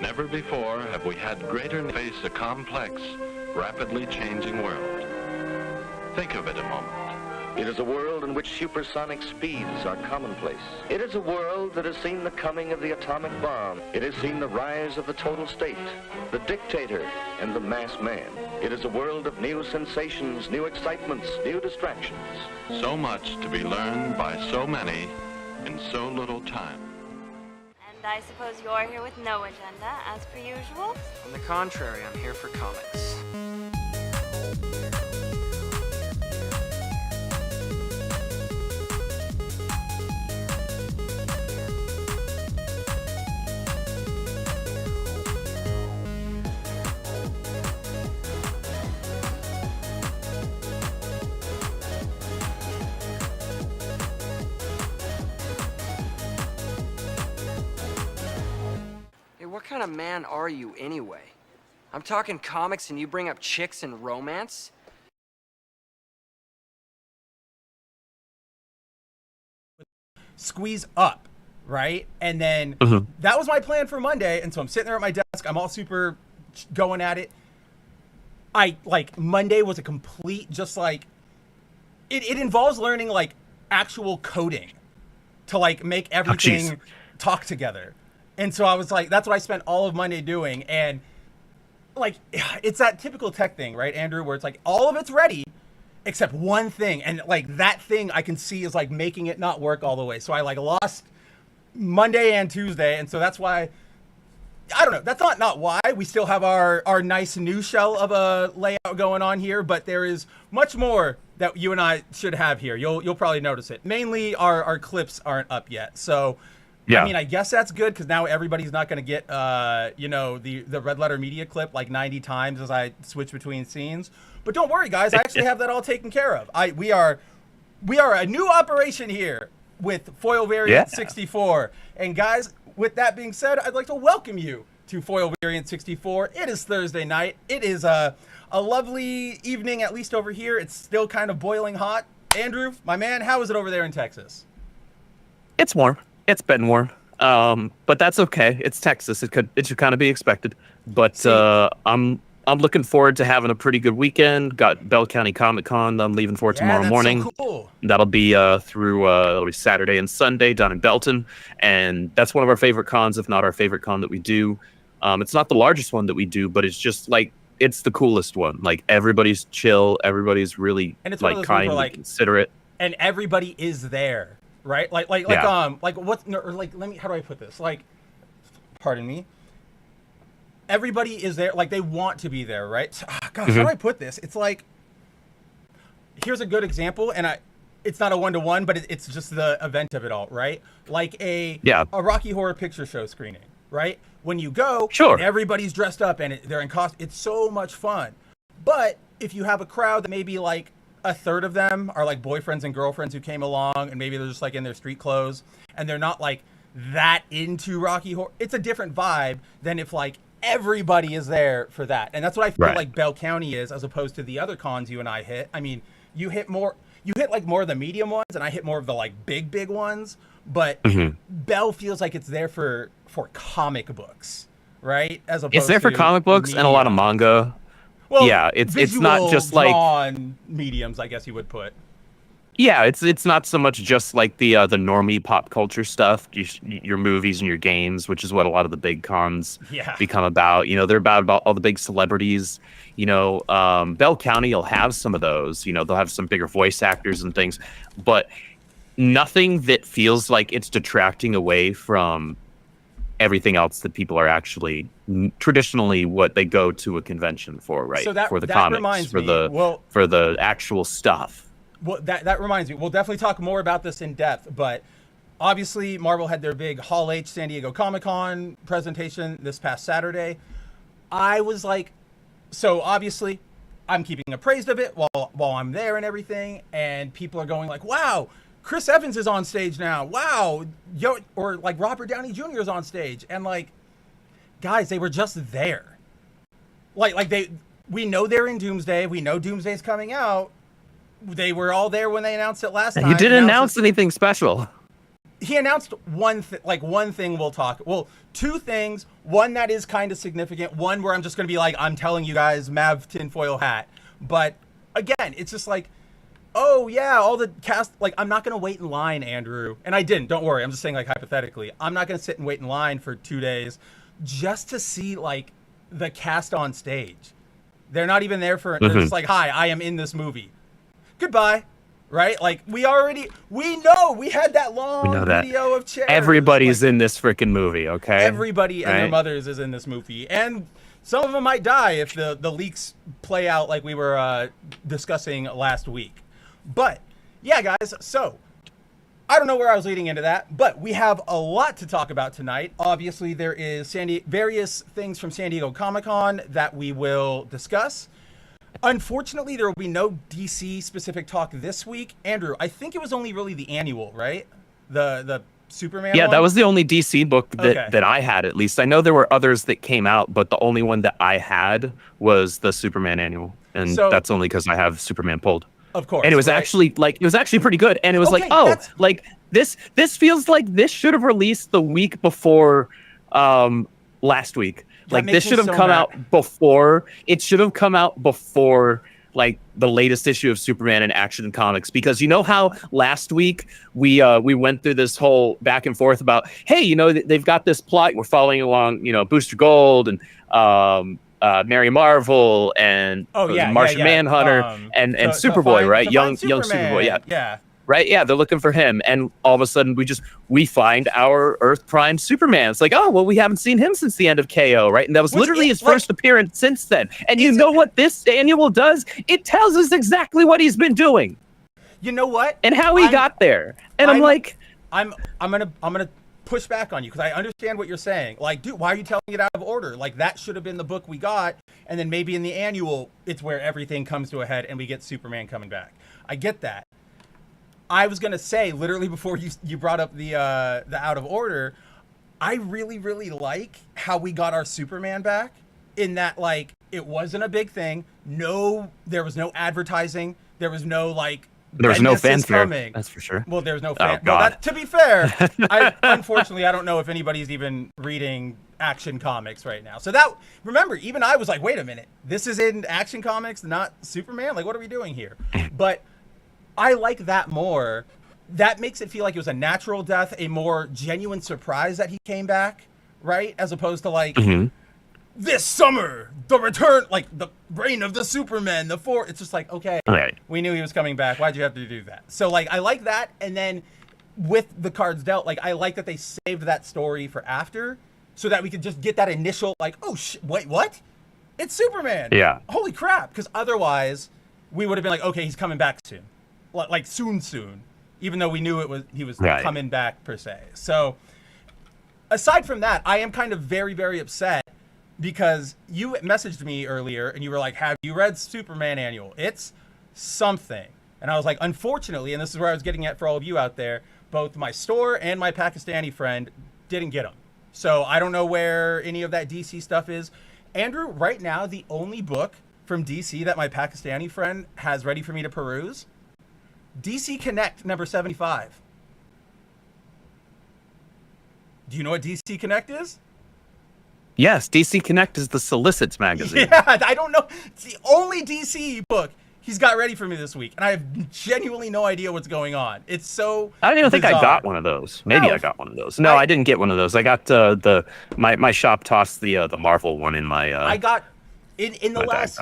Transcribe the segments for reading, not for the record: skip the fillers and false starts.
Never before have we had greater face a complex, rapidly changing world. Think of it a moment. It is a world in which supersonic speeds are commonplace. It is a world that has seen the coming of the atomic bomb. It has seen the rise of the total state, the dictator, and the mass man. It is a world of new sensations, new excitements, new distractions. So much to be learned by so many in so little time. And I suppose you're here with no agenda, as per usual? On the contrary, I'm here for comics. What kind of man are you anyway? I'm talking comics and you bring up chicks and romance? Squeeze up, right? And then that was my plan for Monday. And so I'm sitting there at my desk. I'm all super going at it. Monday was a complete, just like, it involves learning like actual coding to like make everything talk together. And so I was like, that's what I spent all of Monday doing. And like, it's that typical tech thing, right, Andrew, where it's like all of it's ready except one thing. And like that thing I can see is like making it not work all the way. So I like lost Monday and Tuesday. And so that's why, I don't know, that's not why. We still have our nice new shell of a layout going on here, but there is much more that you and I should have here. You'll probably notice it. Mainly our clips aren't up yet. So yeah. I mean, I guess that's good because now everybody's not going to get, the Red Letter Media clip like 90 times as I switch between scenes. But don't worry, guys. I actually have that all taken care of. We are a new operation here with Foil Variant 64. And guys, with that being said, I'd like to welcome you to Foil Variant 64. It is Thursday night. It is a lovely evening, at least over here. It's still kind of boiling hot. Andrew, my man, how is it over there in Texas? It's warm. It's been warm, but that's okay. It's Texas. It should kind of be expected. But I'm looking forward to having a pretty good weekend. Got Bell County Comic Con I'm leaving for tomorrow morning. So cool. That'll be it'll be Saturday and Sunday down in Belton, and that's one of our favorite cons, if not our favorite con that we do. It's not the largest one that we do, but it's just like it's the coolest one. Like everybody's chill, everybody's really like kind and considerate, and everybody is there. Right, how do I put this? Like, pardon me. Everybody is there, like they want to be there, right? So, gosh, how do I put this? It's like, here's a good example, and it's not a one-to-one, but it's just the event of it all, right? Like a Rocky Horror Picture Show screening, right? When you go, and everybody's dressed up and they're in costume. It's so much fun. But if you have a crowd that maybe like a third of them are like boyfriends and girlfriends who came along and maybe they're just like in their street clothes and they're not like that into Rocky Horror. It's a different vibe than if like everybody is there for that. And that's what I feel like Bell County is as opposed to the other cons you and I hit. I mean, you hit like more of the medium ones and I hit more of the like big ones, but Bell feels like it's there for comic books, right? As opposed it's there for comic books and a lot of manga. Well, yeah, it's not just like mediums, I guess you would put. Yeah, it's not so much just like the normie pop culture stuff, your movies and your games, which is what a lot of the big cons become about. You know, they're about all the big celebrities. You know, Bell County will have some of those. You know, they'll have some bigger voice actors and things, but nothing that feels like it's detracting away from everything else that people are actually traditionally what they go to a convention for, right? So for the comics, for the actual stuff. Well, that reminds me. We'll definitely talk more about this in depth, but obviously Marvel had their big Hall H San Diego Comic-Con presentation this past Saturday. I was like, so obviously I'm keeping appraised of it while I'm there and everything, and people are going like, wow, Chris Evans is on stage now. Wow. Or like Robert Downey Jr. is on stage. And like, guys, they were just there. We know they're in Doomsday. We know Doomsday's coming out. They were all there when they announced it last time. You didn't announce anything special. he announced one thing we'll talk. Well, two things. One that is kind of significant. One where I'm just going to be like, I'm telling you guys, Mav tinfoil hat. But again, it's just like, oh yeah, all the cast, like, I'm not going to wait in line, Andrew. And I didn't, don't worry. I'm just saying, like, hypothetically, I'm not going to sit and wait in line for 2 days just to see, like, the cast on stage. They're not even there for, they're just like, hi, I am in this movie. Goodbye. Right? Like, we know we had that long video of chairs. Everybody's in this freaking movie, okay? Everybody and their mothers is in this movie. And some of them might die if the leaks play out like we were discussing last week. But, yeah, guys, so I don't know where I was leading into that, but we have a lot to talk about tonight. Obviously, there is various things from San Diego Comic-Con that we will discuss. Unfortunately, there will be no DC-specific talk this week. Andrew, I think it was only really the annual, right? The Superman one? That was the only DC book that I had, at least. I know there were others that came out, but the only one that I had was the Superman annual. And that's only because I have Superman pulled. Of course. And it was actually pretty good. And it was this feels like this should have released the week before last week. Like, this should have come out before. It should have come out before, like, the latest issue of Superman in Action Comics, because you know how last week we went through this whole back and forth about, hey, you know, they've got this plot, we're following along, you know, Booster Gold and Mary Marvel and Martian Manhunter and Superboy, right? Young Superboy, yeah. Right, yeah, they're looking for him, and all of a sudden we find our Earth Prime Superman. It's like, oh, well, we haven't seen him since the end of KO, right? And that was literally his first appearance since then. And you know what this annual does? It tells us exactly what he's been doing. You know what? And how he got there. And I'm like, I'm gonna push back on you because I understand what you're saying. Like, dude, why are you telling it out of order? Like, that should have been the book we got, and then maybe in the annual, it's where everything comes to a head and we get Superman coming back. I get that. I was gonna say, literally before you brought up the out of order, I really, really like how we got our Superman back, in that, like, it wasn't a big thing. There was no advertising. There was no, like, there was no fanfare. That's for sure. Well, there's no fan. Well, to be fair, unfortunately, I don't know if anybody's even reading Action Comics right now. So remember, even I was like, wait a minute, this is in Action Comics, not Superman? Like, what are we doing here? But I like that more. That makes it feel like it was a natural death, a more genuine surprise that he came back, right? As opposed to, like, this summer, the return, like, the reign of the Superman, it's just like, okay, we knew he was coming back. Why'd you have to do that? So, like, I like that. And then with the cards dealt, like, I like that they saved that story for after so that we could just get that initial, like, oh, wait, what? It's Superman. Yeah. Holy crap. Because otherwise, we would have been like, okay, he's coming back soon. Like, soon, even though we knew he was coming back per se. So aside from that, I am kind of very, very upset because you messaged me earlier and you were like, have you read Superman Annual? It's something. And I was like, unfortunately, and this is where I was getting at for all of you out there, both my store and my Pakistani friend didn't get them. So I don't know where any of that DC stuff is. Andrew, right now, the only book from DC that my Pakistani friend has ready for me to peruse, DC Connect number 75. Do you know what DC Connect is? Yes, DC Connect is the Solicits magazine. Yeah, I don't know. It's the only DC book he's got ready for me this week, and I have genuinely no idea what's going on. It's so I don't even bizarre. think I got one of those. Maybe I got one of those. No, I didn't get one of those. I got my shop tossed the Marvel one in my I got in the last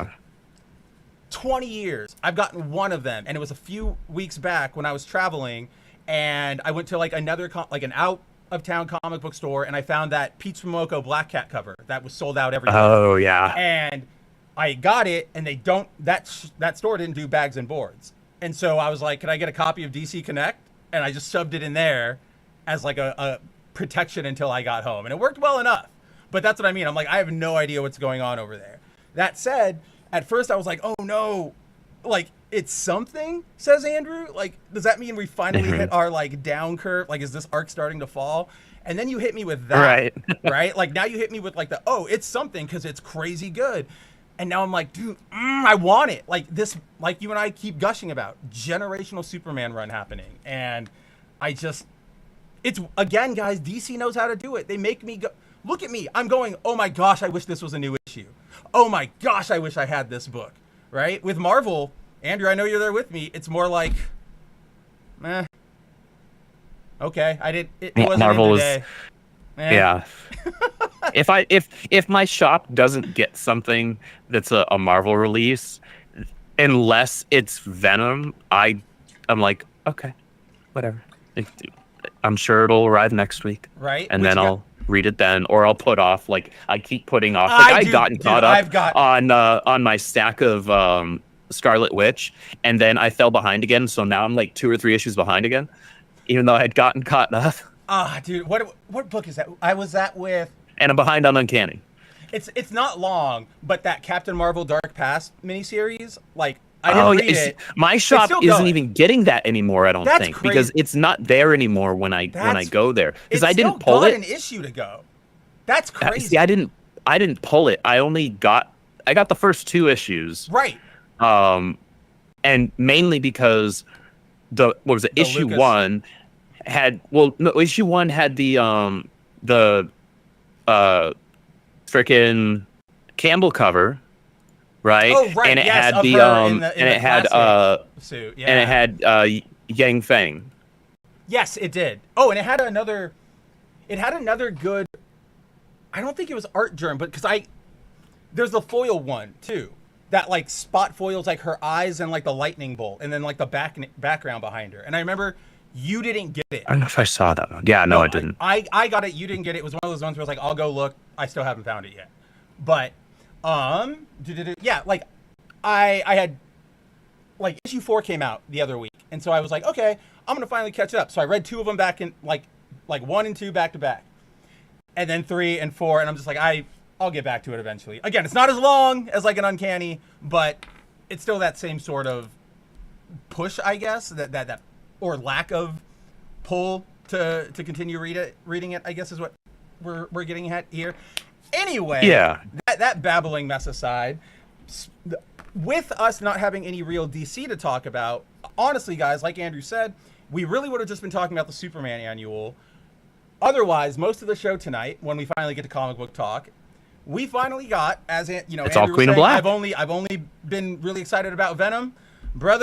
20 years, I've gotten one of them, and it was a few weeks back when I was traveling, and I went to like another an out of town comic book store, and I found that Pete Momoko Black Cat cover that was sold out everywhere. Oh yeah. And I got it, and they don't that store didn't do bags and boards, and so I was like, can I get a copy of DC Connect? And I just shoved it in there as like a protection until I got home, and it worked well enough. But that's what I mean. I'm like, I have no idea what's going on over there. That said, at first I was like, oh no, like, it's something, says Andrew. Like, does that mean we finally hit our, like, down curve? Like, is this arc starting to fall? And then you hit me with that, right? Like, now you hit me with, like, it's something because it's crazy good. And now I'm like, dude, I want it. Like, this, like you and I keep gushing about, generational Superman run happening. And it's It's, again, guys, DC knows how to do it. They make me go, look at me. I'm going, oh my gosh, I wish this was a new issue. Oh my gosh, I wish I had this book, right? With Marvel, Andrew, I know you're there with me. It's more like, okay, it wasn't Marvel in today. Yeah. If my shop doesn't get something that's a Marvel release, unless it's Venom, I'm like, okay, whatever. I'm sure it'll arrive next week. Right. And then I'll read it then, or I'll put off, like I keep putting off. Like I've gotten caught up on my stack of Scarlet Witch, and then I fell behind again, so now I'm like 2 or 3 issues behind again, even though I had gotten caught up. Dude, what book is that? I was at with... And I'm behind on Uncanny. It's not long, but that Captain Marvel Dark Past miniseries, like, I didn't read it. My shop isn't even getting that anymore, I don't think. Crazy. Because it's not there anymore when I go there. Because I didn't pull it. It's still got an issue to go. That's crazy. See, I didn't pull it. I got the first 2 issues. Right. And mainly because issue Lucas. 1 had issue 1 had the frickin' Campbell cover, right? Oh, right. And it yes, had suit. Yeah. And it had Yang Feng. Yes, it did. Oh, and it had another good, I don't think it was Art Germ, but there's the foil one too. That like spot foils like her eyes and like the lightning bolt, and then like the background behind her. And I remember you didn't get it. I don't know if I saw that one. Yeah, no, I didn't. I got it. You didn't get it. It was one of those ones where I was like, I'll go look. I still haven't found it yet. But, yeah, like I had, like issue 4 came out the other week. And so I was like, okay, I'm going to finally catch up. So I read 2 of them back in like 1 and 2 back to back. And then 3 and 4. And I'm just like, I'll get back to it eventually. Again, it's not as long as like an Uncanny, but it's still that same sort of push, I guess, that or lack of pull to continue reading it, I guess is what we're getting at here. Anyway, yeah. That babbling mess aside, with us not having any real DC to talk about, honestly, guys, like Andrew said, we really would have just been talking about the Superman annual. Otherwise, most of the show tonight, when we finally get to comic book talk, we finally got, as you know, it's Andrew all Queen of Black. I've only been really excited about Venom, bro,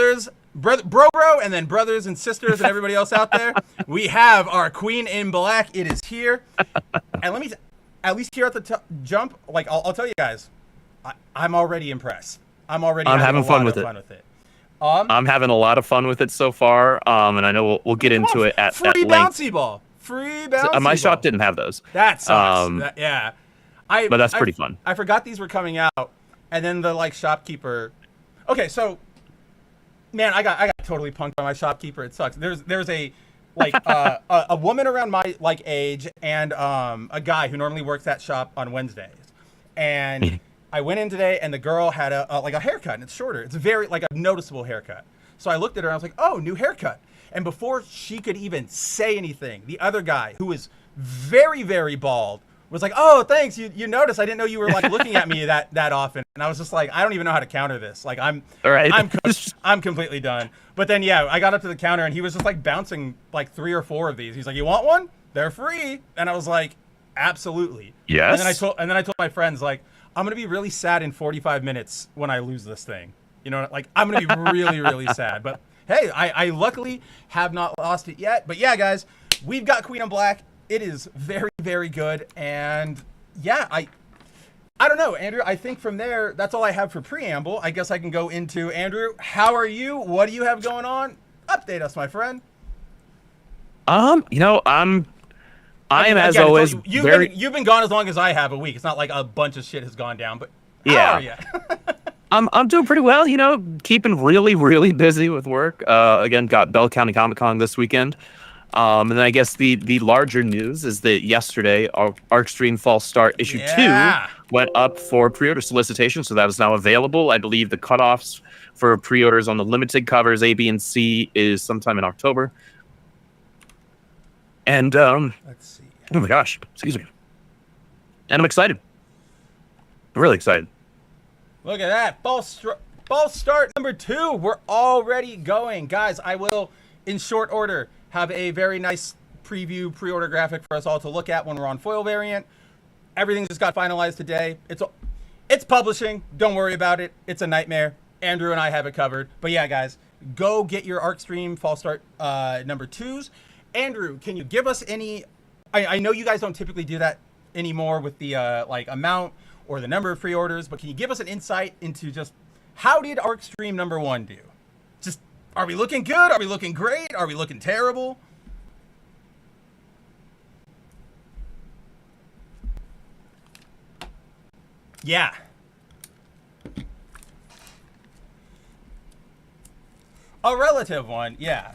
and then brothers and sisters and everybody else out there. We have our Queen in Black. It is here, and let me at least here at the jump. Like I'll tell you guys, I'm already impressed. I'm having fun with it. I'm having a lot of fun with it so far, and I know we'll get into it at length. Bouncy ball. Free bouncy ball. My shop didn't have those. That sucks. Yeah. But that's pretty fun. I forgot these were coming out, and then the like shopkeeper. Okay, so man, I got totally punked by my shopkeeper. It sucks. There's a like a woman around my like age and a guy who normally works that shop on Wednesdays, and I went in today and the girl had a haircut and it's shorter. It's very like a noticeable haircut. So I looked at her and I was like, oh, new haircut. And before she could even say anything, the other guy who was very, very bald was like, oh, thanks. You noticed. I didn't know you were like looking at me that often. And I was just like, I don't even know how to counter this. Like I'm completely done. But then, yeah, I got up to the counter and he was just like bouncing like 3 or 4 of these. He's like, you want one? They're free. And I was like, absolutely. Yes. And then I told my friends, like, I'm going to be really sad in 45 minutes when I lose this thing. You know, like I'm going to be really, really sad. But hey, I luckily have not lost it yet. But yeah, guys, we've got Queen in Black. It is very, very good. And yeah, I don't know, Andrew. I think from there, that's all I have for preamble. I guess I can go into, Andrew, how are you? What do you have going on? Update us, my friend. You know, I am as again, always you've been gone as long as I have, a week. It's not like a bunch of shit has gone down, but how are you? I'm doing pretty well, you know, keeping really, really busy with work. Again, got Bell County Comic Con this weekend. And then I guess the larger news is that yesterday, Arcstream False Start issue 2 went up for pre-order solicitation, so that is now available. I believe the cutoffs for pre-orders on the limited covers A, B, and C is sometime in October. And let's see. Oh my gosh, excuse me. And I'm excited. I'm really excited. Look at that. False start number 2. We're already going. Guys, I will, in short order, have a very nice preview pre-order graphic for us all to look at when we're on foil variant. Everything just got finalized today. It's publishing. Don't worry about it. It's a nightmare. Andrew and I have it covered. But yeah, guys, go get your Arc Stream Fall Start number 2s. Andrew, can you give us any... I know you guys don't typically do that anymore with the like amount or the number of pre-orders, but can you give us an insight into just how did Arc Stream number 1 do? Just, are we looking good? Are we looking great? Are we looking terrible? Yeah. A relative one, yeah.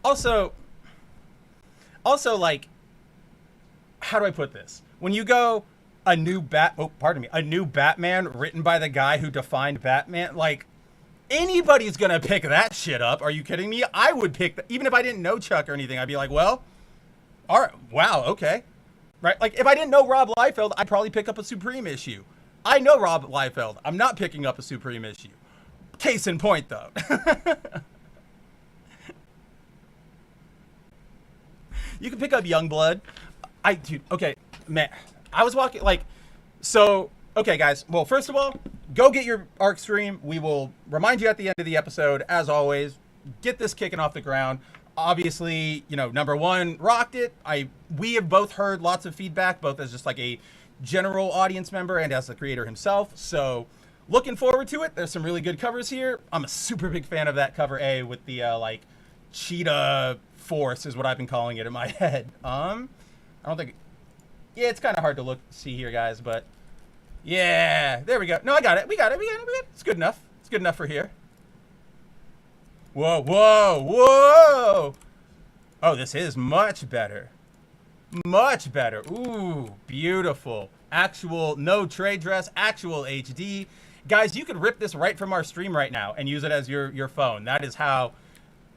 Also, like, how do I put this? When you go a new Batman written by the guy who defined Batman, like, anybody's gonna pick that shit up. Are you kidding me? I would pick, even if I didn't know Chuck or anything, I'd be like, well, all right, wow, okay. Right? Like, if I didn't know Rob Liefeld, I'd probably pick up a Supreme issue. I know Rob Liefeld. I'm not picking up a Supreme issue. Case in point, though. You can pick up Youngblood. Dude, okay, man. I was walking, like, so, okay, guys. Well, first of all, go get your Arc Stream. We will remind you at the end of the episode, as always. Get this kicking off the ground. Obviously, you know, number 1 rocked it. We have both heard lots of feedback, both as just like a general audience member and as the creator himself. So, looking forward to it. There's some really good covers here. I'm a super big fan of that cover A with the, like, cheetah force is what I've been calling it in my head. I don't think... Yeah, it's kind of hard to see here, guys, but... Yeah, there we go. No, I got it. We got it. It's good enough. It's good enough for here. Whoa, whoa, whoa! Oh, this is much better. Much better. Ooh, beautiful. Actual, no trade dress, actual HD. Guys, you could rip this right from our stream right now and use it as your phone. That is how...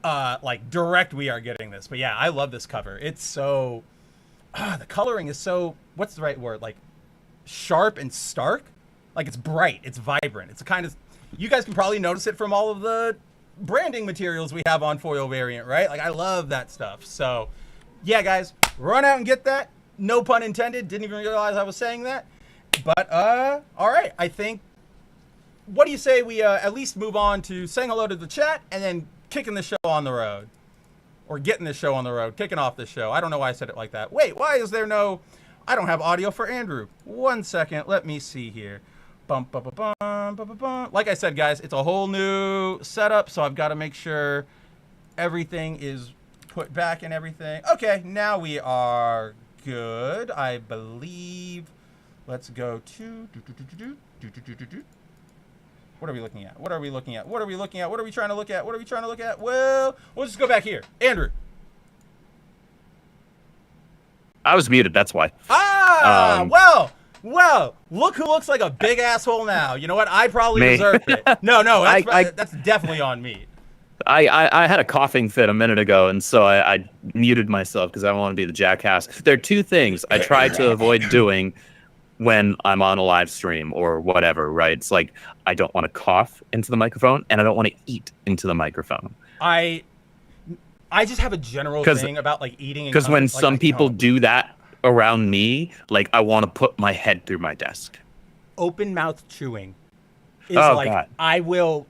like, direct we are getting this. But yeah, I love this cover. It's so... the coloring is so... What's the right word? Like, sharp and stark? Like, it's bright. It's vibrant. It's a kind of... You guys can probably notice it from all of the branding materials we have on foil variant, right? Like, I love that stuff. So, yeah, guys, run out and get that. No pun intended. Didn't even realize I was saying that. But, all right. I think... What do you say we at least move on to saying hello to the chat and then kicking the show on the road, or getting the show on the road, kicking off the show. I don't know why I said it like that. Wait, why is there no... I don't have audio for Andrew. 1 second. Let me see here. Bum, bum, bum, bum, bum, bum, bum. Like I said, guys, it's a whole new setup, so I've got to make sure everything is put back and everything. Okay, now we are good, I believe. Let's go to... What are we looking at? What are we looking at? What are we looking at? What are we trying to look at? What are we trying to look at? Well, we'll just go back here. Andrew. I was muted, that's why. Well, look who looks like a big asshole now. You know what? I probably deserved it. No, that's definitely on me. I had a coughing fit a minute ago, and so I muted myself because I don't want to be the jackass. There are 2 things I try to avoid doing when I'm on a live stream or whatever, right? It's like, I don't want to cough into the microphone, and I don't want to eat into the microphone. I just have a general thing about, like, eating. Because when some people do that around me, like, I want to put my head through my desk. Open mouth chewing is God. I will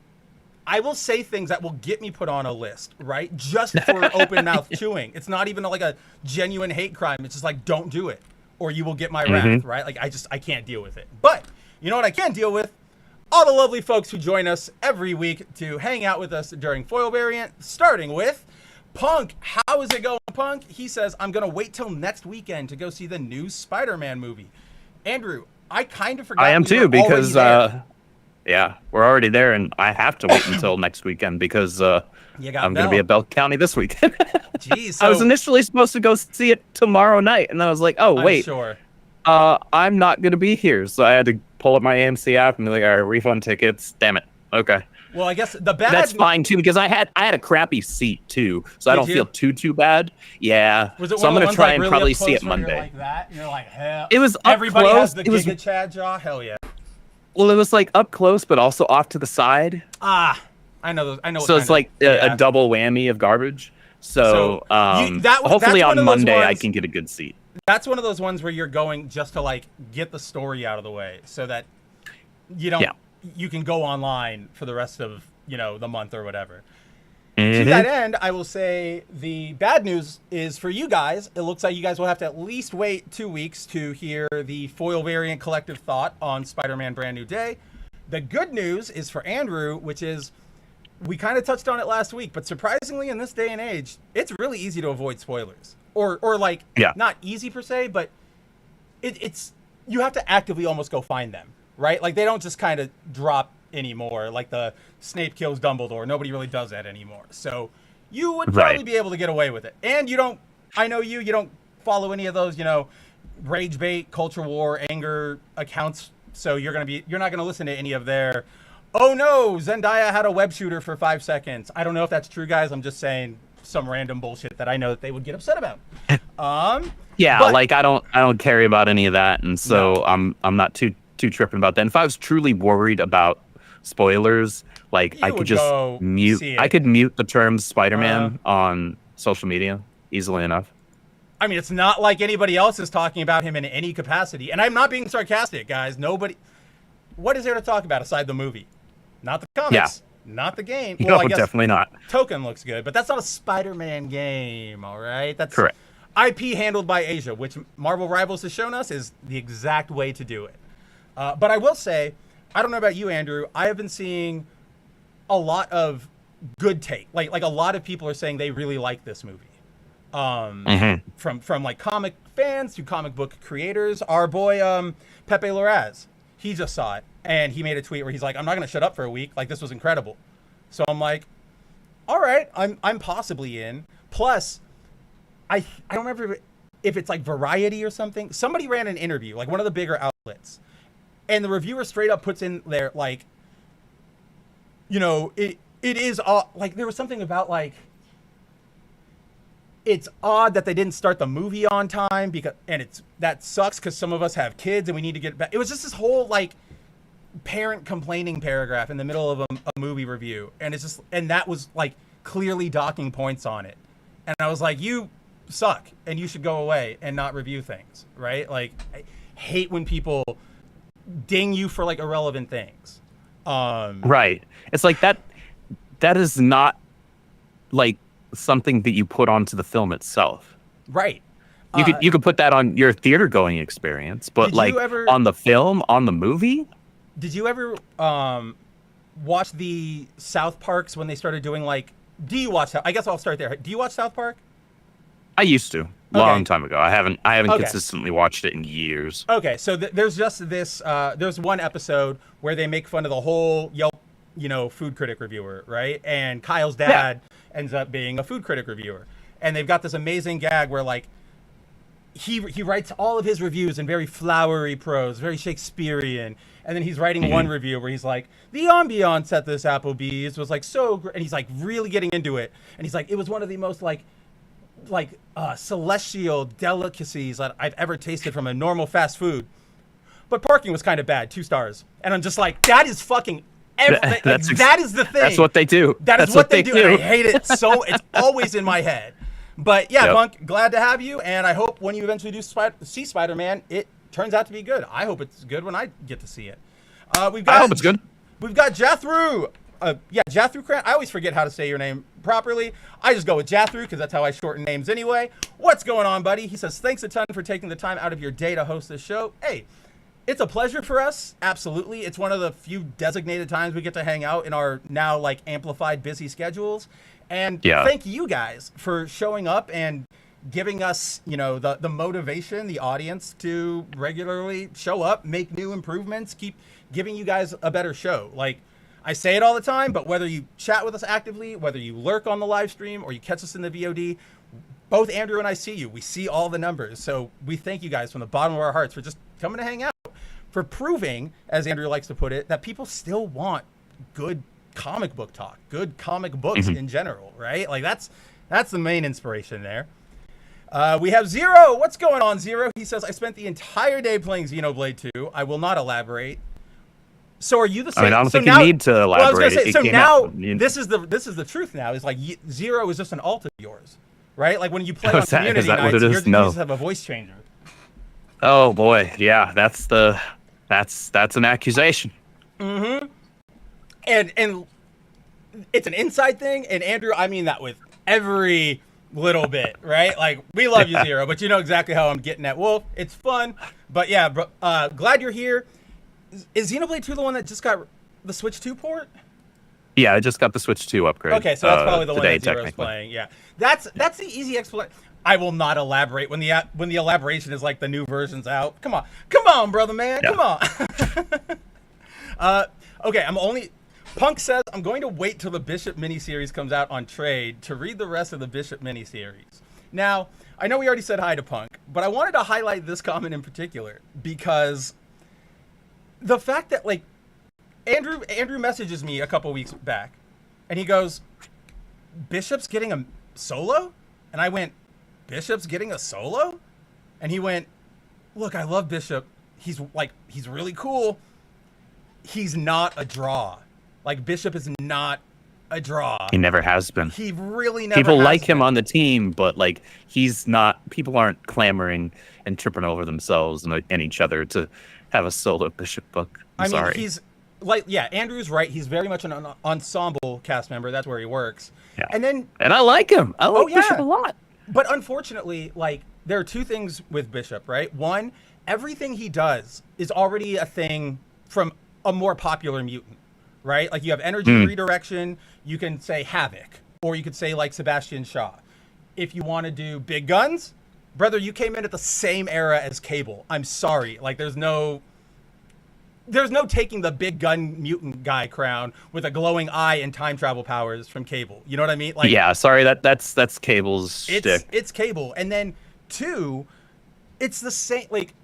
say things that will get me put on a list, right? Just for open mouth chewing. It's not even like a genuine hate crime. It's just like, don't do it, or you will get my wrath, right? Like, I can't deal with it. But you know what I can deal with? All the lovely folks who join us every week to hang out with us during foil variant, starting with Punk. How is it going, Punk? He says, I'm going to wait till next weekend to go see the new Spider-Man movie. Andrew, I kind of forgot. I am too, because, yeah, we're already there, and I have to wait until next weekend because I'm going to be at Bell County this weekend. Jeez. So I was initially supposed to go see it tomorrow night, and then I was like, oh, wait. Sure. I'm not going to be here. So I had to pull up my AMC app and be like, all right, refund tickets. Damn it. Okay. Well, I guess the bad. That's fine too, because I had a crappy seat too, so I don't feel too bad. Yeah. Was it so I'm gonna try and really probably see it Monday. You're like that, and you're like, hell. It was up everybody close. has the Giga Chad jaw. Hell yeah. Well, it was like up close, but also off to the side. I know those. I know. So it's like a double whammy of garbage. So, hopefully on Monday I can get a good seat. That's one of those ones where you're going just to like get the story out of the way, so that you don't. Yeah. You can go online for the rest of the month or whatever. To that end, I will say the bad news is for you guys. It looks like you guys will have to at least wait 2 weeks to hear the foil variant collective thought on Spider-Man Brand New Day. The good news is for Andrew, which is we kind of touched on it last week, but surprisingly in this day and age, it's really easy to avoid spoilers. Or not easy per se, but it's you have to actively almost go find them, right? Like they don't just kind of drop anymore. Like the Snape kills Dumbledore, nobody really does that anymore. So you would probably be able to get away with it. And you don't. I know you don't follow any of those, rage bait, culture war, anger accounts. So you're not gonna listen to any of their. Oh no, Zendaya had a web shooter for 5 seconds. I don't know if that's true, guys. I'm just saying some random bullshit that I know that they would get upset about. Like I don't care about any of that, and so I'm not too tripping about that. And if I was truly worried about spoilers, like I could just mute. I could mute the term Spider-Man on social media easily enough. I mean, it's not like anybody else is talking about him in any capacity, and I'm not being sarcastic, guys. Nobody. What is there to talk about aside the movie? Not the comics, not the game. Well, I guess definitely not. Token looks good, but that's not a Spider-Man game, all right? That's correct. IP handled by Asia, which Marvel Rivals has shown us is the exact way to do it. But I will say, I don't know about you, Andrew, I have been seeing a lot of good take. Like a lot of people are saying they really like this movie. From like comic fans to comic book creators. Our boy Pepe Larraz, he just saw it. And he made a tweet where he's like, I'm not going to shut up for a week. Like, this was incredible. So I'm like, all right, I'm possibly in. Plus, I don't remember if it's like Variety or something. Somebody ran an interview, like one of the bigger outlets. And the reviewer straight up puts in there, like, it is, like, there was something about, like, it's odd that they didn't start the movie on time, that sucks because some of us have kids and we need to get back. It was just this whole, like, parent complaining paragraph in the middle of a movie review, and that was like clearly docking points on it, and I was like, you suck and you should go away and not review things, right? Like, I hate when people ding you for like irrelevant things. Right, it's like that is not like something that you put onto the film itself, right? You could put that on your theater going experience, but like on the film, on the movie. Did you ever watch the South Parks when they started doing like? Do you watch? I guess I'll start there. Do you watch South Park? I used to, long time ago. I haven't consistently watched it in years. Okay, so there's just this. There's one episode where they make fun of the whole Yelp, food critic reviewer, right? And Kyle's dad ends up being a food critic reviewer, and they've got this amazing gag where like he writes all of his reviews in very flowery prose, very Shakespearean. And then he's writing one review where he's like, the ambiance at this Applebee's was like so great. And he's like really getting into it. And he's like, it was one of the most like celestial delicacies that I've ever tasted from a normal fast food. But parking was kind of bad, 2 stars. And I'm just like, that is fucking everything. That is the thing. That's what they do. That's what they do. And I hate it so. It's always in my head. But yeah, Bunk, glad to have you. And I hope when you eventually do see Spider-Man, it turns out to be good. I hope it's good when I get to see it. I hope it's good. We've got Jathru. Jathru Krant. I always forget how to say your name properly. I just go with Jathru because that's how I shorten names anyway. What's going on, buddy? He says, thanks a ton for taking the time out of your day to host this show. Hey, it's a pleasure for us. Absolutely. It's one of the few designated times we get to hang out in our now like amplified busy schedules. And thank you guys for showing up and giving us, the motivation, the audience to regularly show up, make new improvements, keep giving you guys a better show. Like, I say it all the time, but whether you chat with us actively, whether you lurk on the live stream or you catch us in the VOD, both Andrew and I see you. We see all the numbers. So we thank you guys from the bottom of our hearts for just coming to hang out, for proving, as Andrew likes to put it, that people still want good comic book talk, good comic books in general, right? Like that's the main inspiration there. We have Zero. What's going on, Zero? He says, I spent the entire day playing Xenoblade 2. I will not elaborate. So are you the same? I mean, I don't so think now, you need to elaborate. Well, I was gonna say, It so came now out. this is the truth. Now is like Zero is just an alt of yours, right? Like when you play on Is that community what nights, it is? you No. just have a voice changer. Oh boy, yeah, that's an accusation. And it's an inside thing. And Andrew, I mean that with every little bit, right? Like we love you, Zero, but you know exactly how I'm getting at Wolf. It's fun, but yeah, bro, glad you're here. Is Xenoblade 2 the one that just got the Switch 2 port? Yeah, I just got the Switch 2 upgrade. Okay, so that's probably the one today, that Zero's playing. Yeah, that's the easy explanation. I will not elaborate when the elaboration is like the new version's out. Come on, brother man, come on. Okay, Punk says I'm going to wait till the Bishop miniseries comes out on trade to read the rest of the Bishop miniseries. Now, I know we already said hi to Punk, but I wanted to highlight this comment in particular because the fact that like Andrew messages me a couple weeks back and he goes, Bishop's getting a solo? And I went, Bishop's getting a solo? And he went, look, I love Bishop. He's really cool. He's not a draw. Like Bishop is not a draw. He never has been. He really never People has like him been. on the team, but like he's not. People aren't clamoring and tripping over themselves and each other to have a solo Bishop book. I'm sorry. He's like, yeah, Andrew's right. He's very much an ensemble cast member. That's where he works. Yeah. And I like him. I like Bishop yeah. a lot. But unfortunately, like there are two things with Bishop, right? One, everything he does is already a thing from a more popular mutant, right? Like you have energy redirection, you can say Havoc, or you could say like Sebastian Shaw. If you want to do big guns, brother, you came in at the same era as Cable. I'm sorry. Like there's no taking the big gun mutant guy crown with a glowing eye and time travel powers from Cable. You know what I mean? Like Yeah, sorry, that's Cable's shtick. It's Cable. And then two, it's the same. Like,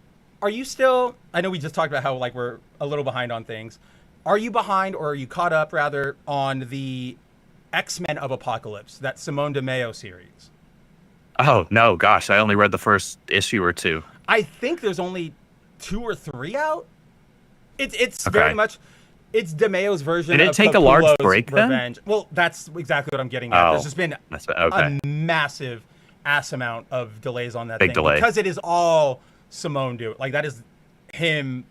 are you still? I know we just talked about how like we're a little behind on things. Are you behind, or are you caught up rather on the X-Men of Apocalypse, that Simone DeMeo series? Oh no, gosh, I only read the first issue or two. I think there's only 2 or 3 out. It's Okay. very much. It's DeMeo's version. Did it of take a large Capullo's break then? Revenge. Well, that's exactly what I'm getting at. Oh, There's just been okay. a massive ass amount of delays on that Big thing delay. because it is all Simone do it. Like that is him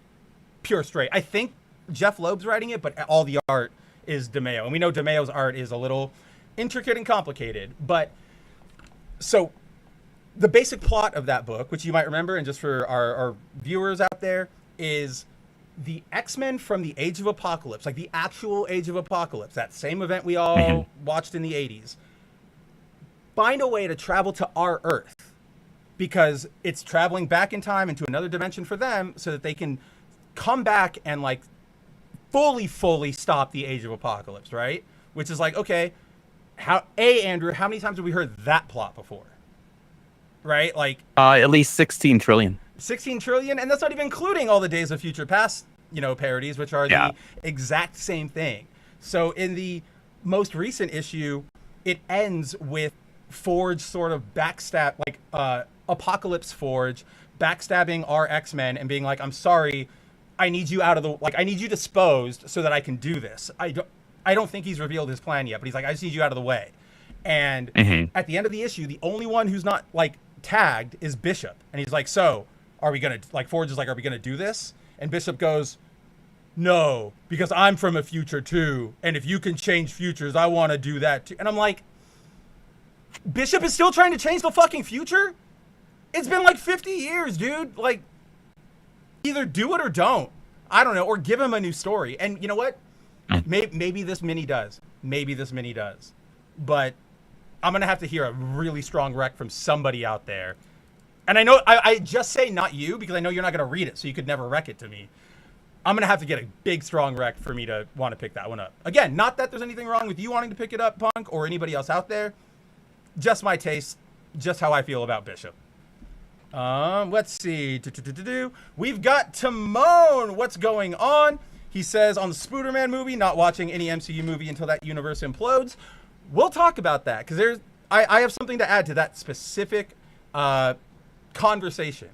pure straight. I think Jeff Loeb's writing it, but all the art is DeMeo. And we know DeMeo's art is a little intricate and complicated. But so the basic plot of that book, which you might remember, and just for our viewers out there, is the X-Men from the Age of Apocalypse, like the actual Age of Apocalypse, that same event we all watched in the 80s, find a way to travel to our Earth because it's traveling back in time into another dimension for them so that they can come back and like fully stop the Age of Apocalypse, right? Which is like, okay, Andrew, how many times have we heard that plot before? Right? Like At least 16 trillion. 16 trillion, and that's not even including all the Days of Future Past, parodies, which are the exact same thing. So in the most recent issue, it ends with Forge sort of backstab, like Apocalypse Forge backstabbing our X-Men and being like, I'm sorry, I need you out of the, like, I need you disposed so that I can do this. I don't think he's revealed his plan yet, but he's like, I just need you out of the way. And at the end of the issue, the only one who's not like tagged is Bishop. And he's like, so are we going to, like, Forge is like, are we going to do this? And Bishop goes, no, because I'm from a future too. And if you can change futures, I want to do that too. And I'm like, Bishop is still trying to change the fucking future? It's been like 50 years, dude. Like, either do it or don't. I don't know. Or give him a new story. And you know what? Maybe this mini does. Maybe this mini does. But I'm going to have to hear a really strong rec from somebody out there. And I know I just say not you because I know you're not going to read it, so you could never rec it to me. I'm going to have to get a big, strong rec for me to want to pick that one up. Again, not that there's anything wrong with you wanting to pick it up, Punk, or anybody else out there. Just my taste, just how I feel about Bishop. Let's see. We've got Timon. What's going on? He says on the Spooderman movie, not watching any MCU movie until that universe implodes. We'll talk about that because I have something to add to that specific conversation.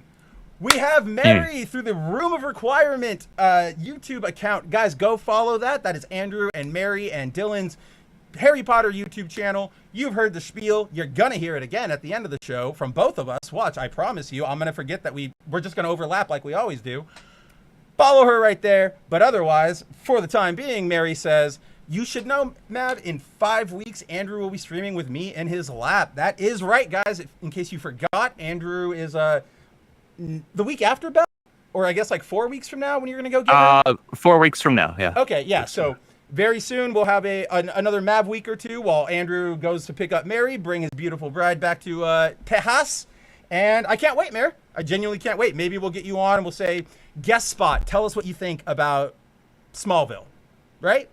We have Mary through the Room of Requirement YouTube account. Guys, go follow that. That is Andrew and Mary and Dylan's Harry Potter YouTube channel. You've heard the spiel. You're going to hear it again at the end of the show from both of us. Watch, I promise you. I'm going to forget that we're just going to overlap like we always do. Follow her right there. But otherwise, for the time being, Mary says, you should know, Mav, in 5 weeks, Andrew will be streaming with me in his lap. That is right, guys. In case you forgot, Andrew is the week after Bell? Or I guess like 4 weeks from now when you're going to go get her? 4 weeks from now, yeah. Okay, yeah. So very soon we'll have another Mav week or two while Andrew goes to pick up Mary, bring his beautiful bride back to Tejas. And I can't wait, Mary. I genuinely can't wait. Maybe we'll get you on and we'll say, guest spot, tell us what you think about Smallville. Right?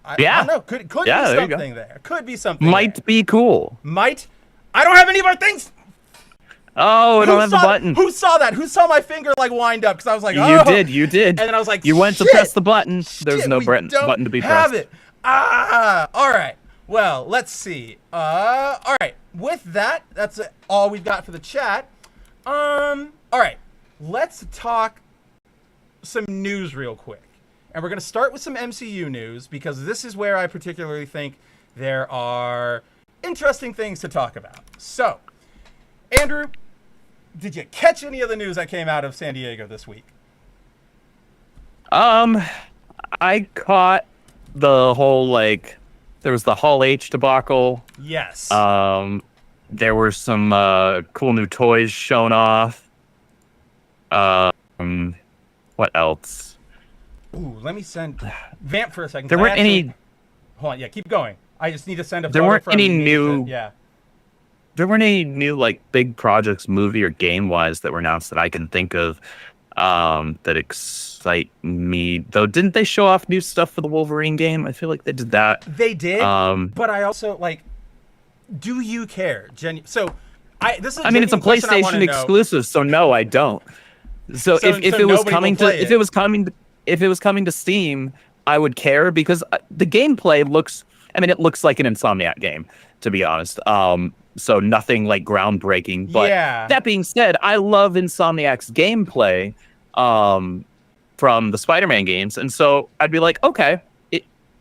I don't know. Could be something there. Could be something Might be cool. Might. I don't have any of our things. Oh, I don't have the button. Who saw that? Who saw my finger like wind up? Because I was like, oh. You did. And then I was like, you went to press the button. There's no button to be pressed. Have it. All right. Well, let's see. All right. With that, that's all we've got for the chat. All right. Let's talk some news real quick. And we're going to start with some MCU news because this is where I particularly think there are interesting things to talk about. So, Andrew, did you catch any of the news that came out of San Diego this week? I caught the whole, there was the Hall H debacle. Yes. There were some cool new toys shown off. What else? Ooh, let me send Vamp for a second. There weren't any. Hold on, yeah, keep going. I just need to send a. There weren't any new. Yeah. There weren't any new big projects, movie or game wise, that were announced that I can think of that excite me. Though, didn't they show off new stuff for the Wolverine game? I feel like they did that. They did. But I also do you care? So, this is. I mean, it's a PlayStation exclusive, so no, I don't. So if it was coming to Steam, I would care because the gameplay looks. I mean, it looks like an Insomniac game, to be honest. So nothing groundbreaking. But that being said, I love Insomniac's gameplay from the Spider-Man games, and so I'd be like, okay,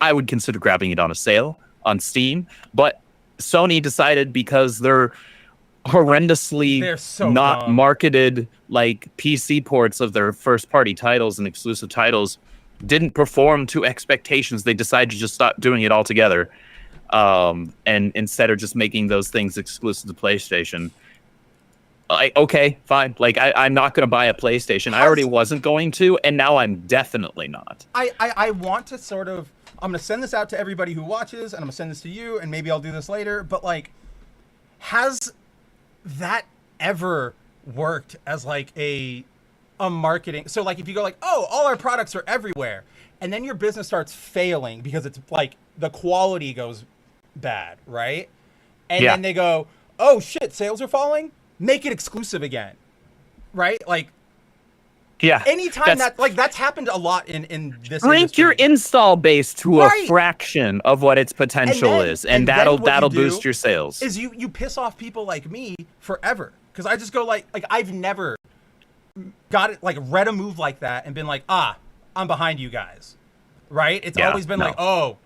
I would consider grabbing it on a sale on Steam. But Sony decided because they're horrendously not marketed PC ports of their first-party titles and exclusive titles didn't perform to expectations. They decided to just stop doing it altogether, and instead of just making those things exclusive to PlayStation. Okay, fine. I'm not going to buy a PlayStation. I already wasn't going to, and now I'm definitely not. I want to sort of. I'm going to send this out to everybody who watches, and I'm going to send this to you, and maybe I'll do this later. But has that ever worked as a marketing? So if you go oh, all our products are everywhere, and then your business starts failing because it's the quality goes bad, right? And then they go, oh shit, sales are falling, make it exclusive again, right? Anytime that's happened a lot in this shrink industry. Your install base to a fraction of what its potential is, and that'll boost your sales. Is you piss off people like me forever, because I just go I've never got it read a move like that and been I'm behind you guys, right? It's always been oh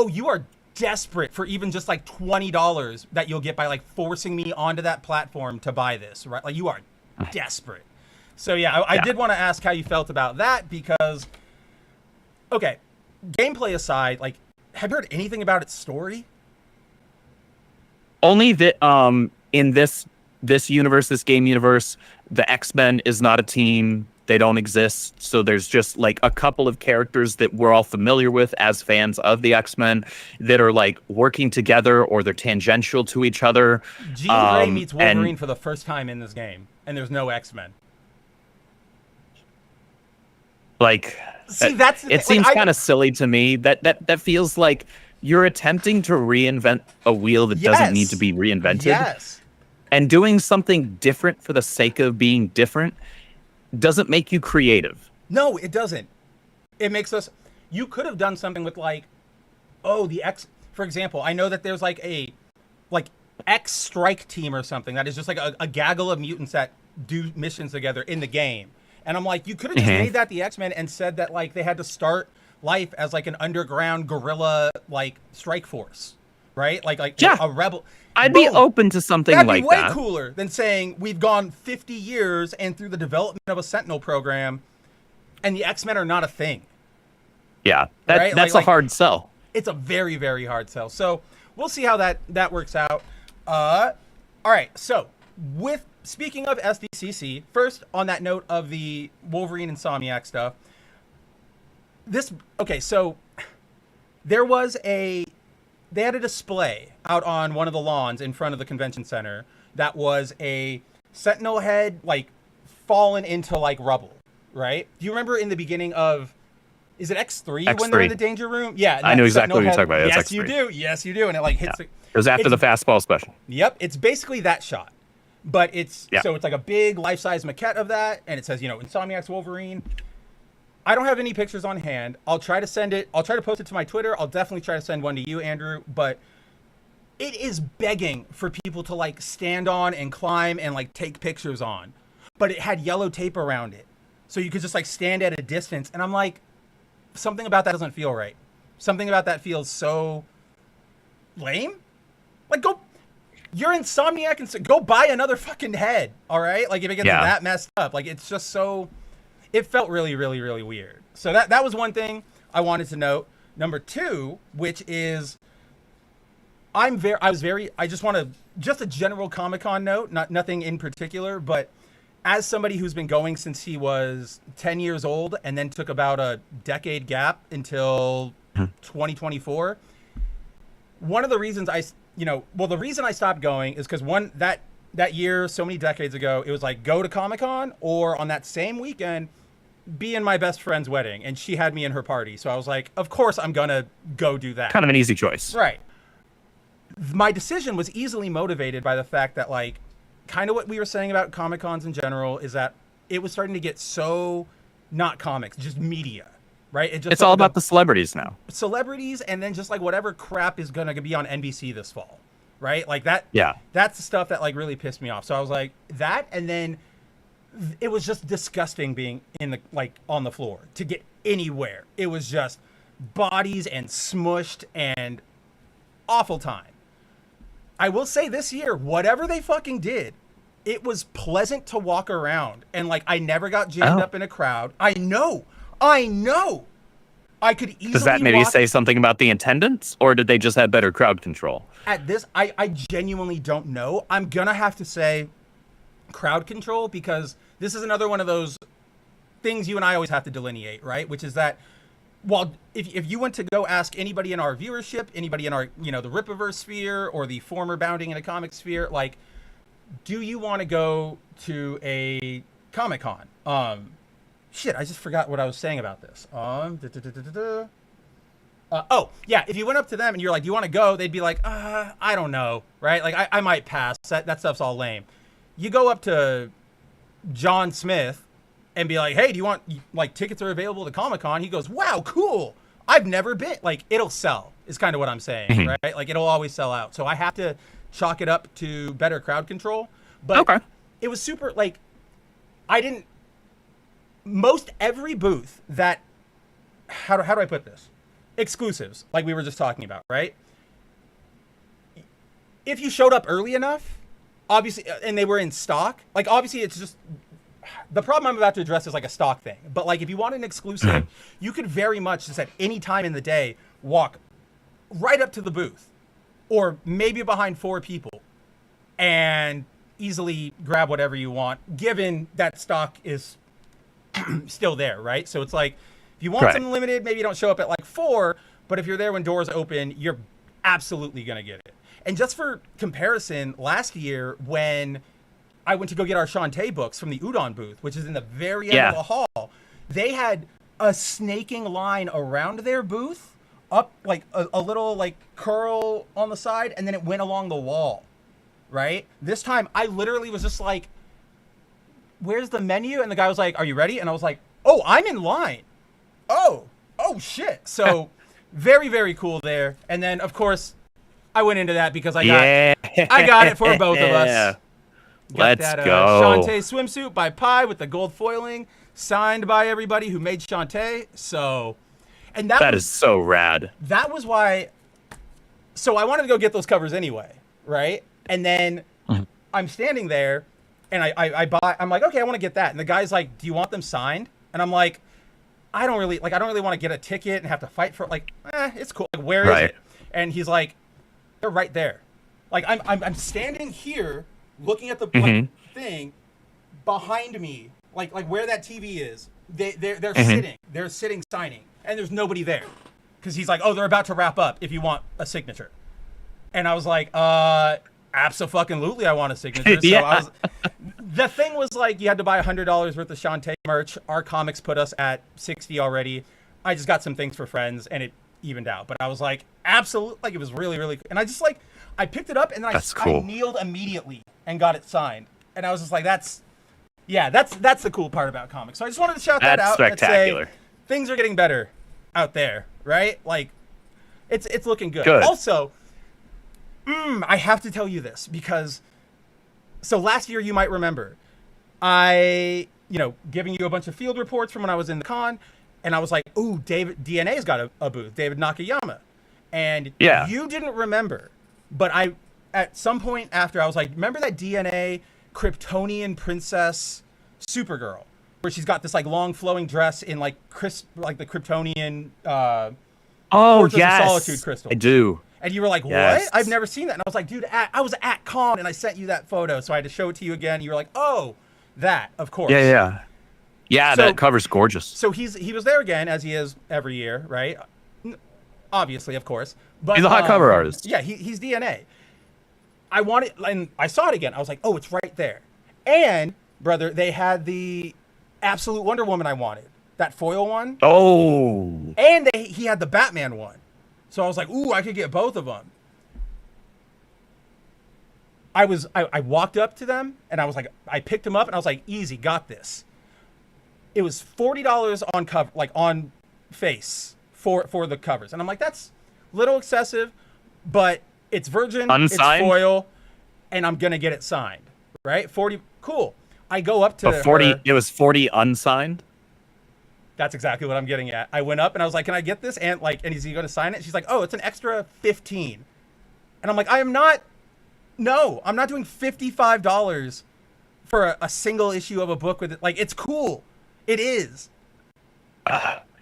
you are desperate for even just $20 that you'll get by forcing me onto that platform to buy this, right? You are desperate. So I did want to ask how you felt about that because, okay, gameplay aside, have you heard anything about its story? Only that in this universe, this game universe, the X-Men is not a team. They don't exist. So there's just a couple of characters that we're all familiar with as fans of the X-Men that are working together or they're tangential to each other. Jean Grey meets Wolverine for the first time in this game, and there's no X-Men. It seems kind of silly to me. That feels like you're attempting to reinvent a wheel that doesn't need to be reinvented. Yes. And doing something different for the sake of being different doesn't make you creative. No, it doesn't. It makes us. you could have done something with like, oh, the X, for example, I know that there's like a X strike team or something that is just like a gaggle of mutants that do missions together in the game. And I'm like, you could have just made that the X-Men and said that like they had to start life as like an underground guerrilla like strike force, right? Like a rebel. I'd be open to something like that. That'd be way cooler than saying we've gone 50 years and through the development of a Sentinel program and the X-Men are not a thing. Yeah, right? That's a hard sell. It's a very, very hard sell. So we'll see how that works out. All right, so speaking of SDCC, first on that note of the Wolverine Insomniac stuff, so they had a display out on one of the lawns in front of the convention center that was a Sentinel head like fallen into like rubble, right? Do you remember in the beginning of, is it X3 when they're in the danger room? Yeah, I know exactly what you're talking about. Yes, you do. Yes, you do. And it like hits. It was after the fastball special. Yep, it's basically that shot. But it's like a big life-size maquette of that, and it says, Insomniac's Wolverine. I don't have any pictures on hand. I'll try to send it. I'll try to post it to my Twitter. I'll definitely try to send one to you, Andrew. But it is begging for people to like stand on and climb and like take pictures on. But it had yellow tape around it, so you could just like stand at a distance. And I'm like, something about that doesn't feel right. Something about that feels so lame. Like you're Insomniac and go buy another fucking head, all right? Like if it gets that messed up, like it's just so, it felt really, really, really weird. So that was one thing I wanted to note. Number two, which is, I just want to, just a general Comic-Con note, nothing in particular, but as somebody who's been going since he was 10 years old and then took about a decade gap until 2024, one of the reasons the reason I stopped going is because that year, so many decades ago, it was like go to Comic-Con or on that same weekend, be in my best friend's wedding. And she had me in her party. So I was like, of course I'm going to go do that. Kind of an easy choice. Right. My decision was easily motivated by the fact that like, kind of what we were saying about Comic-Cons in general is that it was starting to get so not comics, just media. Right? It's all about the celebrities now. Celebrities, and then just like whatever crap is going to be on NBC this fall, right? Like that. Yeah. That's the stuff that like really pissed me off. So I was like that, and then it was just disgusting being in the on the floor to get anywhere. It was just bodies and smushed and awful time. I will say this year, whatever they fucking did, it was pleasant to walk around, and like I never got jammed up in a crowd. I know. I could easily. Does that maybe say something about the attendance, or did they just have better crowd control? At this, I genuinely don't know. I'm gonna have to say crowd control, because this is another one of those things you and I always have to delineate, right? Which is that, well, if you went to go ask anybody in our viewership, anybody in our, the Rippaverse sphere or the former Bounding in a Comic sphere, like, do you want to go to a Comic-Con? Shit, I just forgot what I was saying about this. If you went up to them and you're like, do you want to go? They'd be like, I don't know, right? Like, I might pass. That stuff's all lame. You go up to John Smith and be like, hey, do you want, like, tickets are available to Comic-Con? He goes, wow, cool. I've never been. Like, it'll sell is kind of what I'm saying, right? Like, it'll always sell out. So I have to chalk it up to better crowd control. But it was super, like, most every booth that, how do I put this? Exclusives, like we were just talking about, right? If you showed up early enough, obviously, and they were in stock, like obviously it's just, the problem I'm about to address is like a stock thing. But like if you want an exclusive, you could very much just at any time in the day walk right up to the booth or maybe behind 4 people and easily grab whatever you want, given that stock is still there, right? So it's like, if you want something limited, maybe you don't show up at like 4, but if you're there when doors open, you're absolutely going to get it. And just for comparison, last year when I went to go get our Shantae books from the Udon booth, which is in the very end of the hall, they had a snaking line around their booth, up like a little like curl on the side, and then it went along the wall, right? This time, I literally was just like, where's the menu? And the guy was like, are you ready? And I was like, oh, I'm in line. Oh, oh shit. So very, very cool there. And then of course I went into that because I got it for both of us. Got Let's that, go. Shantae swimsuit by Pi with the gold foiling, signed by everybody who made Shantae. So, and that is so rad. That was why. So I wanted to go get those covers anyway, right? And then I'm standing there, and I buy. I'm like, okay, I want to get that. And the guy's like, do you want them signed? And I'm like, I don't really want to get a ticket and have to fight for it. Like, it's cool. Like, where is it? And he's like, they're right there. Like I'm standing here looking at the thing behind me, like where that TV is. They're sitting signing, and there's nobody there, because he's like, oh, they're about to wrap up. If you want a signature, and I was like, absolutely, I want a signature. So the thing was like, you had to buy $100 worth of Shantae merch. Our comics put us at 60 already. I just got some things for friends, and it evened out. But I was like, absolutely, like it was really, really, and I just like, I picked it up, and then I kneeled immediately and got it signed. And I was just like, that's the cool part about comics. So I just wanted to shout that out. That's spectacular. And say, things are getting better out there, right? Like, it's looking good. Also, I have to tell you this, because so last year, you might remember, giving you a bunch of field reports from when I was in the con, and I was like, ooh, DNA's got a booth, David Nakayama. And you didn't remember, but at some point after, I was like, remember that DNA Kryptonian princess Supergirl, where she's got this like long flowing dress in like the Kryptonian Fortress of Solitude crystal. I do. And you were like, what? I've never seen that. And I was like, dude, I was at con and I sent you that photo, so I had to show it to you again. And you were like, oh, that, of course. Yeah, that cover's gorgeous. So he was there again, as he is every year, right? Obviously, of course. But he's a hot cover artist. Yeah, he's DNA. And I saw it again. I was like, oh, it's right there. And, brother, they had the Absolute Wonder Woman I wanted. That foil one. Oh. And he had the Batman one. So I was like, ooh, I could get both of them. I walked up to them, and I was like, I picked them up, and I was like, easy, got this. It was $40 on cover, like on face for the covers. And I'm like, that's a little excessive, but it's virgin, unsigned? It's foil, and I'm going to get it signed, right? 40, cool. I go up to it was 40 unsigned? That's exactly what I'm getting at. I went up and I was like, can I get this? And is he going to sign it? She's like, oh, it's an extra 15. And I'm like, I'm not doing $55 for a single issue of a book with it. Like, it's cool. It is.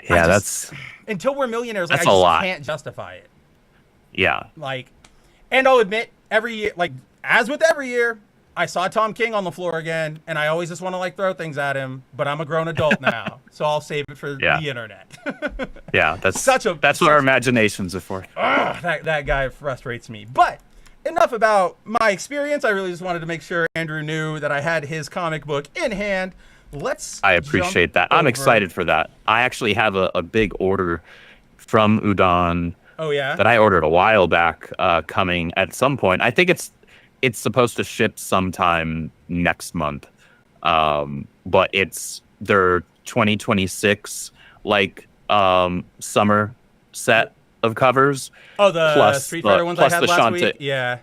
That's until we're millionaires, like, that's I a just lot. Can't justify it. Yeah. Like, and I'll admit, every year, like, as with every year, I saw Tom King on the floor again, and I always just want to like throw things at him, but I'm a grown adult now, so I'll save it for the internet. That's what our imaginations are for. That guy frustrates me. But enough about my experience. I really just wanted to make sure Andrew knew that I had his comic book in hand. I appreciate that. I'm excited for that. I actually have a big order from Udon. Oh yeah. That I ordered a while back, coming at some point. I think it's supposed to ship sometime next month. But it's their 2026 summer set of covers. Oh, the Street Fighter ones I had last week? Yeah.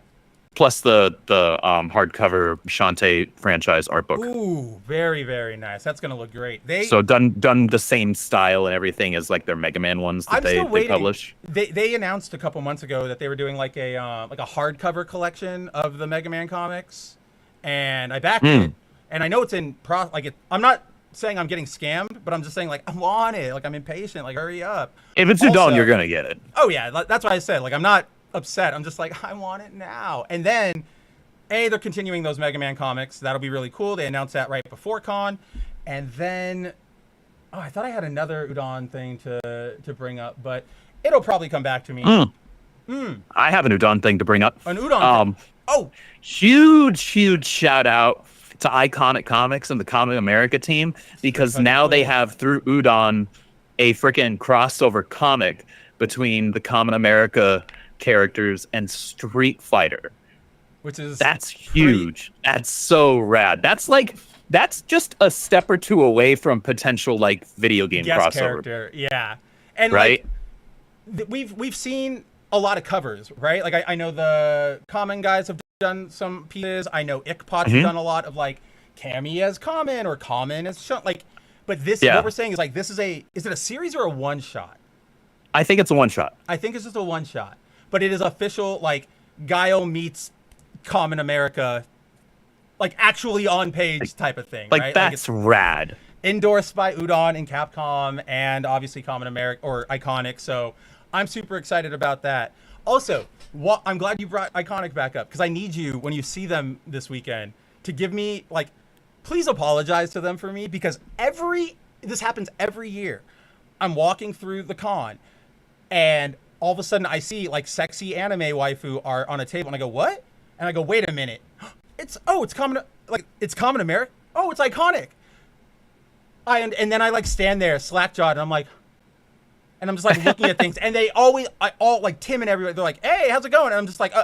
Plus the hardcover Shantae franchise art book. Ooh, very, very nice. That's gonna look great. So done the same style and everything as like their Mega Man ones that they publish. They announced a couple months ago that they were doing like a hardcover collection of the Mega Man comics, and I backed it. And I know it's in I'm not saying I'm getting scammed, but I'm just saying like I want it. Like I'm impatient. Like hurry up. If it's Udon, you're gonna get it. Oh yeah, that's what I said. Like I'm not upset. I'm just like, I want it now. And then they're continuing those Mega Man comics. That'll be really cool. They announced that right before con. And then I thought I had another Udon thing to bring up, but it'll probably come back to me. I have an Udon thing to bring up. An Udon thing. Huge shout out to Iconic Comics and the Comic America team, because now they have, through Udon, a freaking crossover comic between the Common America characters and Street Fighter, that's huge. That's so rad. That's just a step or two away from potential like video game guest crossover character. Yeah. And right? Like, we've seen a lot of covers, right? Like I know the Common guys have done some pieces. I know Ickpot's done a lot of like Cammy as Common or Common as Sean. Like, but this what we're saying is like is it a series or a one shot? I think it's a one shot. I think it's just a one shot, but it is official. Like Guile meets Common America, like actually on page type of thing. Like right? that's like rad. Endorsed by Udon and Capcom, and obviously Common America or Iconic. So I'm super excited about that. Also, I'm glad you brought Iconic back up because I need you when you see them this weekend to give me like, please apologize to them for me because this happens every year. I'm walking through the con, and all of a sudden I see like sexy anime waifu are on a table, and I go, what? And I go, wait a minute, it's Common America. Oh, it's Iconic. And then I like stand there slack-jawed, and I'm just like looking at things, and they all like Tim and everybody, they're like, hey, how's it going? And I'm just like,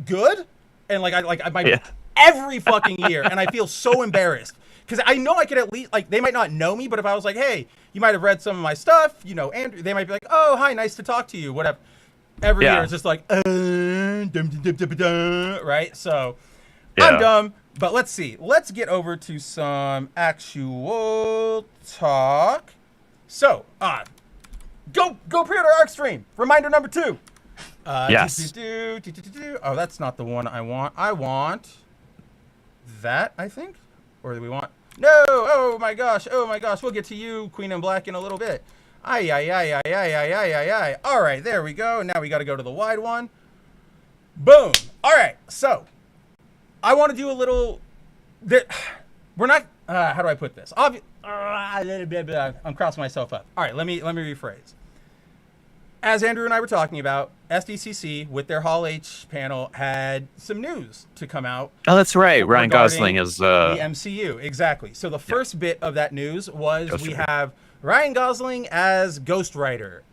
good. And every fucking year, and I feel so embarrassed because I know I could at least like they might not know me, but if I was like, hey, you might have read some of my stuff, Andrew, they might be like, oh, hi, nice to talk to you, whatever. Every year it's just like, right? So I'm dumb. But let's see. Let's get over to some actual talk. So, go pre-order Arcstream. Reminder number 2. Yes. Oh, that's not the one I want. I want that, I think. Or do we want? No. Oh my gosh. We'll get to you, Queen in Black, in a little bit. Ay. All right, there we go. Now we got to go to the wide one. Boom. All right. So, I want to do a little. We're not. How do I put this? I'm crossing myself up. All right, let me rephrase. As Andrew and I were talking about, SDCC with their Hall H panel had some news to come out. Oh, that's right. Ryan Gosling is the MCU. Exactly. So the first bit of that news was we have Ryan Gosling as Ghost Rider.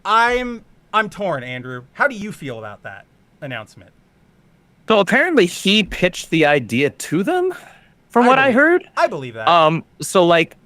I'm torn, Andrew. How do you feel about that announcement? So apparently he pitched the idea to them, from what I heard. I believe that. So like,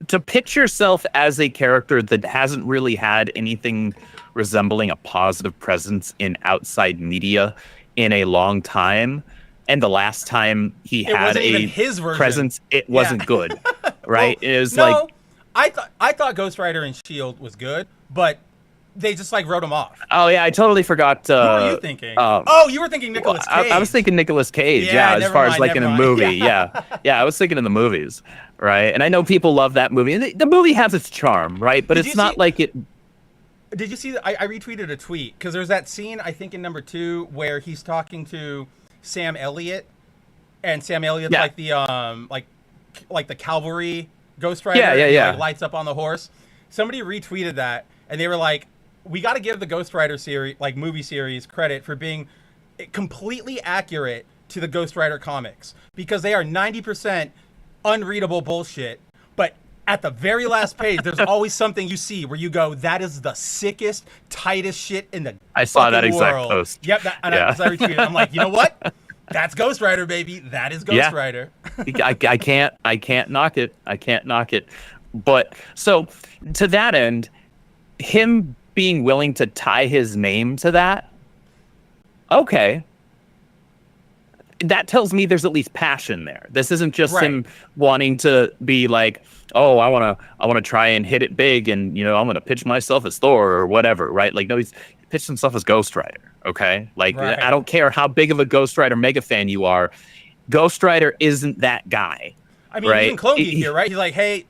to pitch yourself as a character that hasn't really had anything resembling a positive presence in outside media in a long time, and the last time he had a presence, it wasn't good, right? It was I thought Ghost Rider and S.H.I.E.L.D. was good, but they just like wrote him off. Oh yeah, I totally forgot. Who were you thinking? You were thinking Nicolas Cage. I was thinking Nicolas Cage. Yeah, as far as like in a movie. Yeah, I was thinking in the movies, right? And I know people love that movie, and the movie has its charm, right? But it's not like it. Did you see? I retweeted a tweet because there's that scene I think in number 2 where he's talking to Sam Elliott, and Sam Elliott's like the like the cavalry Ghost Rider. Yeah. Like, lights up on the horse. Somebody retweeted that, and they were like, we got to give the Ghost Rider series, like movie series, credit for being completely accurate to the Ghost Rider comics because they are 90% unreadable bullshit. But at the very last page, there's always something you see where you go, that is the sickest, tightest shit in the I saw that exact world. Post. Yep, I retweeted. I'm like, you know what? That's Ghost Rider, baby. That is Ghost Rider. I can't knock it. I can't knock it. But so to that end, him being willing to tie his name to that, okay, that tells me there's at least passion there. This isn't just him wanting to be like, oh, I want to try and hit it big, and I'm going to pitch myself as Thor or whatever, right? Like, no, he's pitched himself as Ghost Rider. Okay, like I don't care how big of a Ghost Rider mega fan you are, Ghost Rider isn't that guy. I mean, even Clone Geek here, right? He's like, hey.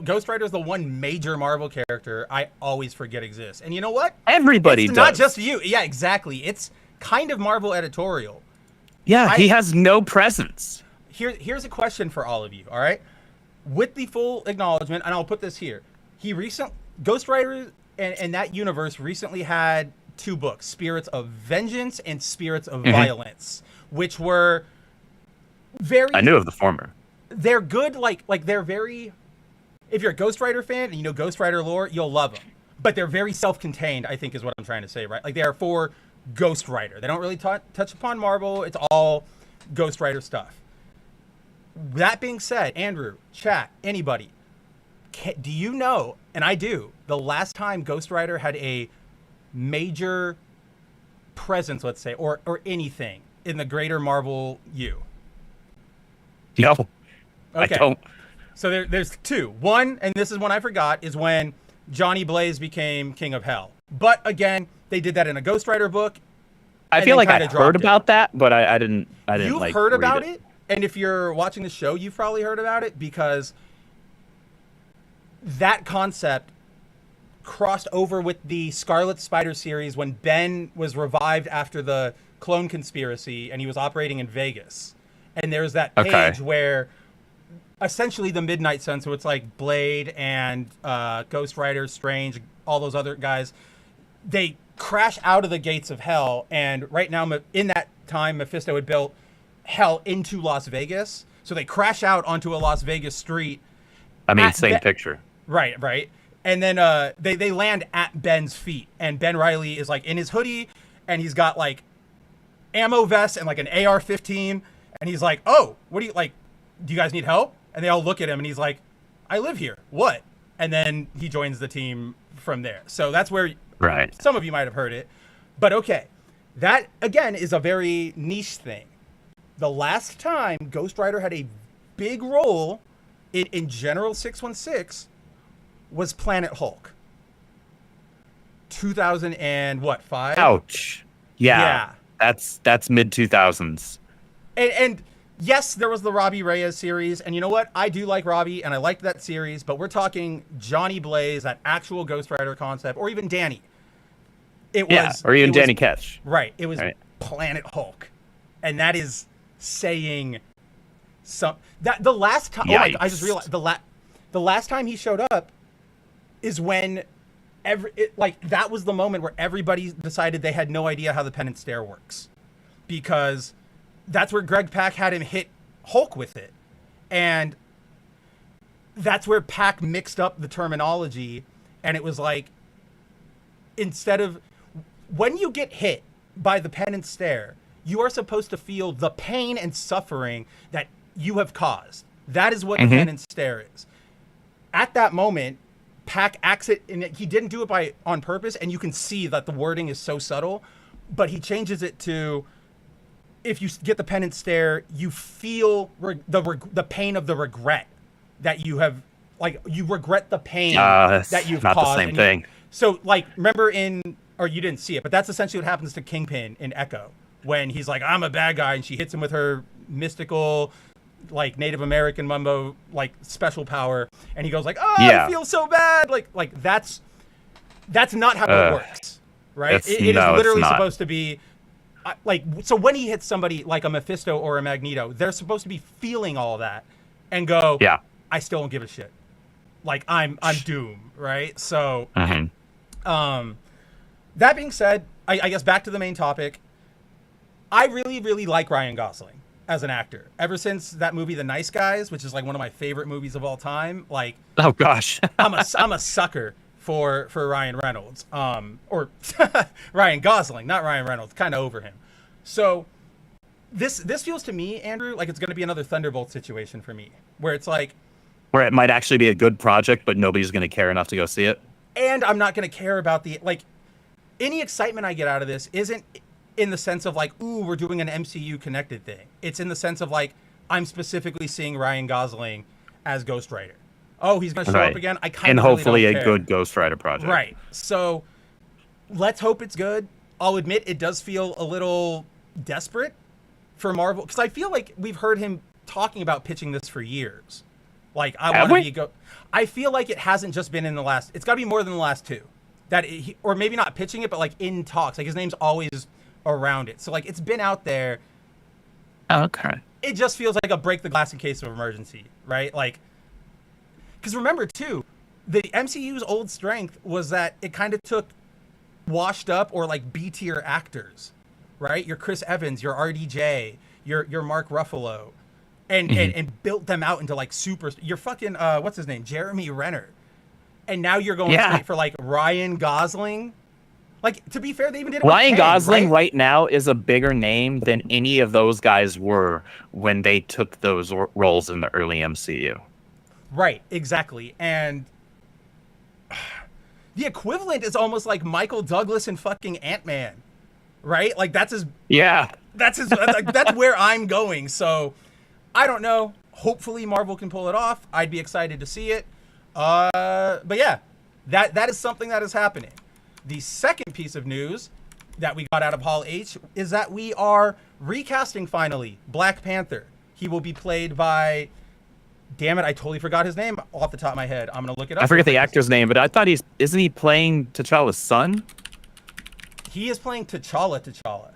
Ghost Rider is the one major Marvel character I always forget exists. And you know what? Everybody does. Not just you. Yeah, exactly. It's kind of Marvel editorial. Yeah, he has no presence. Here's a question for all of you, all right? With the full acknowledgement, and I'll put this here. Ghost Rider and that universe recently had 2 books, Spirits of Vengeance and Spirits of Violence, which were very... I knew of the former. They're good, like they're very... If you're a Ghost Rider fan and you know Ghost Rider lore, you'll love them. But they're very self-contained, I think is what I'm trying to say, right? Like, they are for Ghost Rider. They don't really touch upon Marvel. It's all Ghost Rider stuff. That being said, Andrew, chat, anybody, do you know, and I do, the last time Ghost Rider had a major presence, let's say, or anything in the greater Marvel U? No, Okay. I don't. So there's two. One, and this is one I forgot, is when Johnny Blaze became King of Hell. But again, they did that in a Ghost Rider book. I feel like I heard about that, but I didn't. You've like, heard read about it, and if you're watching the show, you've probably heard about it because that concept crossed over with the Scarlet Spider series when Ben was revived after the clone conspiracy and he was operating in Vegas. And there's that page where essentially the Midnight Sun, so it's like Blade and Ghost Rider, Strange, all those other guys, they crash out of the gates of hell. And right now, in that time, Mephisto had built hell into Las Vegas. So they crash out onto a Las Vegas street. I mean, same picture. Right. And then they land at Ben's feet. And Ben Reilly is like in his hoodie and he's got like ammo vest and like an AR-15. And he's like, oh, what do you like? Do you guys need help? And they all look at him and he's like, I live here. What? And then he joins the team from there. So that's where some of you might have heard it. But okay, that again is a very niche thing. The last time Ghost Rider had a big role in General 616 was Planet Hulk. 2005? Ouch. Yeah. That's mid 2000s. And yes, there was the Robbie Reyes series, and you know what? I do like Robbie, and I liked that series, but we're talking Johnny Blaze, that actual Ghost Rider concept, or even Danny. Or even Danny Ketch. Right. It was Planet Hulk. And that is saying that the last time I just realized the last time he showed up is when that was the moment where everybody decided they had no idea how the Penance Stare works. Because that's where Greg Pak had him hit Hulk with it. And that's where Pak mixed up the terminology. And it was like, instead of, when you get hit by the Penance Stare, you are supposed to feel the pain and suffering that you have caused. That is what the Penance Stare is. At that moment, Pak acts it, and he didn't do it on purpose, and you can see that the wording is so subtle, but he changes it to, if you get the Penance Stare, you feel the pain of the regret that you have, like, you regret the pain that you've not caused. Not the same thing. So, like, remember or you didn't see it, but that's essentially what happens to Kingpin in Echo, when he's like, I'm a bad guy, and she hits him with her mystical, like, Native American mumbo, like, special power, and he goes like, I feel so bad. Like that's not how it works, right? It is literally supposed to be, so when he hits somebody like a Mephisto or a Magneto, they're supposed to be feeling all that and go, I still don't give a shit. Like, I'm Doom, right? So, that being said, I guess back to the main topic. I really, really like Ryan Gosling as an actor. Ever since that movie, The Nice Guys, which is like one of my favorite movies of all time. Like, oh gosh, I'm a sucker for Ryan Reynolds, or Ryan Gosling, not Ryan Reynolds. Kind of over him. So this feels to me, Andrew, like it's going to be another Thunderbolt situation for me, where it's like, where it might actually be a good project, but nobody's going to care enough to go see it. And I'm not going to care about any excitement I get out of this isn't in the sense of like, ooh, we're doing an MCU connected thing. It's in the sense of like, I'm specifically seeing Ryan Gosling as Ghost Rider. Oh, he's going to show up again. I kind of hopefully really don't care. Good Ghost Rider project. Right. So let's hope it's good. I'll admit it does feel a little desperate for Marvel, because I feel like we've heard him talking about pitching this for years. Like, I want to be I feel like it hasn't just been in the last. It's got to be more than the last two. Or maybe not pitching it, but like in talks. Like, his name's always around it. So like, it's been out there. Okay. It just feels like a break the glass in case of emergency, right? Like, because remember too, the MCU's old strength was that it kind of took washed up or like B tier actors, right? Your Chris Evans, your RDJ, your Mark Ruffalo, and built them out into like super. Your fucking what's his name, Jeremy Renner, and now you're going straight for like Ryan Gosling. Like, to be fair, they even did Ryan Gosling right now is a bigger name than any of those guys were when they took those roles in the early MCU. Right, exactly. And the equivalent is almost like Michael Douglas and fucking Ant-Man, right? Like that's his. Yeah. That's where I'm going. So I don't know. Hopefully Marvel can pull it off. I'd be excited to see it. But yeah, that is something that is happening. The second piece of news that we got out of Hall H is that we are recasting finally Black Panther. He will be played by, damn it, I totally forgot his name off the top of my head. I'm gonna look it up. I forget the actor's name, but I thought isn't he playing T'Challa's son? He is playing T'Challa.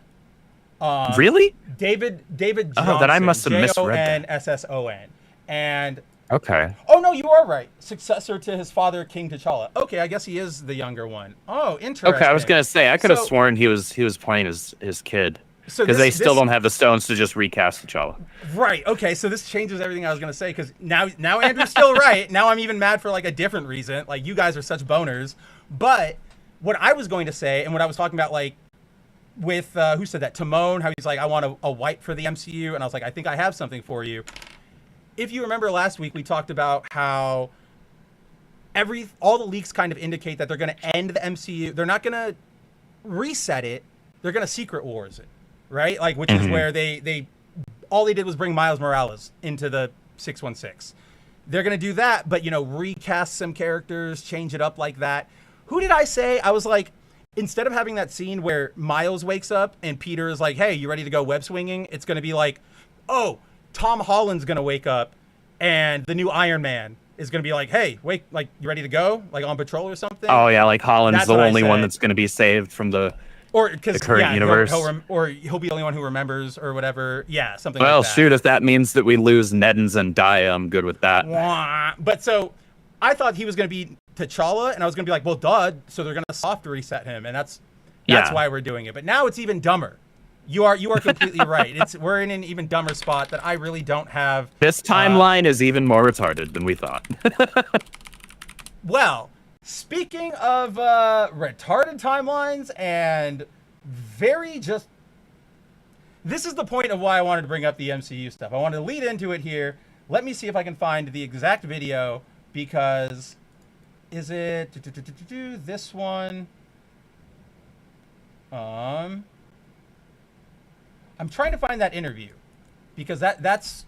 Really? David Johnson. Oh, then I must have misread that. Jon-Sson. And Okay. oh no, you are right. Successor to his father, King T'Challa. Okay, I guess he is the younger one. Oh, interesting. Okay, I was gonna say I could have sworn he was playing his kid. Because they still don't have the stones to just recast T'Challa. Right. Okay. So this changes everything I was gonna say. Because now Andrew's still right. Now I'm even mad for like a different reason. Like you guys are such boners. But what I was going to say, and what I was talking about, like with who said that? Timon. How he's like, I want a wipe for the MCU, and I was like, I think I have something for you. If you remember last week, we talked about how all the leaks kind of indicate that they're going to end the MCU. They're not going to reset it. They're going to Secret Wars it, right? Like, which is where they all they did was bring Miles Morales into the 616. They're going to do that, but, recast some characters, change it up like that. Who did I say? I was like, instead of having that scene where Miles wakes up and Peter is like, hey, you ready to go web swinging? It's going to be like, oh, Tom Holland's going to wake up and the new Iron Man is going to be like, hey, wake, like, you ready to go? Like on patrol or something? Oh, yeah, like Holland's the only one that's going to be saved from the current universe. Or he'll be the only one who remembers or whatever. Yeah, something like that. Well, shoot, if that means that we lose Ned and Zendaya, I'm good with that. But so I thought he was going to be T'Challa, and I was going to be like, well, duh, so they're going to soft reset him, and that's why we're doing it. But now it's even dumber. You are completely right. We're in an even dumber spot that I really don't have. This timeline is even more retarded than we thought. Well, speaking of retarded timelines and this is the point of why I wanted to bring up the MCU stuff. I wanted to lead into it here. Let me see if I can find the exact video, because is it this one? I'm trying to find that interview, because that's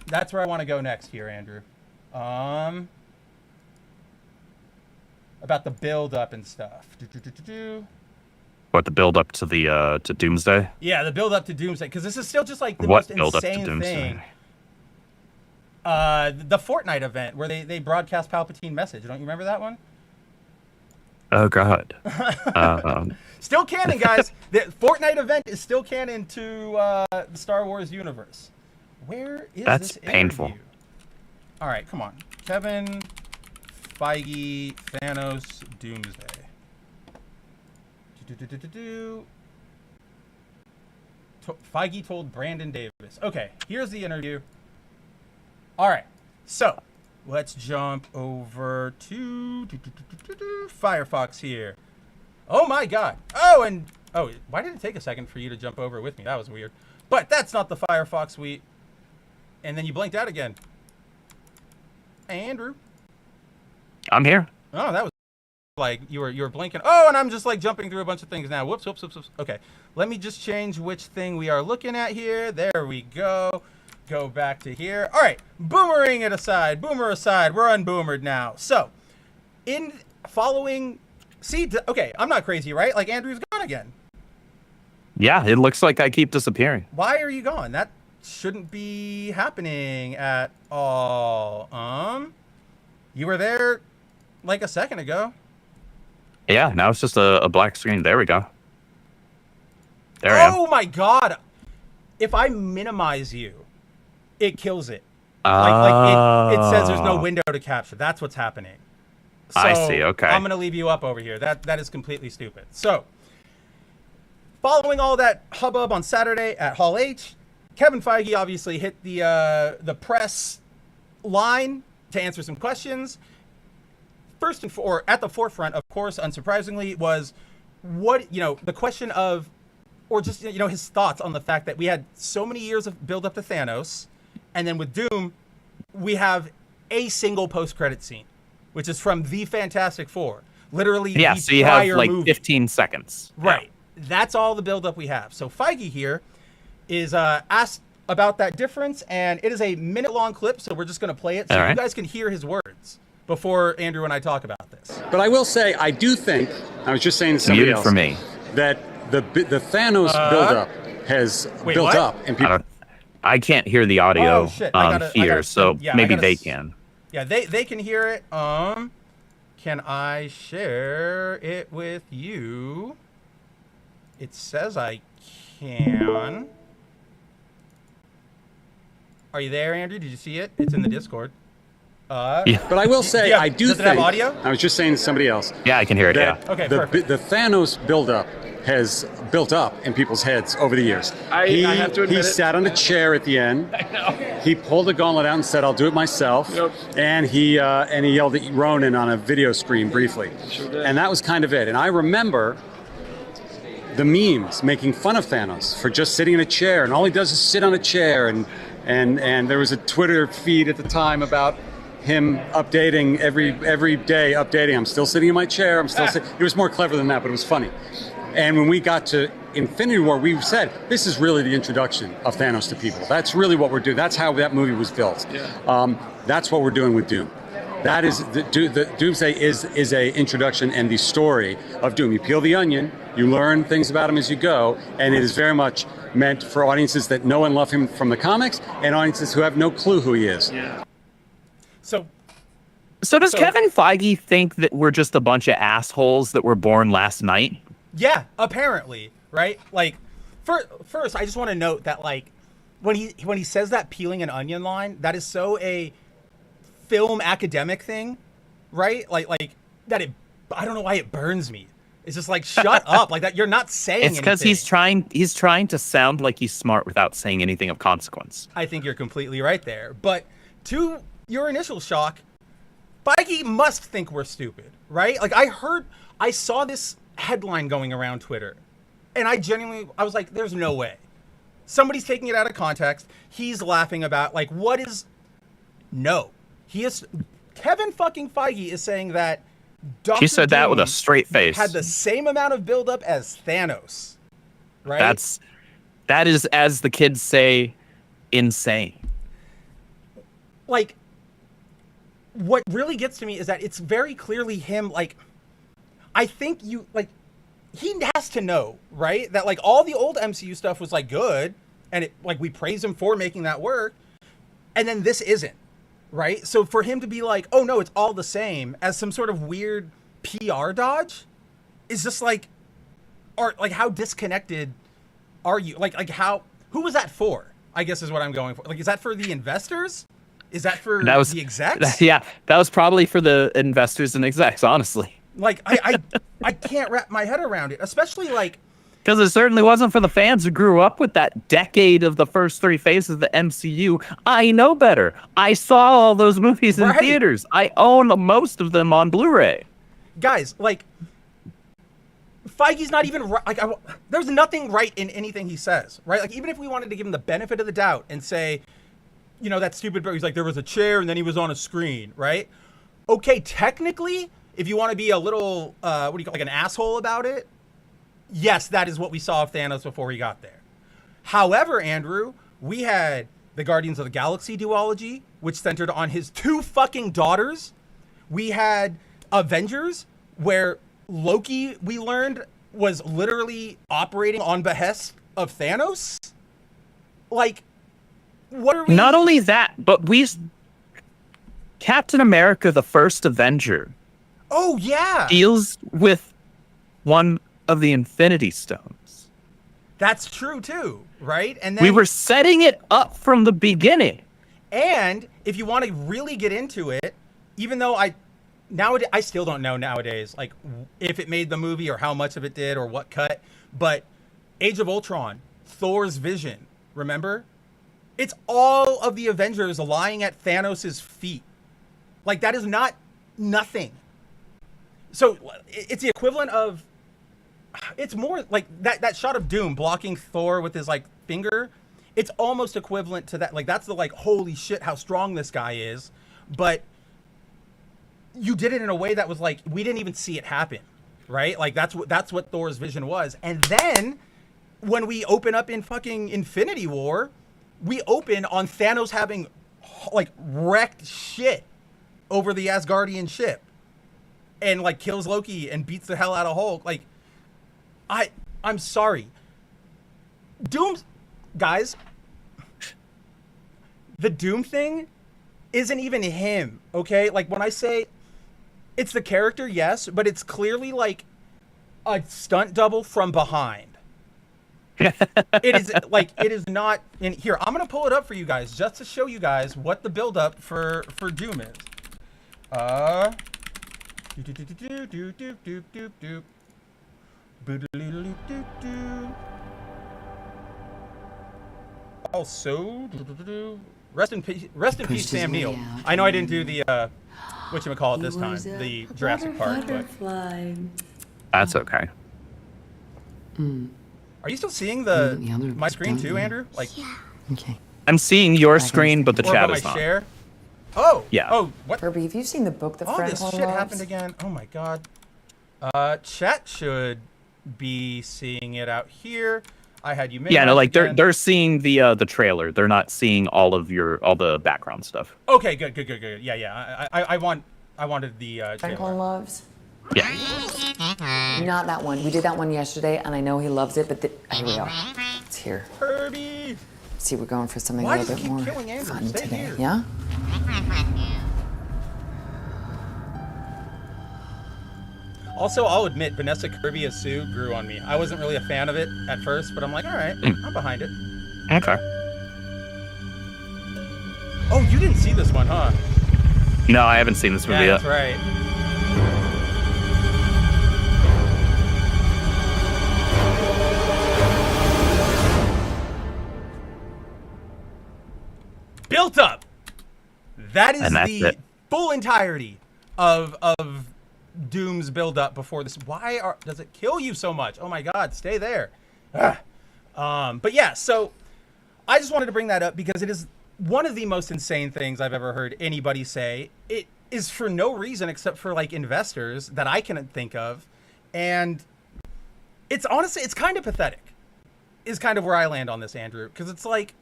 where I want to go next here, Andrew. About the build up and stuff. What, the build up to the to Doomsday? Yeah, the build up to Doomsday, because this is still just like the most insane thing. The Fortnite event where they broadcast Palpatine message. Don't you remember that one? Oh God. Still canon, guys. The Fortnite event is still canon to the Star Wars universe. Where is That's this painful. Interview? All right, come on. Kevin Feige, Thanos, Doomsday. Feige told Brandon Davis. Okay, here's the interview. All right, so let's jump over to Firefox here. Oh my God. Oh, why did it take a second for you to jump over with me? That was weird. But that's not the Firefox suite. And then you blinked out again. Andrew. I'm here. Oh, that was like you were blinking. Oh, and I'm just like jumping through a bunch of things now. Whoops. Okay, let me just change which thing we are looking at here. There we go. Go back to here. All right, boomer aside, we're unboomered now. So, okay, I'm not crazy, right? Like Andrew's gone again. Yeah, it looks like I keep disappearing. Why are you gone? That shouldn't be happening at all. You were there like a second ago. Yeah, now it's just a black screen. There we go. There I am. Oh my God. If I minimize you, it kills it. It says there's no window to capture. That's what's happening. So I see, okay. I'm going to leave you up over here. That is completely stupid. So, following all that hubbub on Saturday at Hall H, Kevin Feige obviously hit the press line to answer some questions. First at the forefront, of course, unsurprisingly, was the question of, or just, his thoughts on the fact that we had so many years of build up to Thanos, and then with Doom, we have a single post-credit scene, which is from the Fantastic Four. Literally, Yeah, the so you have prior like movie. 15 seconds. Right. That's all the buildup we have. So Feige here is asked about that difference, and it is a minute-long clip, so we're just going to play it so you guys can hear his words before Andrew and I talk about this. But I will say, I do think, I was just saying to somebody else, for me. that the Thanos buildup has built up. And people... I can't hear the audio here, so maybe they can. Yeah, they can hear it. Can I share it with you? It says I can. Are you there, Andrew? Did you see it? It's in the Discord. Yeah. But I will say, I do think. Does it have audio? I was just saying to somebody else. Yeah, I can hear it. Okay, the Thanos buildup has built up in people's heads over the years. I have to admit he sat on a chair at the end. I know. He pulled a gauntlet out and said, "I'll do it myself." Yep. And he yelled at Ronan on a video screen briefly. Sure did. And that was kind of it. And I remember the memes making fun of Thanos for just sitting in a chair, and all he does is sit on a chair. And there was a Twitter feed at the time about him updating every day, updating. I'm still sitting in my chair. I'm still sitting. It was more clever than that, but it was funny. And when we got to Infinity War, we said, this is really the introduction of Thanos to people. That's really what we're doing. That's how that movie was built. Yeah. That's what we're doing with Doom. That is the Doomsday is a introduction and the story of Doom. You peel the onion, you learn things about him as you go, and it is very much meant for audiences that know and love him from the comics and audiences who have no clue who he is. Yeah. So does Kevin Feige think that we're just a bunch of assholes that were born last night? Yeah, apparently, right? Like, first, I just want to note that, like, when he says that peeling an onion line, that is so a film academic thing, right? Like that. I don't know why it burns me. It's just like, shut up, like that. You're not saying. It's because he's trying to sound like he's smart without saying anything of consequence. I think you're completely right there. But to your initial shock, Feige must think we're stupid, right? Like I saw this headline going around Twitter, and I was like, there's no way. Somebody's taking it out of context. He's laughing about, like, what is... No. Kevin fucking Feige is saying that Dr. He said that Doom with a straight face. had the same amount of buildup as Thanos, right? That is, as the kids say, insane. Like, what really gets to me is that it's very clearly him, like, I think he has to know, right? That, like, all the old MCU stuff was, like, good, and it, like, we praise him for making that work, and then this isn't, right? So for him to be like, oh, no, it's all the same, as some sort of weird PR dodge, is just, like, how disconnected are you? Like, who was that for? I guess is what I'm going for. Like, is that for the investors? Is that for the execs? Yeah, that was probably for the investors and execs, honestly. Like, I can't wrap my head around it, especially, like... Because it certainly wasn't for the fans who grew up with that decade of the first three phases of the MCU. I know better. I saw all those movies in theaters. I own most of them on Blu-ray. Guys, like, Feige's not even right. Like, there's nothing right in anything he says, right? Like, even if we wanted to give him the benefit of the doubt and say, you know, that stupid, he's like, there was a chair and then he was on a screen, right? Okay, technically, if you want to be a little, like an asshole about it, yes, that is what we saw of Thanos before he got there. However, Andrew, we had the Guardians of the Galaxy duology, which centered on his two fucking daughters. We had Avengers, where Loki, we learned, was literally operating on behest of Thanos. Like, what are we... Not only that, but Captain America, the first Avenger... Oh, yeah! ...deals with one of the Infinity Stones. That's true, too, right? And then... We were setting it up from the beginning. And if you want to really get into it, even though I still don't know nowadays, like, if it made the movie or how much of it did or what cut, but Age of Ultron, Thor's vision, remember? It's all of the Avengers lying at Thanos' feet. Like, that is not nothing. So it's the equivalent of, it's more like that shot of Doom blocking Thor with his, like, finger. It's almost equivalent to that. Like, that's the, like, holy shit, how strong this guy is. but you did it in a way that was like, we didn't even see it happen, right? Like that's what Thor's vision was. And then when we open up in fucking Infinity War, we open on Thanos having like wrecked shit over the Asgardian ship and like kills Loki and beats the hell out of Hulk. Like, I'm sorry. Guys, the Doom thing isn't even him, okay? Like, when I say it's the character, yes, but it's clearly like a stunt double from behind. It is not in here. I'm gonna pull it up for you guys just to show you guys what the build up for Doom is. Also, rest in peace, Sam Neill. I know I didn't do the whatchamacallit this time, the Jurassic Park, but That's okay. are you still seeing my screen too, Andrew? Like, Okay. I'm seeing your screen, but the or chat my is not. share? Oh, Yeah. Oh, what? Kirby, have you seen the book that All Fred this Hall shit loves? happened again. Oh my god. Chat should be seeing it out here. I had you. Yeah, no, like again. they're seeing the trailer. They're not seeing all the background stuff. Okay, good. Yeah. I wanted the Fred trailer. Hall loves? Yeah. Not that one. We did that one yesterday, and I know he loves it, but here we go. It's here. Kirby. See, we're going for something Why a does little it bit keep more killing Andrew? fun Stay today. here. Yeah? Also, I'll admit, Vanessa Kirby as Sue grew on me. I wasn't really a fan of it at first, but I'm like, all right, I'm behind it. Okay. Oh, you didn't see this one, huh? No, I haven't seen this movie Yeah, yet. that's right. Built up. That is the full entirety of Doom's build up before this. Does it kill you so much? Oh my god, stay there. But yeah, so I just wanted to bring that up because it is one of the most insane things I've ever heard anybody say. It is for no reason except for like investors that I can think of, and it's honestly, it's kind of pathetic is kind of where I land on this, Andrew, because it's like,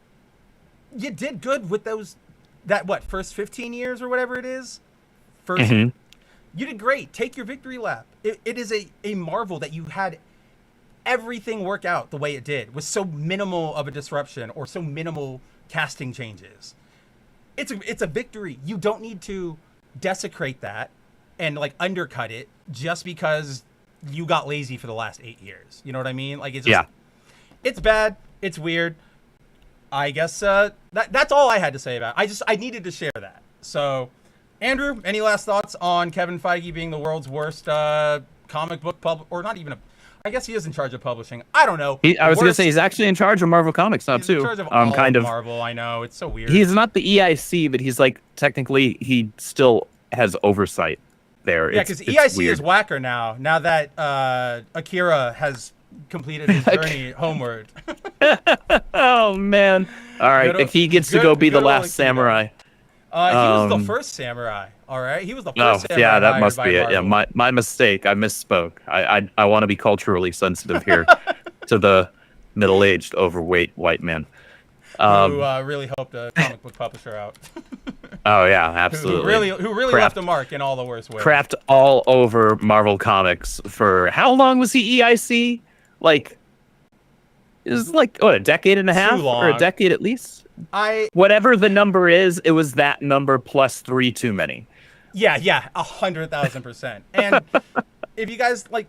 you did good with first 15 years or whatever it is. You did great. Take your victory lap. It is a marvel that you had everything work out the way it did with so minimal of a disruption or so minimal casting changes. It's a victory. You don't need to desecrate that and like undercut it just because you got lazy for the last 8 years. You know what I mean? Like, it's just, it's bad. It's weird. I guess that's all I had to say about it. I needed to share that. So, Andrew, any last thoughts on Kevin Feige being the world's worst comic book or not even I guess he is in charge of publishing. I don't know. I was going to say he's actually in charge of Marvel Comics now, too. He's in charge of all of Marvel, I know. It's so weird. He's not the EIC, but he's like, technically, he still has oversight there. Yeah, because EIC is whacker now that Akira has completed his journey homeward. Oh, man. All right, if he gets to go be the last samurai. He was the first samurai. All right, he was the first samurai. Yeah, that must be it. Marvel. Yeah, my mistake. I misspoke. I want to be culturally sensitive here to the middle-aged, overweight white man. Who really helped a comic book publisher out. Oh yeah, absolutely. Who really left a mark in all the worst ways. Crapped all over Marvel Comics for how long was he EIC? Like, it was like a decade and a half or a decade at least. Whatever the number is, it was that number plus 3 too many. Yeah, 100,000%. And if you guys like,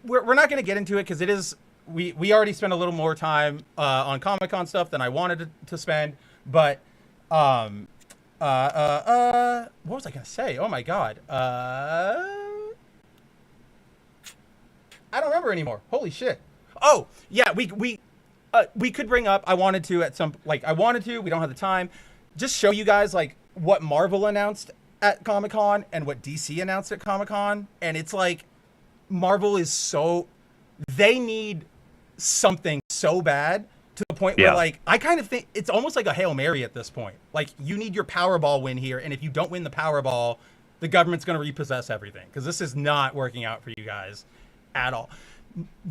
we're not going to get into it because it is. We already spent a little more time on Comic-Con stuff than I wanted to spend, but what was I gonna say? Oh my god, I don't remember anymore. Holy shit! Oh yeah, we could bring up. I wanted to. We don't have the time. Just show you guys like what Marvel announced at Comic-Con and what DC announced at Comic-Con, and it's like Marvel is so they need something so bad to the point where like I kind of think it's almost like a Hail Mary at this point. Like you need your Powerball win here, and if you don't win the Powerball, the government's going to repossess everything because this is not working out for you guys at all.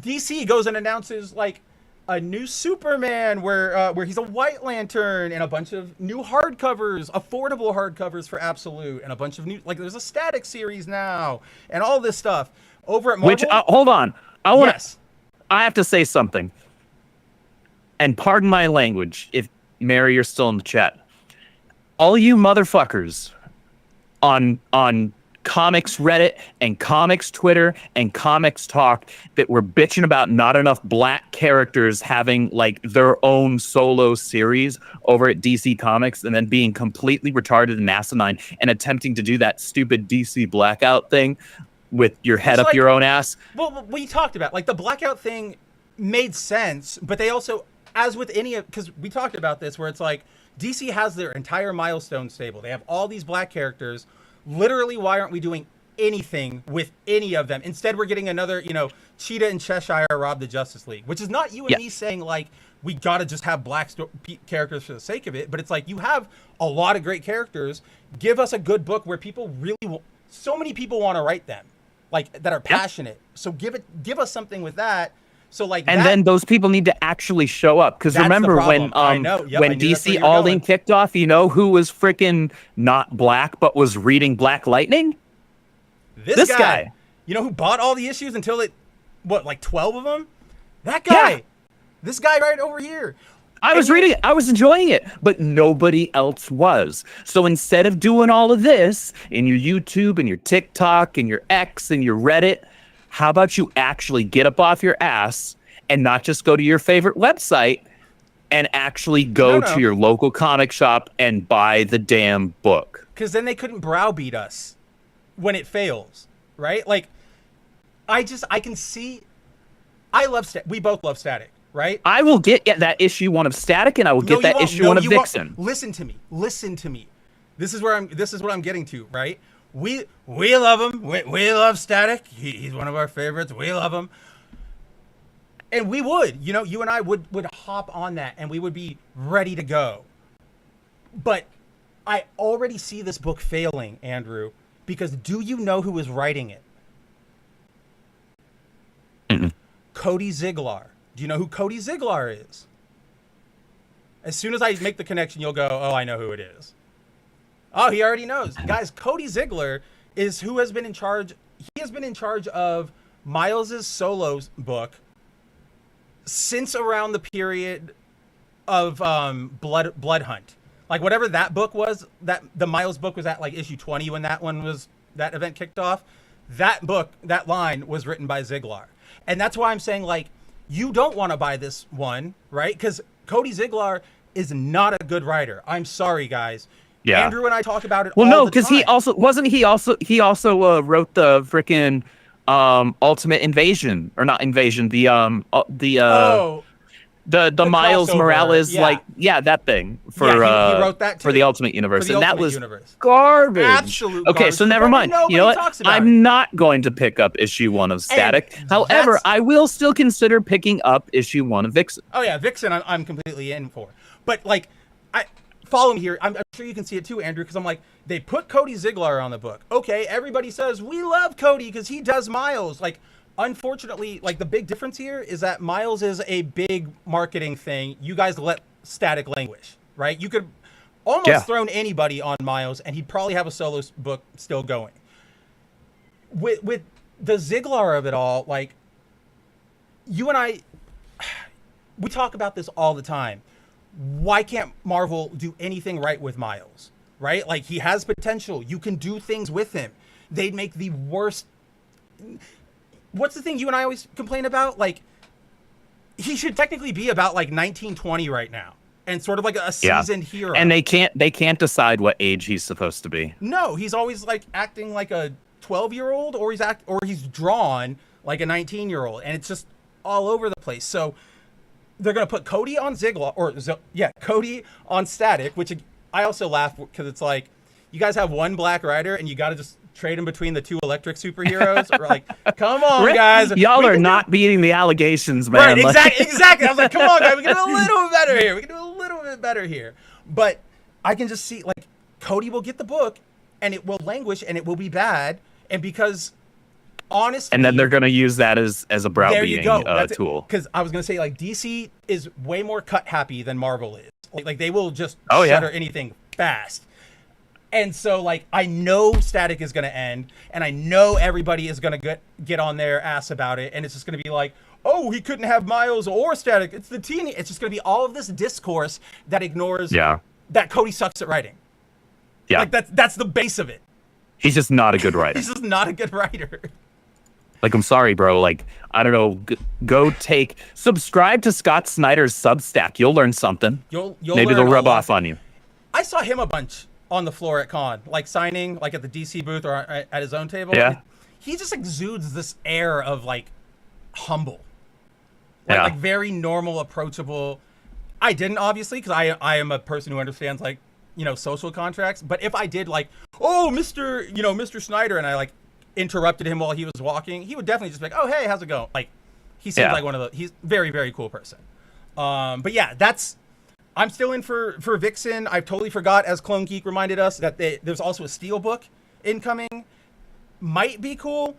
DC goes and announces like a new Superman where he's a White Lantern and a bunch of new hardcovers, affordable hardcovers for Absolute, and a bunch of new like there's a Static series now and all this stuff over at Marvel. Which hold on, I have to say something. And pardon my language, if Mary, you're still in the chat. All you motherfuckers on comics Reddit and comics Twitter and comics talk that were bitching about not enough black characters having like their own solo series over at DC Comics and then being completely retarded and asinine and attempting to do that stupid DC blackout thing with your head up your own ass. Well, we talked about like the blackout thing made sense, but they also, as with any of, because we talked about this where it's like DC has their entire milestone stable. They have all these black characters. Literally, why aren't we doing anything with any of them? Instead, we're getting another, Cheetah and Cheshire rob the Justice League, which is not you and me saying like we got to just have black characters for the sake of it. But it's like you have a lot of great characters. Give us a good book where people really, so many people want to write them, like that are passionate. So give us something with that. So like, and then those people need to actually show up because remember when when DC All In kicked off, you know who was freaking not black but was reading Black Lightning? This guy. You know who bought all the issues until it, like 12 of them? That guy. Yeah. This guy right over here. I was reading it. I was enjoying it, but nobody else was. So instead of doing all of this in your YouTube and your TikTok and your X and your Reddit, how about you actually get up off your ass and not just go to your favorite website and actually go to your local comic shop and buy the damn book? Because then they couldn't browbeat us when it fails, right? Like, I can see, we both love Static, right? I will get that issue one of Static and I will get that issue one of Vixen. Listen to me. This is what I'm getting to, right? We love him. We love Static. He's one of our favorites. We love him. And we would, you and I would hop on that and we would be ready to go. But I already see this book failing, Andrew, because do you know who is writing it? Mm-mm. Cody Ziglar. Do you know who Cody Ziglar is? As soon as I make the connection, you'll go, oh, I know who it is. Oh, he already knows. Guys, Cody Ziglar is who has been in charge. He has been in charge of Miles's solo book since around the period of Blood Hunt. Like whatever that book was, that the Miles book was at like issue 20 when that event kicked off. That book, that line was written by Ziglar. And that's why I'm saying like, you don't want to buy this one, right? Because Cody Ziglar is not a good writer. I'm sorry, guys. Yeah. Andrew and I talk about it. Well, no, because he also wrote the freaking Ultimate Invasion, or not Invasion, the Miles Morales, that thing for he wrote that too, for the Ultimate Universe, and that was garbage. Absolute garbage. Okay, so never mind. You know what? I'm not going to pick up issue 1 of Static. However, I will still consider picking up issue 1 of Vixen. Oh yeah, Vixen, I'm completely in for. But like, follow me here. I'm sure you can see it too, Andrew, because I'm like, they put Cody Ziglar on the book. Okay, everybody says, we love Cody because he does Miles. Like, unfortunately, like the big difference here is that Miles is a big marketing thing. You guys let Static languish, right? You could almost thrown anybody on Miles and he'd probably have a solo book still going. With the Ziglar of it all, like, you and I, we talk about this all the time. Why can't Marvel do anything right with Miles, right? Like, he has potential. You can do things with him. They'd make the worst. What's the thing you and I always complain about? Like, he should technically be about like 1920 right now and sort of like a seasoned hero. And they can't decide what age he's supposed to be. No, he's always like acting like a 12-year-old or he's drawn like a 19-year-old, and it's just all over the place. So they're going to put Cody on Cody on Static, which I also laugh because it's like, you guys have one black writer and you got to just trade them between the two electric superheroes. We're like, come on, guys. Y'all are not beating the allegations, man. Right, exactly. I was like, come on, guys. We can do a little bit better here. We can do a little bit better here. But I can just see, like, Cody will get the book, and it will languish, and it will be bad. And because, honestly... And then they're going to use that as a browbeating tool. Because I was going to say, like, DC is way more cut-happy than Marvel is. Like, they will just shutter anything fast. And so, like, I know Static is going to end, and I know everybody is going to get on their ass about it, and it's just going to be like, oh, he couldn't have Miles or Static. It's the teeny. It's just going to be all of this discourse that ignores that Cody sucks at writing. Yeah. Like, that's the base of it. He's just not a good writer. He's just not a good writer. Like, I'm sorry, bro. Like, I don't know. Go subscribe to Scott Snyder's Substack. You'll learn something. Maybe they'll rub off on you. I saw him a bunch on the floor at con, like signing, like at the DC booth or at his own table. Yeah. He just exudes this air of like humble, like very normal, approachable. I didn't, obviously, because I am a person who understands, like, you know, social contracts. But if I did, like, oh, Mr. Snyder, and I like interrupted him while he was walking, he would definitely just be like, oh, hey, how's it going? Like, he seems like one of the, he's very, very cool person. But yeah, I'm still in for Vixen. I totally forgot, as Clone Geek reminded us, that there's also a Steel book incoming. Might be cool.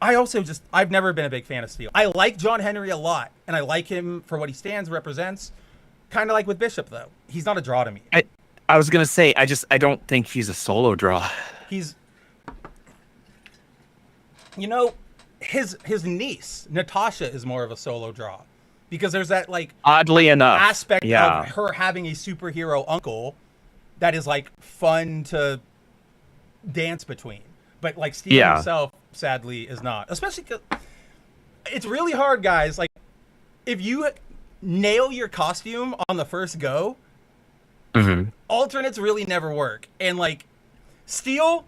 I've never been a big fan of Steel. I like John Henry a lot, and I like him for what he stands, represents. Kind of like with Bishop, though. He's not a draw to me. I was going to say, I don't think he's a solo draw. He's, you know, his niece, Natasha, is more of a solo draw. Because there's that, like, oddly enough, aspect of her having a superhero uncle that is, like, fun to dance between. But, like, Steve himself, sadly, is not. Especially because it's really hard, guys. Like, if you nail your costume on the first go, alternates really never work. And, like, Steel,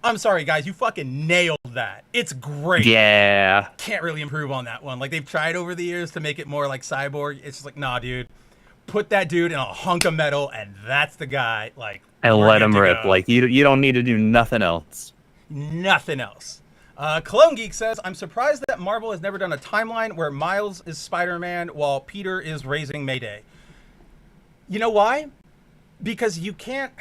I'm sorry, guys, you fucking nailed that. It's great. Yeah. Can't really improve on that one. Like, they've tried over the years to make it more like Cyborg. It's just like, nah, dude. Put that dude in a hunk of metal, and that's the guy. Like, and let him rip. Go. Like, you don't need to do nothing else. Nothing else. Clone Geek says, I'm surprised that Marvel has never done a timeline where Miles is Spider-Man while Peter is raising Mayday. You know why? Because you can't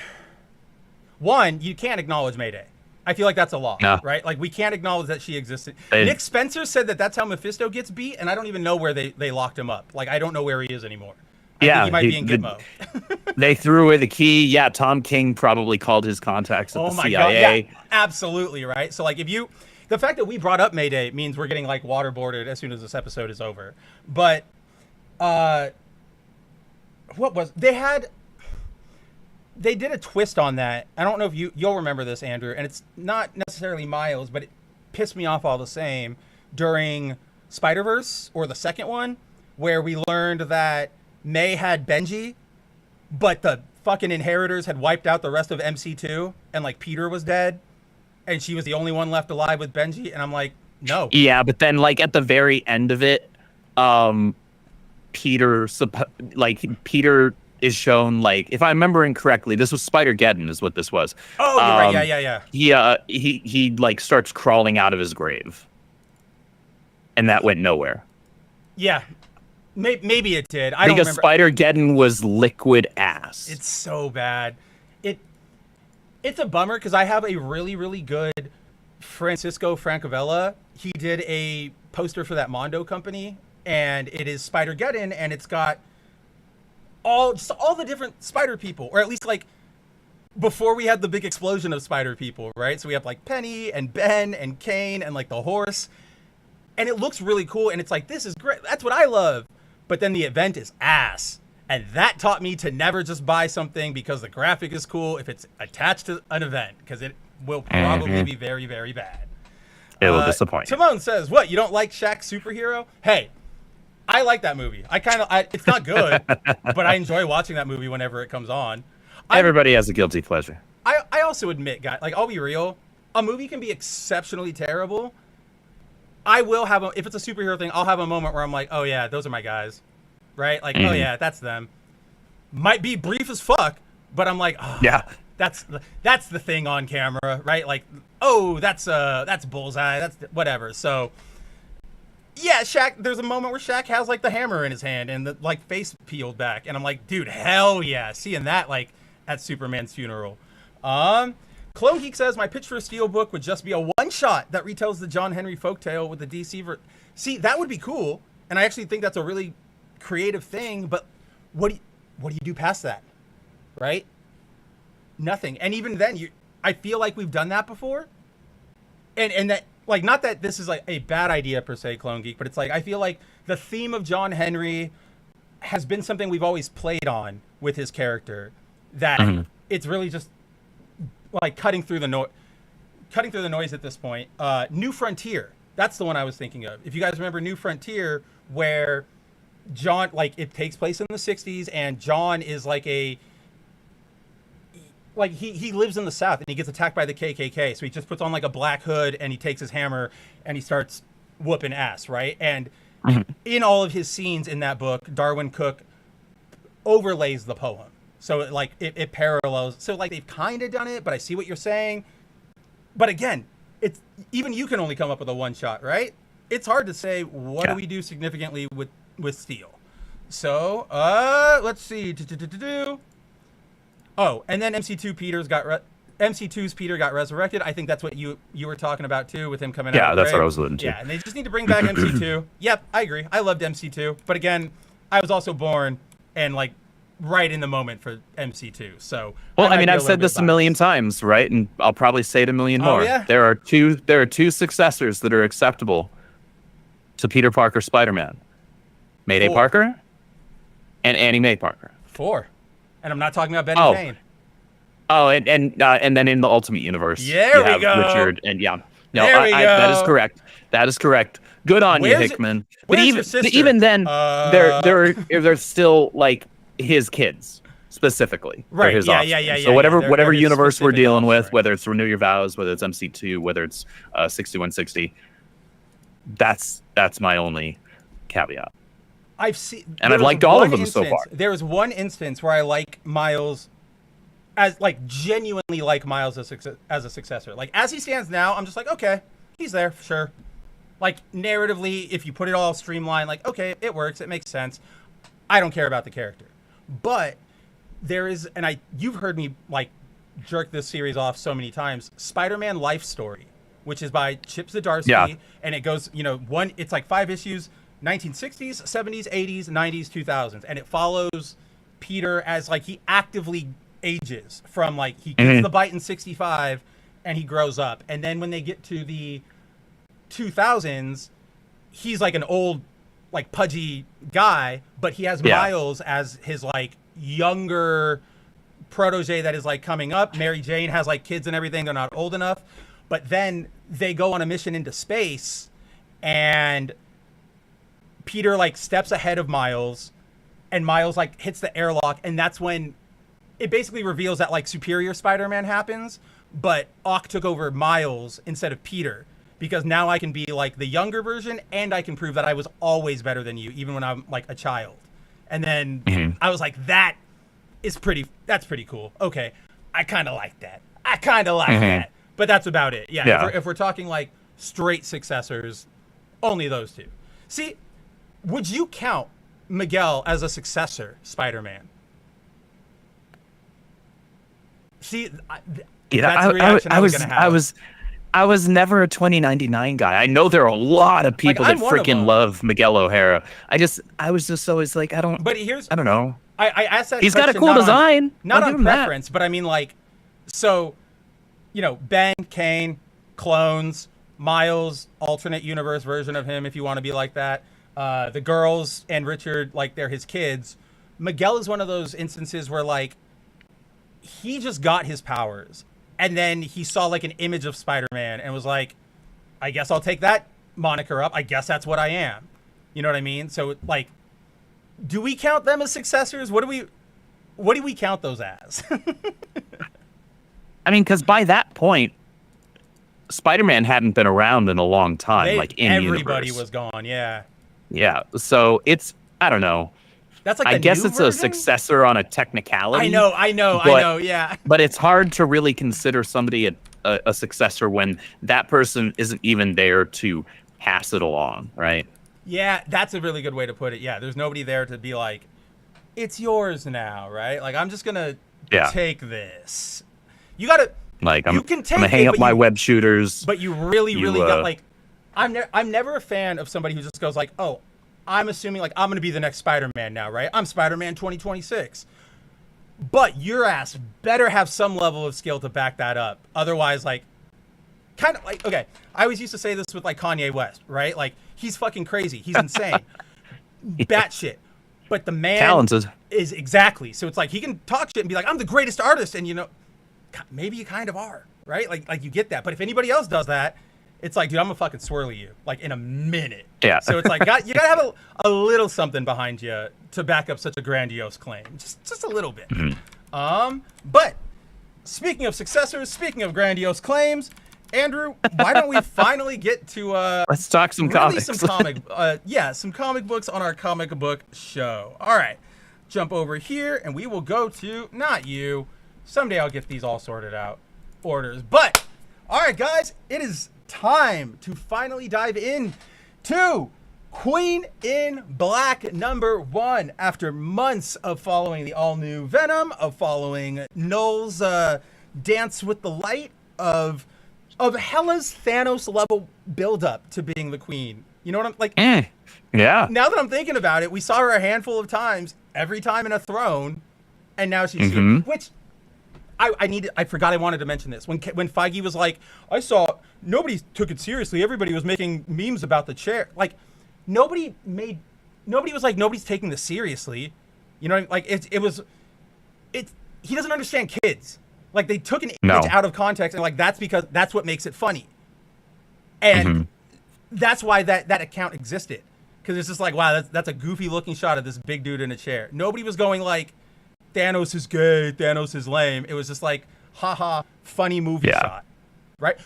acknowledge Mayday. I feel like that's a law, right? Like, we can't acknowledge that she existed. Nick Spencer said that that's how Mephisto gets beat, and I don't even know where they locked him up. Like, I don't know where he is anymore. I think he might be in Gitmo. They threw away the key. Yeah, Tom King probably called his contacts at the CIA. God, yeah, absolutely, right? So, like, the fact that we brought up Mayday means we're getting, like, waterboarded as soon as this episode is over. But, they did a twist on that. I don't know if you'll remember this, Andrew, and it's not necessarily Miles, but it pissed me off all the same during Spider-Verse, or the second one, where we learned that May had Benji, but the fucking Inheritors had wiped out the rest of MC2, and, like, Peter was dead, and she was the only one left alive with Benji, and I'm like, no. Yeah, but then, like, at the very end of it, Peter is shown, like, if I'm remembering correctly, this was Spider-Geddon is what this was. Oh, you're right. Yeah. He like starts crawling out of his grave, and that went nowhere. Yeah, maybe it did. I don't remember. Spider-Geddon was liquid ass. It's so bad. It's a bummer because I have a really, really good Francisco Francavilla. He did a poster for that Mondo company, and it is Spider-Geddon, and it's got all the different spider people, or at least, like, before we had the big explosion of spider people, right? So we have, like, Penny and Ben and Kane and, like, the horse, and it looks really cool, and it's like, this is great, that's what I love. But then the event is ass, and that taught me to never just buy something because the graphic is cool if it's attached to an event, because it will probably be very, very bad. It will disappoint. Timon says, what, you don't like Shaq's superhero? Hey, I like that movie. It's not good, but I enjoy watching that movie whenever it comes on. Everybody has a guilty pleasure. I also admit, guys, like, I'll be real, a movie can be exceptionally terrible. I will have if it's a superhero thing, I'll have a moment where I'm like, oh yeah, those are my guys, right? Like, oh yeah, that's them. Might be brief as fuck, but I'm like, oh, yeah, That's the thing on camera, right? Like, oh, that's Bullseye, that's whatever. So, yeah, Shaq. There's a moment where Shaq has like the hammer in his hand and the like face peeled back, and I'm like, dude, hell yeah, seeing that like at Superman's funeral. Clone Geek says my pitch for a Steelbook would just be a one-shot that retells the John Henry folktale with the DC. See, that would be cool, and I actually think that's a really creative thing. But what do you do past that, right? Nothing. And even then, I feel like we've done that before, and that like not that this is like a bad idea per se, Clone Geek, but it's like I feel like the theme of John Henry has been something we've always played on with his character. That it's really just like cutting through the noise at this point. New Frontier, that's the one I was thinking of. If you guys remember New Frontier, where John, like, it takes place in the 60s, and John is like he lives in the South, and he gets attacked by the KKK, so he just puts on like a black hood, and he takes his hammer, and he starts whooping ass, right? And in all of his scenes in that book, Darwin Cook overlays the poem. So it parallels. So like they've kind of done it, but I see what you're saying. But again, it's even you can only come up with a one shot, right? It's hard to say what do we do significantly with Steel. So let's see. Oh, and then MC2's Peter got resurrected. I think that's what you were talking about too, with him coming out. Yeah, that's what I was alluding to. Yeah, and they just need to bring back MC2. Yep, I agree. I loved MC2, but again, I was also born and like right in the moment for MC2. So well, I mean, I've said this a million times, right? And I'll probably say it a million more. Yeah? There are two successors that are acceptable to Peter Parker Spider-Man. Mayday Parker and Annie Mae Parker. 4. And I'm not talking about Benny Kane. Oh, and then in the Ultimate Universe, there you we have go. Richard, and no, there we go. That is correct. That is correct. Good on you, Hickman. But even then, they're still like his kids specifically. Right. His yeah. So whatever they're universe we're dealing with, right. whether it's Renew Your Vows, whether it's MC2, whether it's 6160, that's my only caveat. I've liked all of them so far. There was one instance where I like Miles as like genuinely like Miles as a successor. Like as he stands now, I'm just like, okay, he's there, sure. Like narratively, if you put it all streamlined, like okay, it works, it makes sense. I don't care about the character. But there is, and you've heard me like jerk this series off so many times, Spider-Man Life Story, which is by Chip Zdarsky, and it goes, it's like 5 issues, 1960s, 70s, 80s, 90s, 2000s, and it follows Peter as like he actively ages from like he gets the bite in 65 and he grows up, and then when they get to the 2000s, he's like an old like pudgy guy, but he has Miles as his like younger protege that is like coming up. Mary Jane has like kids and everything, they're not old enough, but then they go on a mission into space, and Peter like steps ahead of Miles, and Miles like hits the airlock, and that's when it basically reveals that like Superior Spider-Man happens, but Ock took over Miles instead of Peter, because now I can be like the younger version, and I can prove that I was always better than you, even when I'm like a child. And then I was like, that's pretty cool. Okay, I kind of like that. That. But that's about it. Yeah. If we're talking like straight successors, only those two. See, would you count Miguel as a successor Spider-Man? See, that's the reaction I was going to have. I was never a 2099 guy. I know there are a lot of people that freaking love Miguel O'Hara. I was just always like, I don't know. I asked that. He's got a cool design. Not on preference, but I mean like, so, Ben, Kane, clones, Miles, alternate universe version of him, if you want to be like that. The girls and Richard, like they're his kids. Miguel is one of those instances where like, he just got his powers. And then he saw like an image of Spider-Man and was like, I guess I'll take that moniker up. I guess that's what I am. You know what I mean? So like, do we count them as successors? What do we count those as? I mean, because by that point, Spider-Man hadn't been around in a long time. Everybody was gone. Yeah. Yeah. So I don't know. That's like I the guess new it's version? a successor on a technicality. I know, yeah. But it's hard to really consider somebody a successor when that person isn't even there to pass it along, right? Yeah, that's a really good way to put it. Yeah, there's nobody there to be like, it's yours now, right? Like, I'm just gonna take this. You gotta, like, you can take I'm gonna hang it, up my web shooters. But you really got like, I'm never a fan of somebody who just goes like, oh, I'm assuming like I'm gonna be the next Spider-Man now, right? I'm Spider-Man 2026. But your ass better have some level of skill to back that up. Otherwise, like, kind of like, okay, I always used to say this with like Kanye West, right? Like, he's fucking crazy. He's insane. Batshit. But the man talented is exactly. So it's like he can talk shit and be like, I'm the greatest artist. And, you know, maybe you kind of are, right? Like you get that. But if anybody else does that, it's like, dude, I'm gonna fucking swirly you like in a minute. Yeah. So it's like, you gotta have a little something behind you to back up such a grandiose claim. Just a little bit. Mm-hmm. But speaking of successors, speaking of grandiose claims, Andrew, why don't we finally get to let's talk some really comics. some comic books on our comic book show. All right, jump over here and we will go to not you. Someday I'll get these all sorted out orders. But all right, guys, it is time to finally dive in to Queen in Black #1. After months of following the all-new Venom, of following Knull's dance with the light, of Hela's Thanos level build-up to being the Queen. You know what I'm like? Yeah. Now that I'm thinking about it, we saw her a handful of times, every time in a throne, and now she's here. Which I forgot I wanted to mention this. When Feige was like, I saw nobody took it seriously. Everybody was making memes about the chair. Like, nobody was like, nobody's taking this seriously. You know, like he doesn't understand kids. Like, they took an image out of context and like, that's because that's what makes it funny. And that's why that account existed. Because it's just like, wow, that's a goofy looking shot of this big dude in a chair. Nobody was going like, Thanos is gay, Thanos is lame. It was just like, haha, funny movie shot, right?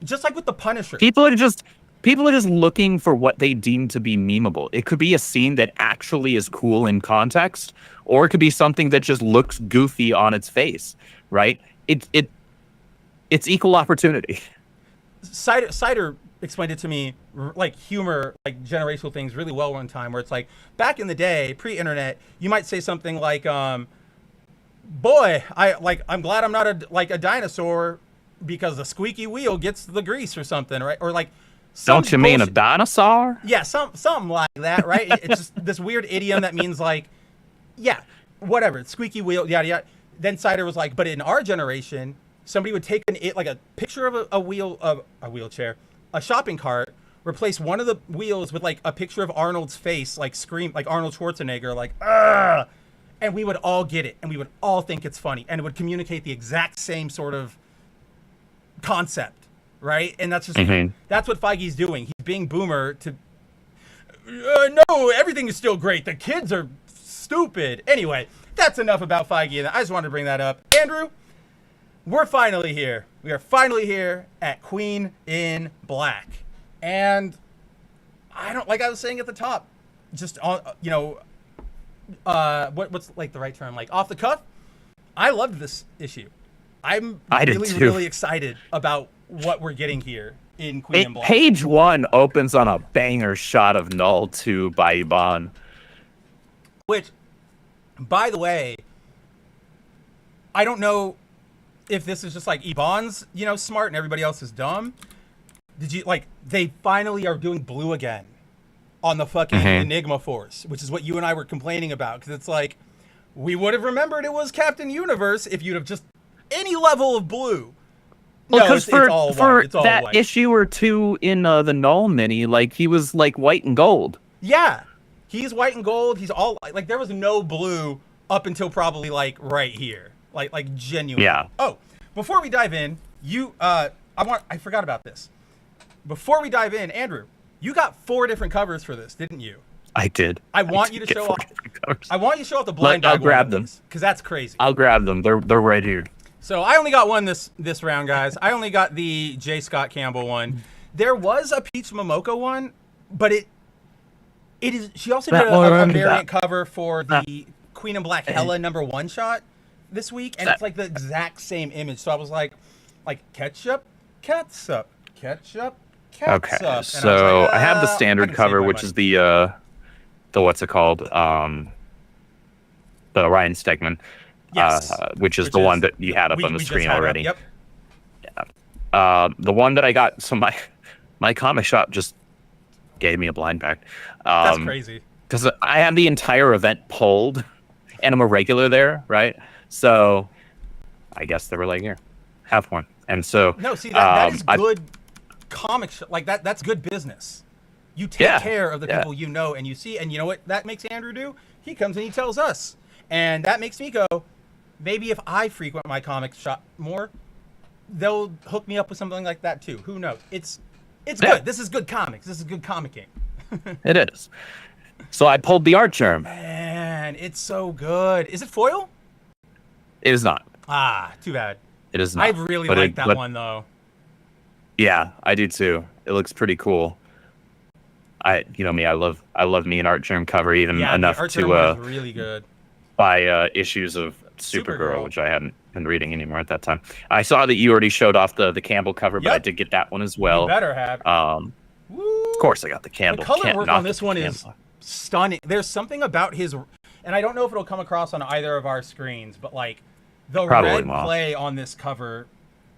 Just like with the Punisher. People are just looking for what they deem to be memeable. It could be a scene that actually is cool in context, or it could be something that just looks goofy on its face, right? It's equal opportunity. Cider explained it to me, like humor, like generational things really well one time, where it's like, back in the day, pre-internet, you might say something like, boy, I'm glad I'm not a dinosaur because the squeaky wheel gets the grease or something, right? Or like, don't you mean a dinosaur? Yeah, something like that, right? It's just this weird idiom that means like, yeah, whatever, squeaky wheel, yada yada. Then Cider was like, but in our generation, somebody would take a picture of a wheelchair, a shopping cart, replace one of the wheels with like a picture of Arnold's face, like scream, like Arnold Schwarzenegger, like, ugh! And we would all get it, and we would all think it's funny, and it would communicate the exact same sort of concept, right? And that's just that's what Feige's doing. He's being boomer to. No, everything is still great. The kids are stupid. Anyway, that's enough about Feige, and I just wanted to bring that up. Andrew, we're finally here. We are finally here at Queen in Black, and I don't, like I was saying at the top, just on what's like the right term, like off the cuff. I loved this issue. I'm really excited about what we're getting here in Queen in Black. Page 1 opens on a banger shot of Knull 2 by Iban. Which, by the way, I don't know if this is just like Iban's, smart and everybody else is dumb. Did you they finally are doing blue again on the fucking Enigma Force, which is what you and I were complaining about, because it's like, we would have remembered it was Captain Universe if you'd have just any level of blue. Well, because it's all for white. that white. Issue or two in the Knull mini, like, he was like white and gold. Yeah, he's white and gold. He's all like, there was no blue up until probably like right here, like genuine. Yeah. Oh, before we dive in, I forgot about this. Before we dive in, Andrew, you got 4 different covers for this, didn't you? I did. I want you to show off the blind bag. I'll grab them because that's crazy. I'll grab them. They're right here. So I only got one this round, guys. I only got the J. Scott Campbell one. There was a Peach Momoko one, but It is. She also did a variant cover for the Queen in Black Hela #1 shot this week, and it's like the exact same image. So I was like ketchup, catsup, ketchup, catsup. Okay, so I have the standard cover, which is the what's it called? The Ryan Stegman, which is the one that you had up on the screen already. Yep. Yeah. The one that I got. So my comic shop just gave me a blind bag. That's crazy. Because I had the entire event pulled, and I'm a regular there, right? So I guess they were like, here, have one. And so no, see that is good comic like that. That's good business. You take care of the people you know and you see, and you know what that makes Andrew do? He comes and he tells us, and that makes me go, maybe if I frequent my comic shop more, they'll hook me up with something like that too. Who knows? It's good. This is good comics. This is good comicking. It is. So I pulled the art germ. Man, it's so good. Is it foil? It is not. Ah, too bad. It is not. I really like that one though. Yeah, I do too. It looks pretty cool. You know me, I love me an art germ cover even enough to really good. Buy issues of Supergirl, which I hadn't been reading anymore at that time. I saw that you already showed off the Campbell cover, but I did get that one as well. You better have. Of course, I got the Campbell. The color work on this one is stunning. There's something about his, and I don't know if it'll come across on either of our screens, but like the red play on this cover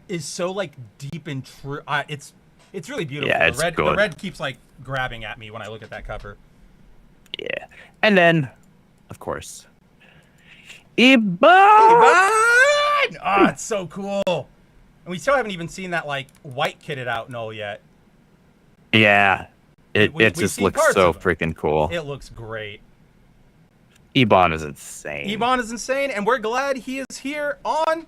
is so like deep and true. It's really beautiful. Yeah, it's good. The red keeps like grabbing at me when I look at that cover. Yeah, and then, of course, Iban! Oh, it's so cool. And we still haven't even seen that like white kitted out Knull yet. Yeah, it just looks so freaking cool. It looks great. Iban is insane. Iban is insane, and we're glad he is here on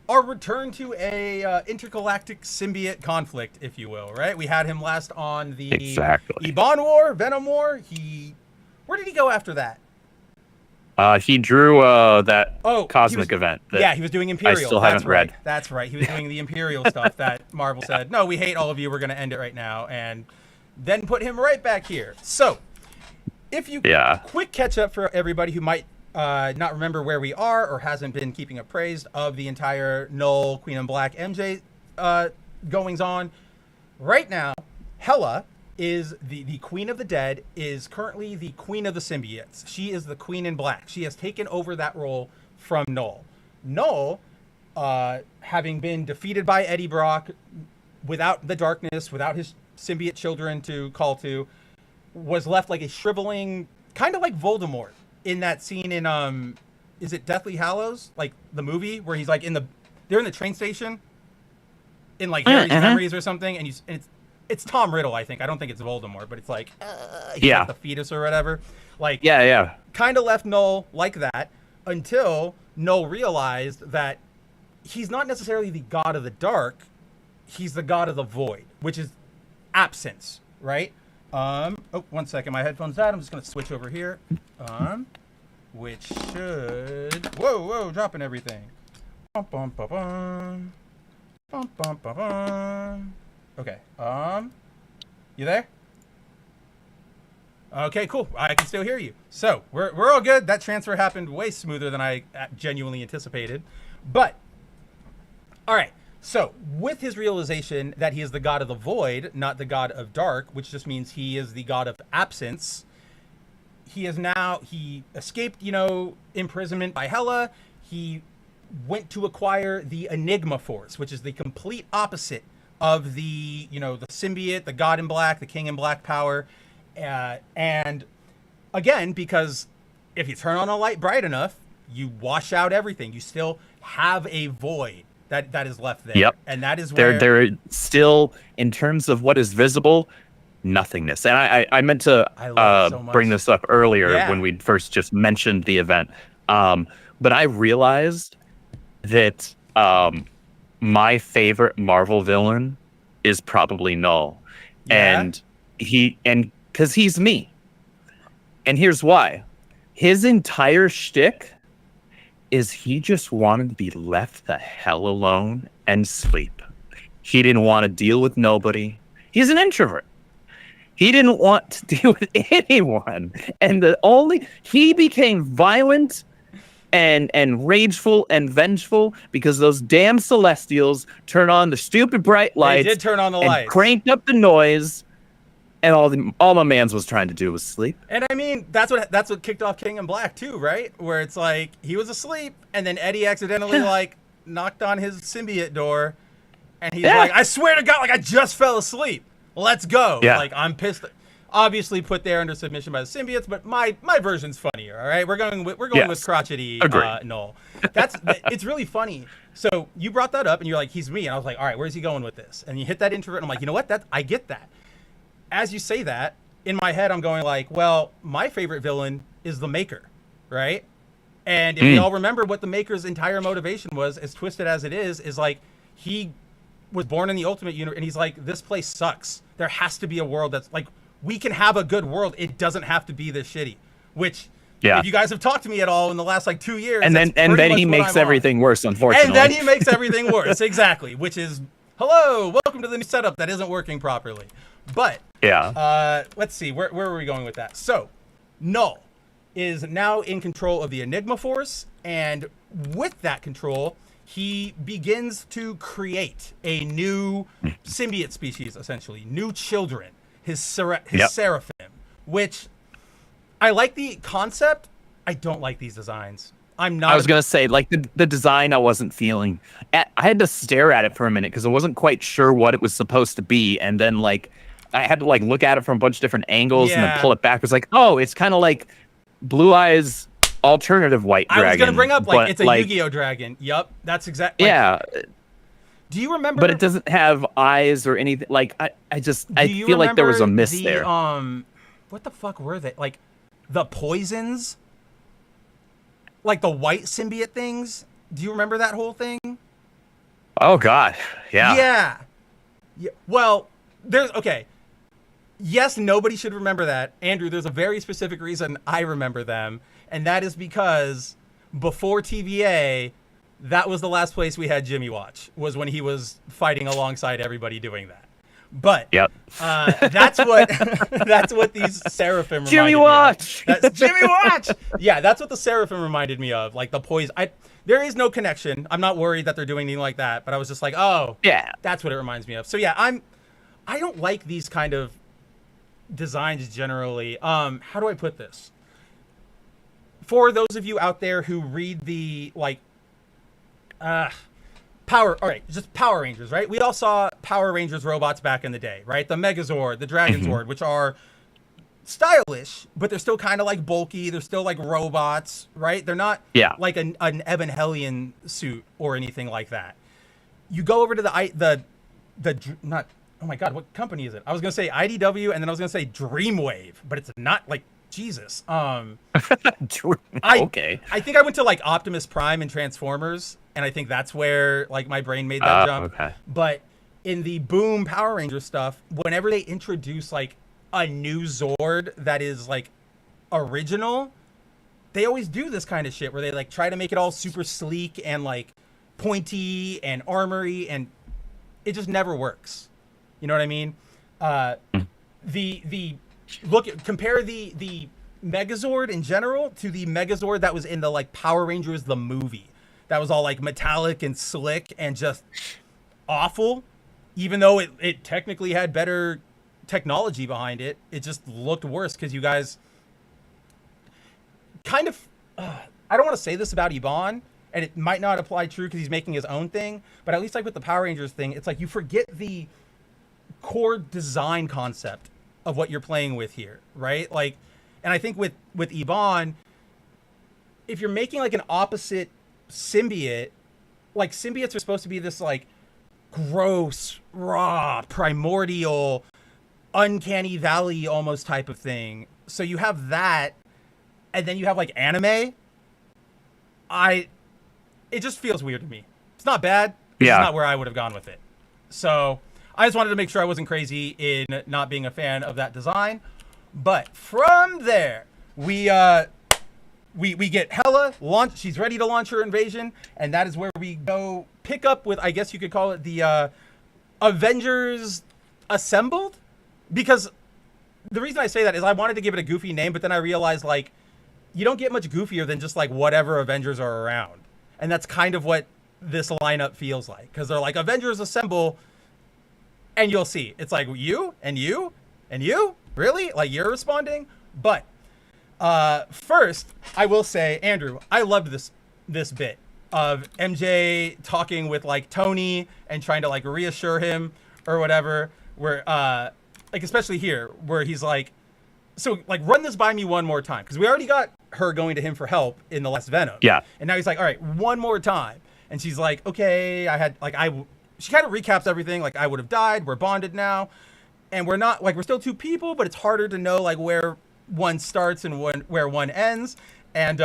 our return to a intergalactic symbiote conflict, if you will, right? We had him last on the Iban War, Venom War. Where did he go after that? He drew that cosmic event. He was doing Imperial. I still haven't read. That's right. He was doing the Imperial stuff that Marvel said, no, we hate all of you. We're going to end it right now. And then put him right back here. So, if you quick catch up for everybody who might not remember where we are or hasn't been keeping appraised of the entire Knull, Queen in Black, MJ goings on. Right now, Hela is the Queen of the Dead, is currently the Queen of the Symbiotes. She is the Queen in Black. She has taken over that role from Knull. Knull, having been defeated by Eddie Brock, without the darkness, without his symbiote children to call to, was left like a shriveling, kind of like Voldemort in that scene in, is it Deathly Hallows? Like the movie where he's like they're in the train station in like Harry's memories or something, and it's Tom Riddle, I think. I don't think it's Voldemort, but it's like, like the fetus or whatever. Like, kind of left Knull like that until Knull realized that he's not necessarily the god of the dark. He's the god of the void, which is absence, right? Oh, 1 second. My headphones died. I'm just going to switch over here. Which should... Whoa, dropping everything. Bum, bum, bum, bum. Bum, bum, bum, bum. Okay. You there? Okay, cool. I can still hear you. So we're all good. That transfer happened way smoother than I genuinely anticipated. But all right. So with his realization that he is the god of the void, not the god of dark, which just means he is the god of absence, he escaped, imprisonment by Hela. He went to acquire the Enigma Force, which is the complete opposite of the symbiote, the god in black, the king in black power. And again, because if you turn on a light bright enough, you wash out everything. You still have a void that is left there. Yep. And that is where they're still, in terms of what is visible, nothingness. And I meant to bring this up earlier when we first just mentioned the event. But I realized that my favorite Marvel villain is probably Knull. And because he's me. And here's why. His entire shtick is he just wanted to be left the hell alone and sleep. He didn't want to deal with nobody. He's an introvert. He didn't want to deal with anyone, and he became violent and rageful and vengeful because those damn Celestials turned on the stupid bright lights. They did turn on the and lights. Cranked up the noise, and all my mans was trying to do was sleep. And I mean, that's what kicked off King in Black too, right? Where it's like he was asleep, and then Eddie accidentally like knocked on his symbiote door, and he's like, "I swear to God, like I just fell asleep. Let's go." Yeah. Like I'm pissed. Obviously put there under submission by the symbiotes, but my version's funnier. All right, we're going with crotchety Knull. It's really funny. So you brought that up, and you're like, he's me, and I was like, all right, where's he going with this? And you hit that introvert, and I'm like, you know what? I get that. As you say that, in my head, I'm going like, well, my favorite villain is the Maker, right? And if we all remember what the Maker's entire motivation was, as twisted as it is like he was born in the Ultimate Universe, and he's like, this place sucks. There has to be a world that's like, we can have a good world. It doesn't have to be this shitty. Which, if you guys have talked to me at all in the last like 2 years, and then he makes everything worse, unfortunately. And then he makes everything worse, exactly. Which is, hello, welcome to the new setup that isn't working properly. But let's see, where were we going with that? So, Knull is now in control of the Enigma Force, and with that control, he begins to create a new symbiote species, essentially, new children. His Seraphim, which I like the concept. I don't like these designs. I was going to say, like, the design I wasn't feeling. I had to stare at it for a minute because I wasn't quite sure what it was supposed to be. And then, like, I had to, like, look at it from a bunch of different angles and then pull it back. It was like, oh, it's kind of like Blue Eyes alternative white dragon. I was going to bring up, like, it's a Yu-Gi-Oh dragon. Yup, that's exactly. Yeah. Do you remember? But it doesn't have eyes or anything. Like I feel like there was a miss there. What the fuck were they? Like the poisons? Like the white symbiote things? Do you remember that whole thing? Oh God, yeah. Well, yes, nobody should remember that. Andrew, there's a very specific reason I remember them, and that is because before TVA, that was the last place we had Jimmy watch, was when he was fighting alongside everybody doing that. But that's what these Seraphim reminded Jimmy Watch. Me of. That's Jimmy Watch. Yeah, that's what the Seraphim reminded me of, like the poison. There is no connection. I'm not worried that they're doing anything like that, but I was just like, oh, yeah, that's what it reminds me of. So yeah, I don't like these kind of designs generally. How do I put this? For those of you out there who read the Power Rangers, right? We all saw Power Rangers robots back in the day, right? The Megazord, the Dragonzord, which are stylish, but they're still kind of like bulky. They're still like robots, right? They're not like an Evangelion suit or anything like that. You go over to oh my God, what company is it? I was going to say IDW, and then I was going to say Dreamwave, but it's not like Jesus. Okay. I think I went to like Optimus Prime and Transformers, and I think that's where like my brain made that jump. Okay. But in the Boom Power Ranger stuff, whenever they introduce like a new Zord that is like original, they always do this kind of shit where they like try to make it all super sleek and like pointy and armory, and it just never works. You know what I mean? Compare the Megazord in general to the Megazord that was in the like Power Rangers the movie. That was all like metallic and slick and just awful. Even though it technically had better technology behind it, it just looked worse because you guys kind of I don't want to say this about Iban, and it might not apply true because he's making his own thing, but at least like with the Power Rangers thing, it's like you forget the core design concept of what you're playing with here, right? Like, and I think with Iban, if you're making like an opposite symbiote, like symbiotes are supposed to be this like gross, raw, primordial, uncanny valley almost type of thing. So you have that, and then you have like anime. It just feels weird to me. It's not bad. It's not where I would have gone with it. So I just wanted to make sure I wasn't crazy in not being a fan of that design. But from there, we get Hela launch. She's ready to launch her invasion, and that is where we go pick up with, I guess you could call it the Avengers Assembled, because the reason I say that is I wanted to give it a goofy name, but then I realized, like, you don't get much goofier than just, like, whatever Avengers are around. And that's kind of what this lineup feels like. Because they're like, Avengers assemble, and you'll see. It's like, you? And you? And you? Really? Like, you're responding? But first, I will say, Andrew, I loved this bit of MJ talking with, like, Tony and trying to, like, reassure him or whatever, where, like, especially here, where he's like, so, like, run this by me one more time. Because we already got her going to him for help in the last Venom. Yeah. And now he's like, all right, one more time. And she's like, okay, she kind of recaps everything. Like, I would have died. We're bonded now. And we're not, like, we're still two people, but it's harder to know, like, where one starts and where one ends. And,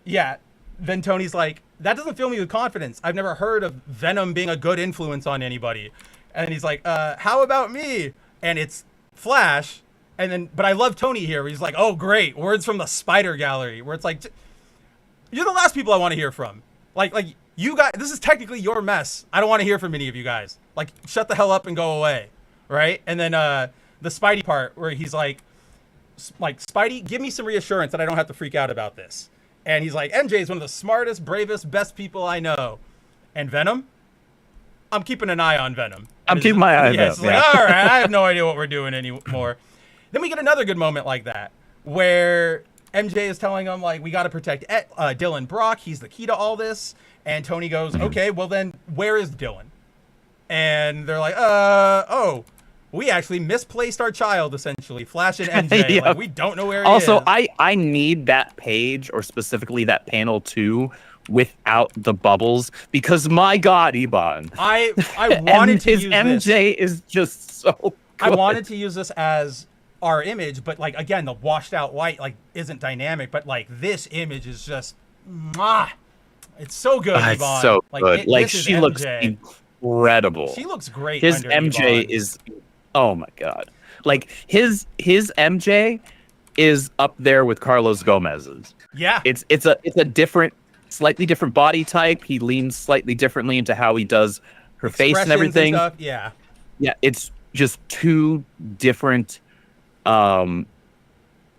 yeah, then Tony's like, that doesn't fill me with confidence. I've never heard of Venom being a good influence on anybody. And he's like, how about me? And it's Flash. And then, but I love Tony here. Where he's like, oh, great. Words from the Spider Gallery. Where it's like, you're the last people I want to hear from. Like you guys, this is technically your mess. I don't want to hear from any of you guys. Like, shut the hell up and go away. Right? And then the Spidey part where he's like, Spidey, give me some reassurance that I don't have to freak out about this. And he's like, MJ is one of the smartest, bravest, best people I know. And Venom? I'm keeping an eye on Venom. I'm keeping my eye on Venom. Like, all right, I have no idea what we're doing anymore. Then we get another good moment like that, where MJ is telling him, like, we got to protect Dylan Brock. He's the key to all this. And Tony goes, okay, well then, where is Dylan? And they're like, oh, we actually misplaced our child, essentially. Flash and MJ, yeah. like, we don't know where he also, is. I need that page, or specifically that panel too, without the bubbles, because my God, Iban. I wanted to use his MJ is just so good. I wanted to use this as our image, but, like, again, the washed out white, like, isn't dynamic, but, like, this image is just, it's so good, It's Yvonne. so like, good. Like, she MJ. looks incredible. She looks great. His under MJ Yvonne. is, oh my God. Like, his MJ is up there with Carlos Gomez's. Yeah. It's a different, slightly different body type. He leans slightly differently into how he does her face and everything. Stuff. Yeah. Yeah, it's just two different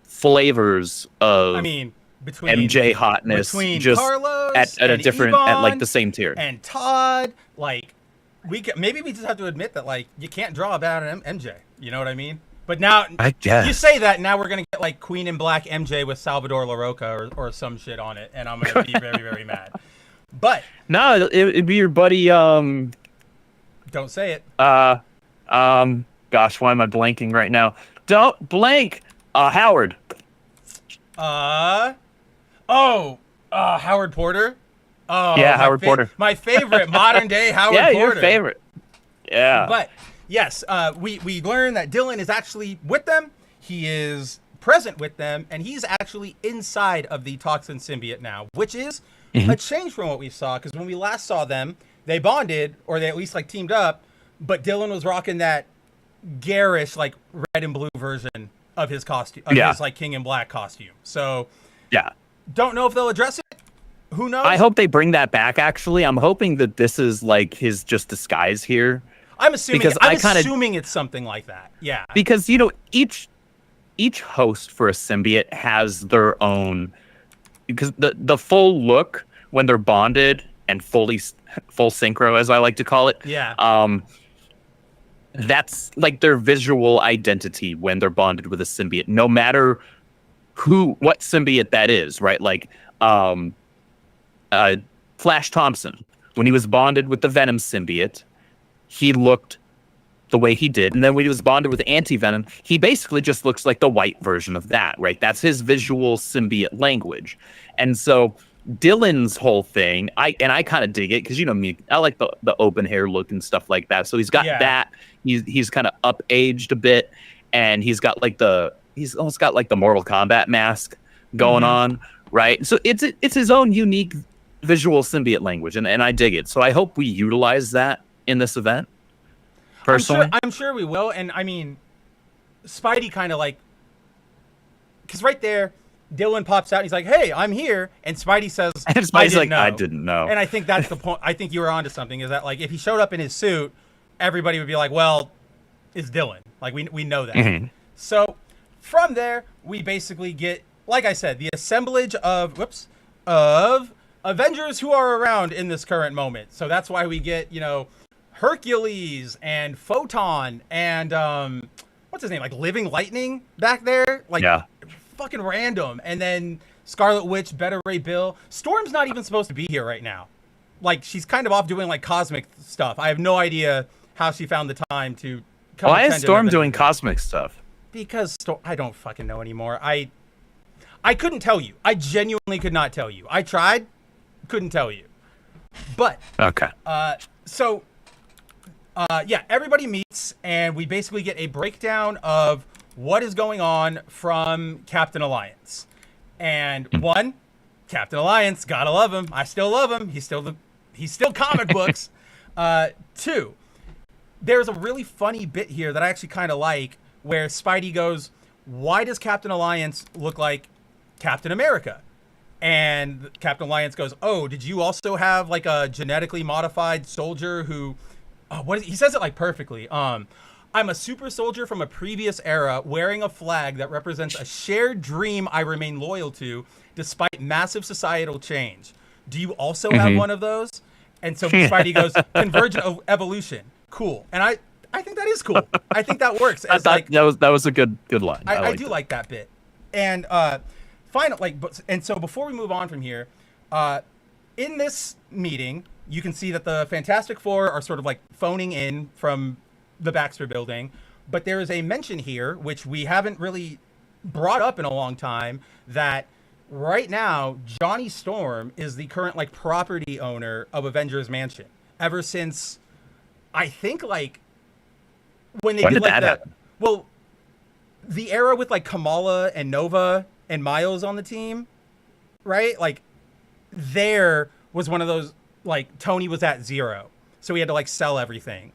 flavors of, I mean, between MJ hotness, between just Carlos at a and different, Yvonne at like the same tier. and Todd, like, maybe we just have to admit that, like, you can't draw a bad MJ. You know what I mean? But now, I guess you say that, now we're gonna get, like, Queen in Black MJ with Salvador LaRocca or some shit on it, and I'm gonna be very, very mad. But no, it'd be your buddy. Don't say it. Gosh, why am I blanking right now? Don't blank. Howard. Howard Porter. Oh, yeah, Howard Porter. My favorite modern day Howard yeah, Porter. your favorite. Yeah. But yes, we learn that Dylan is actually with them. He is present with them, and he's actually inside of the toxin symbiote now, which is a change from what we saw. Because when we last saw them, they bonded, or they at least, like, teamed up. But Dylan was rocking that garish, like, red and blue version of his costume, of his, like, King in Black costume. So yeah, don't know if they'll address it. Who knows? I hope they bring that back. Actually, I'm hoping that this is like his just disguise here. I'm assuming. Because assuming it's something like that. Yeah. Because, you know, each host for a symbiote has their own, because the full look when they're bonded and full synchro, as I like to call it. Yeah. That's like their visual identity when they're bonded with a symbiote, no matter what symbiote that is, right? Like Flash Thompson, when he was bonded with the Venom symbiote, he looked the way he did. And then when he was bonded with Anti-Venom, he basically just looks like the white version of that, right? That's his visual symbiote language. And so Dylan's whole thing, I kind of dig it, because, you know me, I like the open hair look and stuff like that. So he's got that. He's kind of up-aged a bit, and he's almost got like the Mortal Kombat mask going on, right? So it's his own unique visual symbiote language, and I dig it. So I hope we utilize that in this event. Personally, I'm sure we will. And I mean, Spidey kind of, like, because right there, Dylan pops out and he's like, "Hey, I'm here," and Spidey says, and Spidey's like, "I didn't know." And I think that's the point. I think you were onto something. Is that, like, if he showed up in his suit, everybody would be like, "Well, it's Dylan." Like, we know that. So from there, we basically get, like I said, the assemblage of Avengers who are around in this current moment. So that's why we get, Hercules and Photon and what's his name, like Living Lightning back there, like fucking random. And then Scarlet Witch, Beta Ray Bill. Storm's not even supposed to be here right now. Like, she's kind of off doing like cosmic stuff. I have no idea how she found the time to come. Why is Storm doing cosmic stuff? Because I don't fucking know anymore. I couldn't tell you. I genuinely could not tell you. I tried, couldn't tell you. But okay. So everybody meets, and we basically get a breakdown of what is going on from Captain Alliance. And one, Captain Alliance, gotta love him. I still love him. He's still comic books. Two, there's a really funny bit here that I actually kind of like, where Spidey goes, "Why does Captain Alliance look like Captain America?" And Captain Alliance goes, "Oh, did you also have like a genetically modified soldier who?" He says it like perfectly. "I'm a super soldier from a previous era wearing a flag that represents a shared dream I remain loyal to despite massive societal change. Do you also have one of those?" And so Spidey goes, "Convergent evolution. Cool." And I think that is cool. I think that works. I thought that was a good line. I do like that bit. And so before we move on from here, in this meeting, you can see that the Fantastic Four are sort of like phoning in from the Baxter Building, but there is a mention here, which we haven't really brought up in a long time, that right now Johnny Storm is the current like property owner of Avengers Mansion ever since, I think, like when they did like that happen? Well, the era with like Kamala and Nova and Miles on the team, right? Like there was one of those, like Tony was at zero, so he had to like sell everything,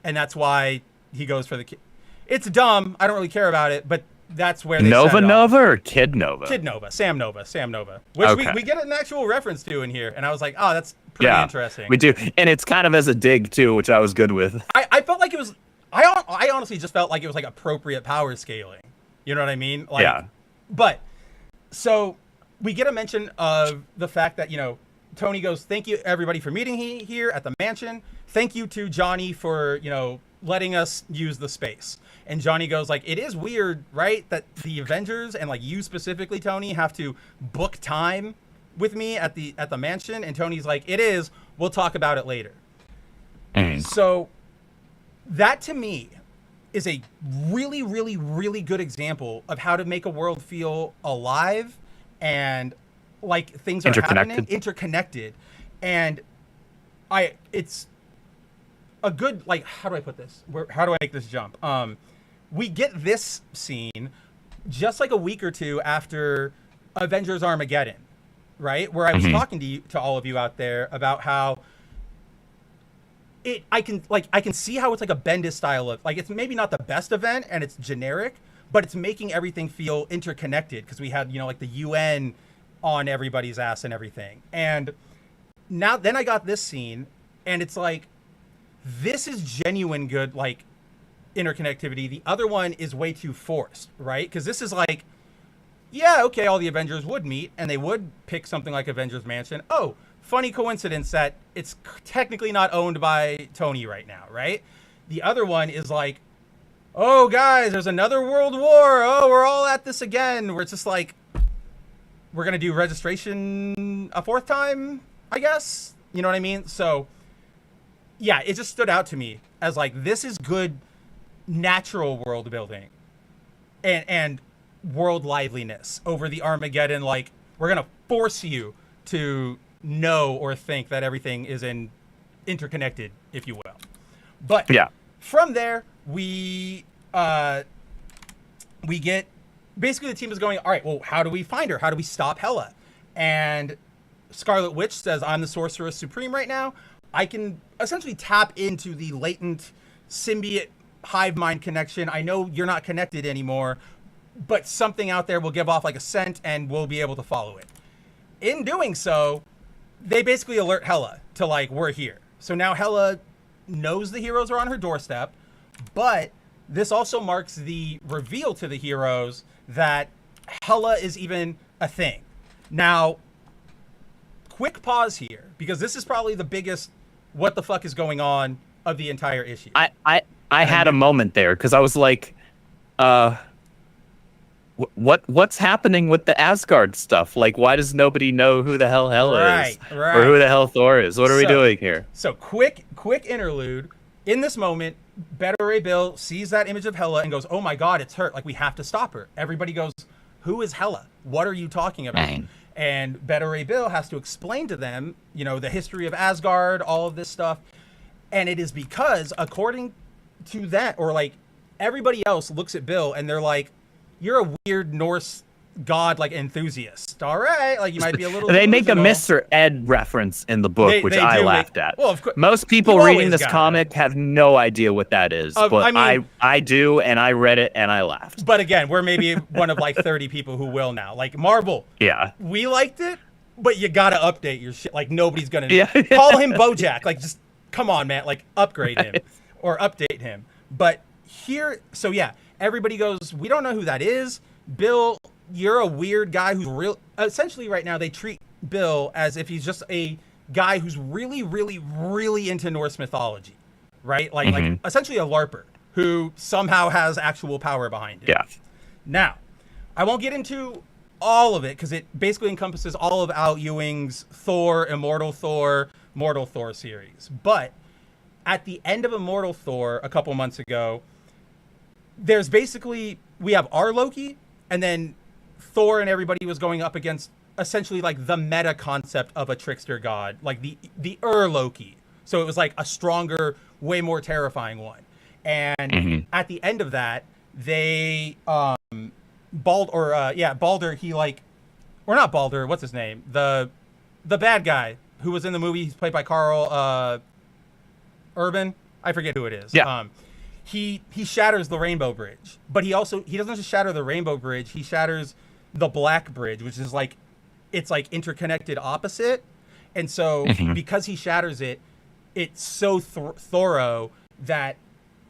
and that's why he goes for the kid. It's dumb. I don't really care about it, but that's where they Nova or Kid Nova? Sam Nova, which we get an actual reference to in here, and I was like, oh, that's pretty interesting. We do, and it's kind of as a dig too, which I was good with. I felt like it was. I honestly just felt like it was like appropriate power scaling. You know what I mean? Like, yeah. But so we get a mention of the fact that Tony goes, "Thank you everybody for meeting here at the mansion. Thank you to Johnny for letting us use the space." And Johnny goes like, "It is weird, right, that the Avengers and like you specifically, Tony, have to book time with me at the mansion." And Tony's like, "It is. We'll talk about it later." So that to me is a really, really, really good example of how to make a world feel alive and like things are happening, interconnected. And it's a good, like, how do I put this? How do I make this jump? We get this scene just like a week or two after Avengers Armageddon, right? Where I was talking to all of you out there about how I can see how it's like a Bendis style of, like, it's maybe not the best event and it's generic, but it's making everything feel interconnected because we had, like the UN on everybody's ass and everything. And then I got this scene and it's like, this is genuine good, like, interconnectivity. The other one is way too forced, right? Because this is like, yeah, okay, all the Avengers would meet and they would pick something like Avengers Mansion. Oh, funny coincidence that it's technically not owned by Tony right now, right? The other one is like, oh, guys, there's another world war. Oh, we're all at this again. Where it's just like, we're going to do registration a fourth time, I guess. You know what I mean? So, yeah, it just stood out to me as like, this is good natural world building and world liveliness over the Armageddon. Like, we're going to force you to know or think that everything is interconnected, if you will. But from there, we get, basically the team is going, all right, well, how do we find her? How do we stop Hela? And Scarlet Witch says, I'm the Sorceress Supreme right now. I can essentially tap into the latent symbiote hive mind connection. I know you're not connected anymore, but something out there will give off like a scent and we'll be able to follow it. In doing so, they basically alert Hela to like, we're here. So now Hela knows the heroes are on her doorstep, but this also marks the reveal to the heroes that Hela is even a thing. Now, quick pause here, because this is probably the biggest what the fuck is going on of the entire issue. I had a moment there because I was like, what's happening with the Asgard stuff? Like, why does nobody know who the hell Hela is? Right. Or who the hell Thor is? What are we doing here? So quick interlude. In this moment, Beta Ray Bill sees that image of Hela and goes, oh my god, it's her. Like, we have to stop her. Everybody goes, who is Hela? What are you talking about? Right. And Beta Ray Bill has to explain to them, the history of Asgard, all of this stuff. And it is because, according to that, or like everybody else looks at Bill and they're like, you're a weird Norse god like enthusiast. All right, like you might be a little. They make a delusional. Mr. Ed reference in the book, which I laughed at. Well, of course, most people reading this comic have no idea what that is, but I do, and I read it and I laughed. But again, we're maybe one of like 30 people who will now. Like Marvel, yeah, we liked it, but you gotta update your shit. Like nobody's gonna call him BoJack. Like just come on, man. Like upgrade him or update him. But here, so yeah, everybody goes, we don't know who that is. Bill, you're a weird guy who's real. Essentially, right now they treat Bill as if he's just a guy who's really, really, really into Norse mythology, right? Like essentially a LARPer who somehow has actual power behind it. Yeah. Now, I won't get into all of it because it basically encompasses all of Al Ewing's Thor, Immortal Thor, Mortal Thor series. But at the end of Immortal Thor a couple months ago, there's basically, we have our Loki, and then Thor and everybody was going up against essentially like the meta concept of a trickster god, like the Loki. So it was like a stronger, way more terrifying one. And at the end of that, they Balder, he like, or not Balder, what's his name? The bad guy who was in the movie, he's played by Carl Urban. I forget who it is. Yeah. He shatters the Rainbow Bridge, but he doesn't just shatter the Rainbow Bridge, he shatters the Black Bridge, which is like, it's like interconnected opposite. And so because he shatters it, it's so thorough that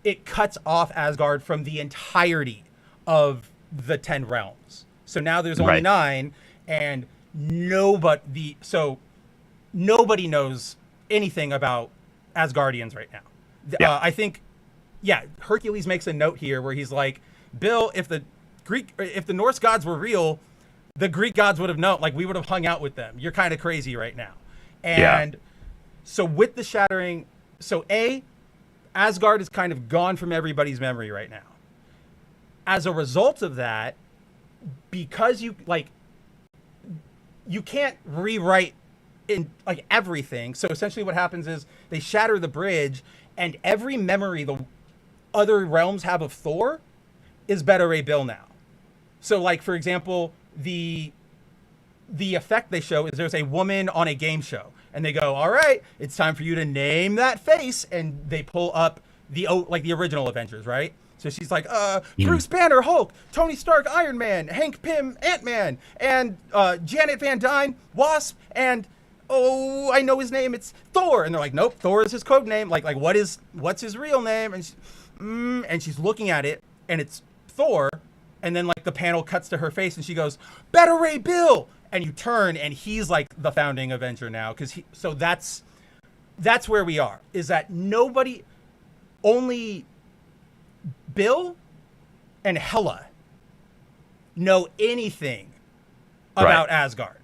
it cuts off Asgard from the entirety of the 10 realms. So now there's only 9, and nobody knows anything about Asgardians right now. Yeah. I think, Hercules makes a note here where he's like, Bill, if the Norse gods were real, the Greek gods would have known, like we would have hung out with them. You're kind of crazy right now. And so with the shattering, Asgard is kind of gone from everybody's memory right now. As a result of that, because you can't rewrite in like everything. So essentially what happens is they shatter the bridge, and every memory the other realms have of Thor is Beta Ray Bill now. So like, for example, the effect they show is there's a woman on a game show, and they go, all right, it's time for you to name that face. And they pull up the original Avengers, right? So she's like, Bruce Banner, Hulk, Tony Stark, Iron Man, Hank Pym, Ant-Man, and Janet Van Dyne, Wasp, and I know his name, it's Thor. And they're like, nope, Thor is his code name. Like what's his real name? And she's looking at it, and it's Thor. And then like the panel cuts to her face, and she goes, Beta Ray Bill. And you turn, and he's like the founding Avenger now. So that's where we are, is that only Bill and Hela know anything about Asgard.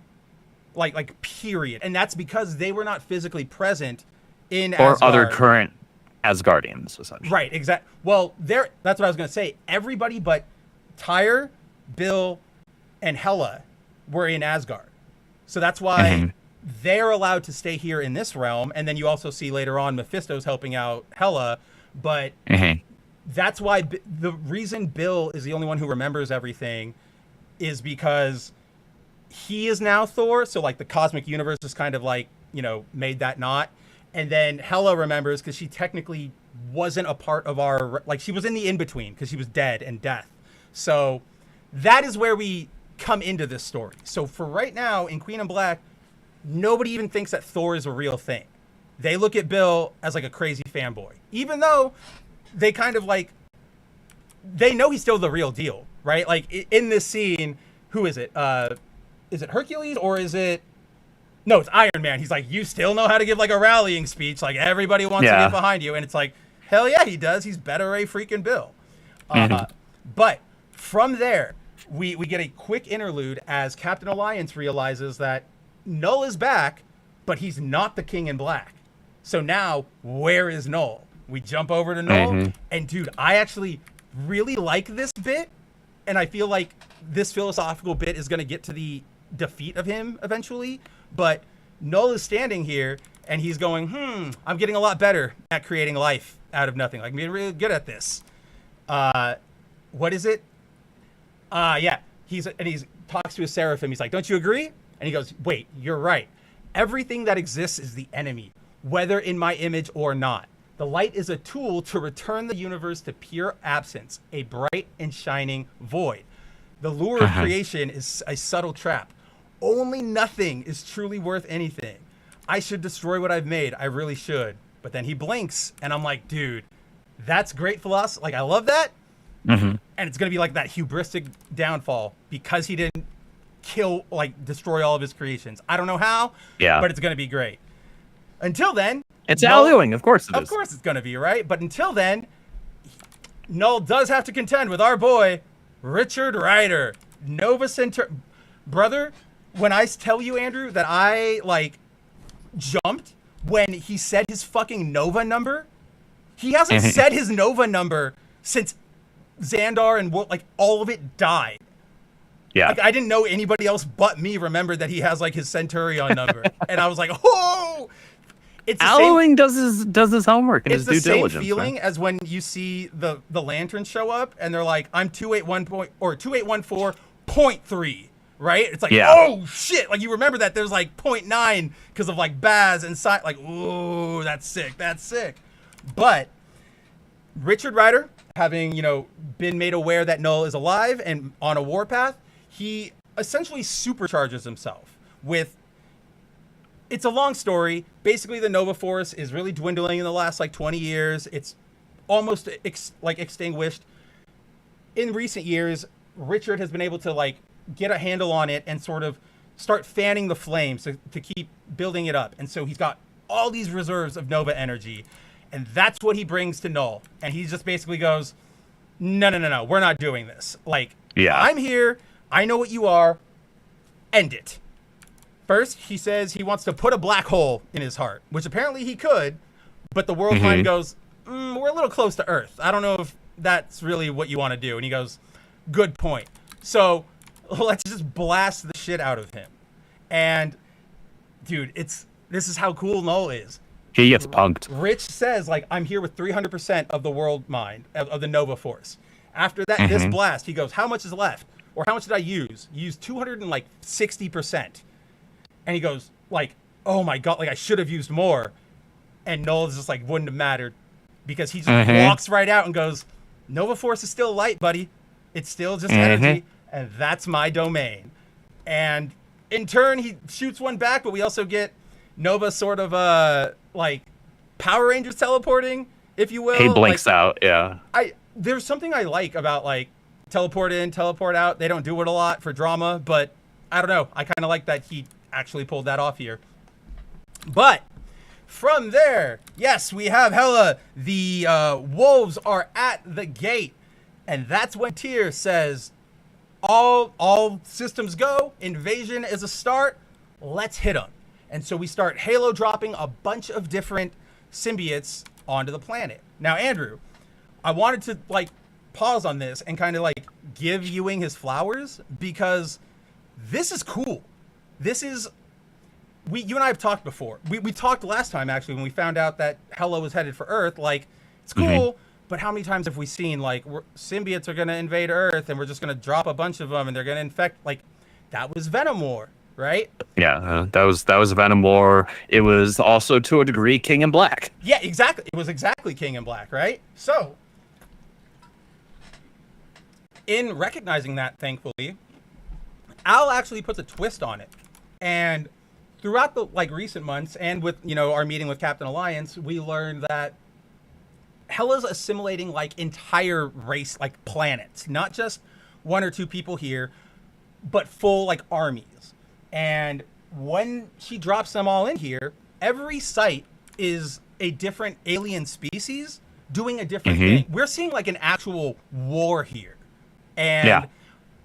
Like period. And that's because they were not physically present in Asgard. Or other current Asgardians, essentially. Right, exactly. Well, that's what I was going to say. Everybody but Tyr, Bill, and Hela were in Asgard. So that's why they're allowed to stay here in this realm. And then you also see later on Mephisto's helping out Hela. But that's why the reason Bill is the only one who remembers everything is because he is now Thor. So like the cosmic universe is kind of like, made that knot. And then Hela remembers because she technically wasn't a part of our, like she was in the in-between because she was dead and death. So that is where we come into this story. So for right now in Queen in Black, nobody even thinks that Thor is a real thing. They look at Bill as like a crazy fanboy, even though they kind of like they know he's still the real deal, right? Like in this scene, who is it? Is it Hercules or is it? No, it's Iron Man. He's like, you still know how to give like a rallying speech. Like everybody wants to get behind you. And it's like, hell yeah, he does. He's better a freaking Bill. But from there, we get a quick interlude as Captain Alliance realizes that Knull is back, but he's not the King in Black. So now, where is Knull? We jump over to Knull. And dude, I actually really like this bit. And I feel like this philosophical bit is going to get to the defeat of him eventually. But Knull is standing here and he's going, I'm getting a lot better at creating life out of nothing. Like, I'm getting really good at this. What is it? Yeah. He talks to a seraphim. He's like, don't you agree? And he goes, wait, you're right. Everything that exists is the enemy, whether in my image or not. The light is a tool to return the universe to pure absence, a bright and shining void. The lure of creation is a subtle trap. Only nothing is truly worth anything. I should destroy what I've made. I really should. But then he blinks, and I'm like, dude, that's great philosophy. Like, I love that. And it's going to be like that hubristic downfall because he didn't destroy all of his creations. I don't know how, but it's going to be great. Until then, it's Al Ewing, of course it is. Of course it's going to be, right? But until then, Knull does have to contend with our boy, Richard Rider, Nova Center. Brother, when I tell you, Andrew, that I, jumped when he said his fucking Nova number, he hasn't said his Nova number since Xandar and all of it died. Yeah. Like, I didn't know anybody else but me remembered that he has, his Centurion number. And I was like, oh! Al Ewing does his homework and his due diligence. It's the same feeling as when you see the lanterns show up and they're like, I'm 2814.3, right? It's like, oh shit! Like, you remember that there's 0.9 because of Baz and ooh, that's sick. But Richard Rider, having been made aware that Knull is alive and on a warpath, he essentially supercharges himself with. It's a long story. Basically, the Nova Force is really dwindling in the last 20 years. It's almost extinguished. In recent years, Richard has been able to get a handle on it and sort of start fanning the flames to keep building it up. And so he's got all these reserves of Nova energy, and that's what he brings to Knull. And he just basically goes, no, we're not doing this. I'm here. I know what you are. End it. First, he says he wants to put a black hole in his heart, which apparently he could, but the world mind goes, we're a little close to Earth. I don't know if that's really what you want to do. And he goes, good point. So let's just blast the shit out of him. And, dude, this is how cool Knull is. He gets punked. Rich says, I'm here with 300% of the world mind, of the Nova Force. After that, this blast, he goes, how much is left? Or how much did I use? You used 260%. And he goes, oh my God, I should have used more. And Knull is just wouldn't have mattered. Because he just walks right out and goes, Nova Force is still light, buddy. It's still just energy. And that's my domain. And in turn, he shoots one back, but we also get Nova sort of, Power Rangers teleporting, if you will. He blinks out, yeah. There's something I like about, teleport in, teleport out. They don't do it a lot for drama, but I don't know. I kind of like that he actually pulled that off here. But from there, yes, we have Hela. The wolves are at the gate, and that's when Tyr says, all systems go. Invasion is a start. Let's hit them. And so we start Halo dropping a bunch of different symbiotes onto the planet. Now, Andrew, I wanted to pause on this and kind of give Ewing his flowers because this is cool. This is, you and I have talked before. We talked last time, actually, when we found out that Hela was headed for Earth. It's cool, but how many times have we seen, symbiotes are going to invade Earth, and we're just going to drop a bunch of them, and they're going to infect, that was Venom War, right? Yeah, that was Venom War. It was also, to a degree, King in Black. Yeah, exactly. It was exactly King in Black, right? So, in recognizing that, thankfully, Al actually puts a twist on it. And throughout the recent months and with, our meeting with Captain Alliance, we learned that Hela's assimilating like entire race, like planets, not just one or two people here, but full like armies. And when she drops them all in here, every site is a different alien species doing a different thing. We're seeing like an actual war here. And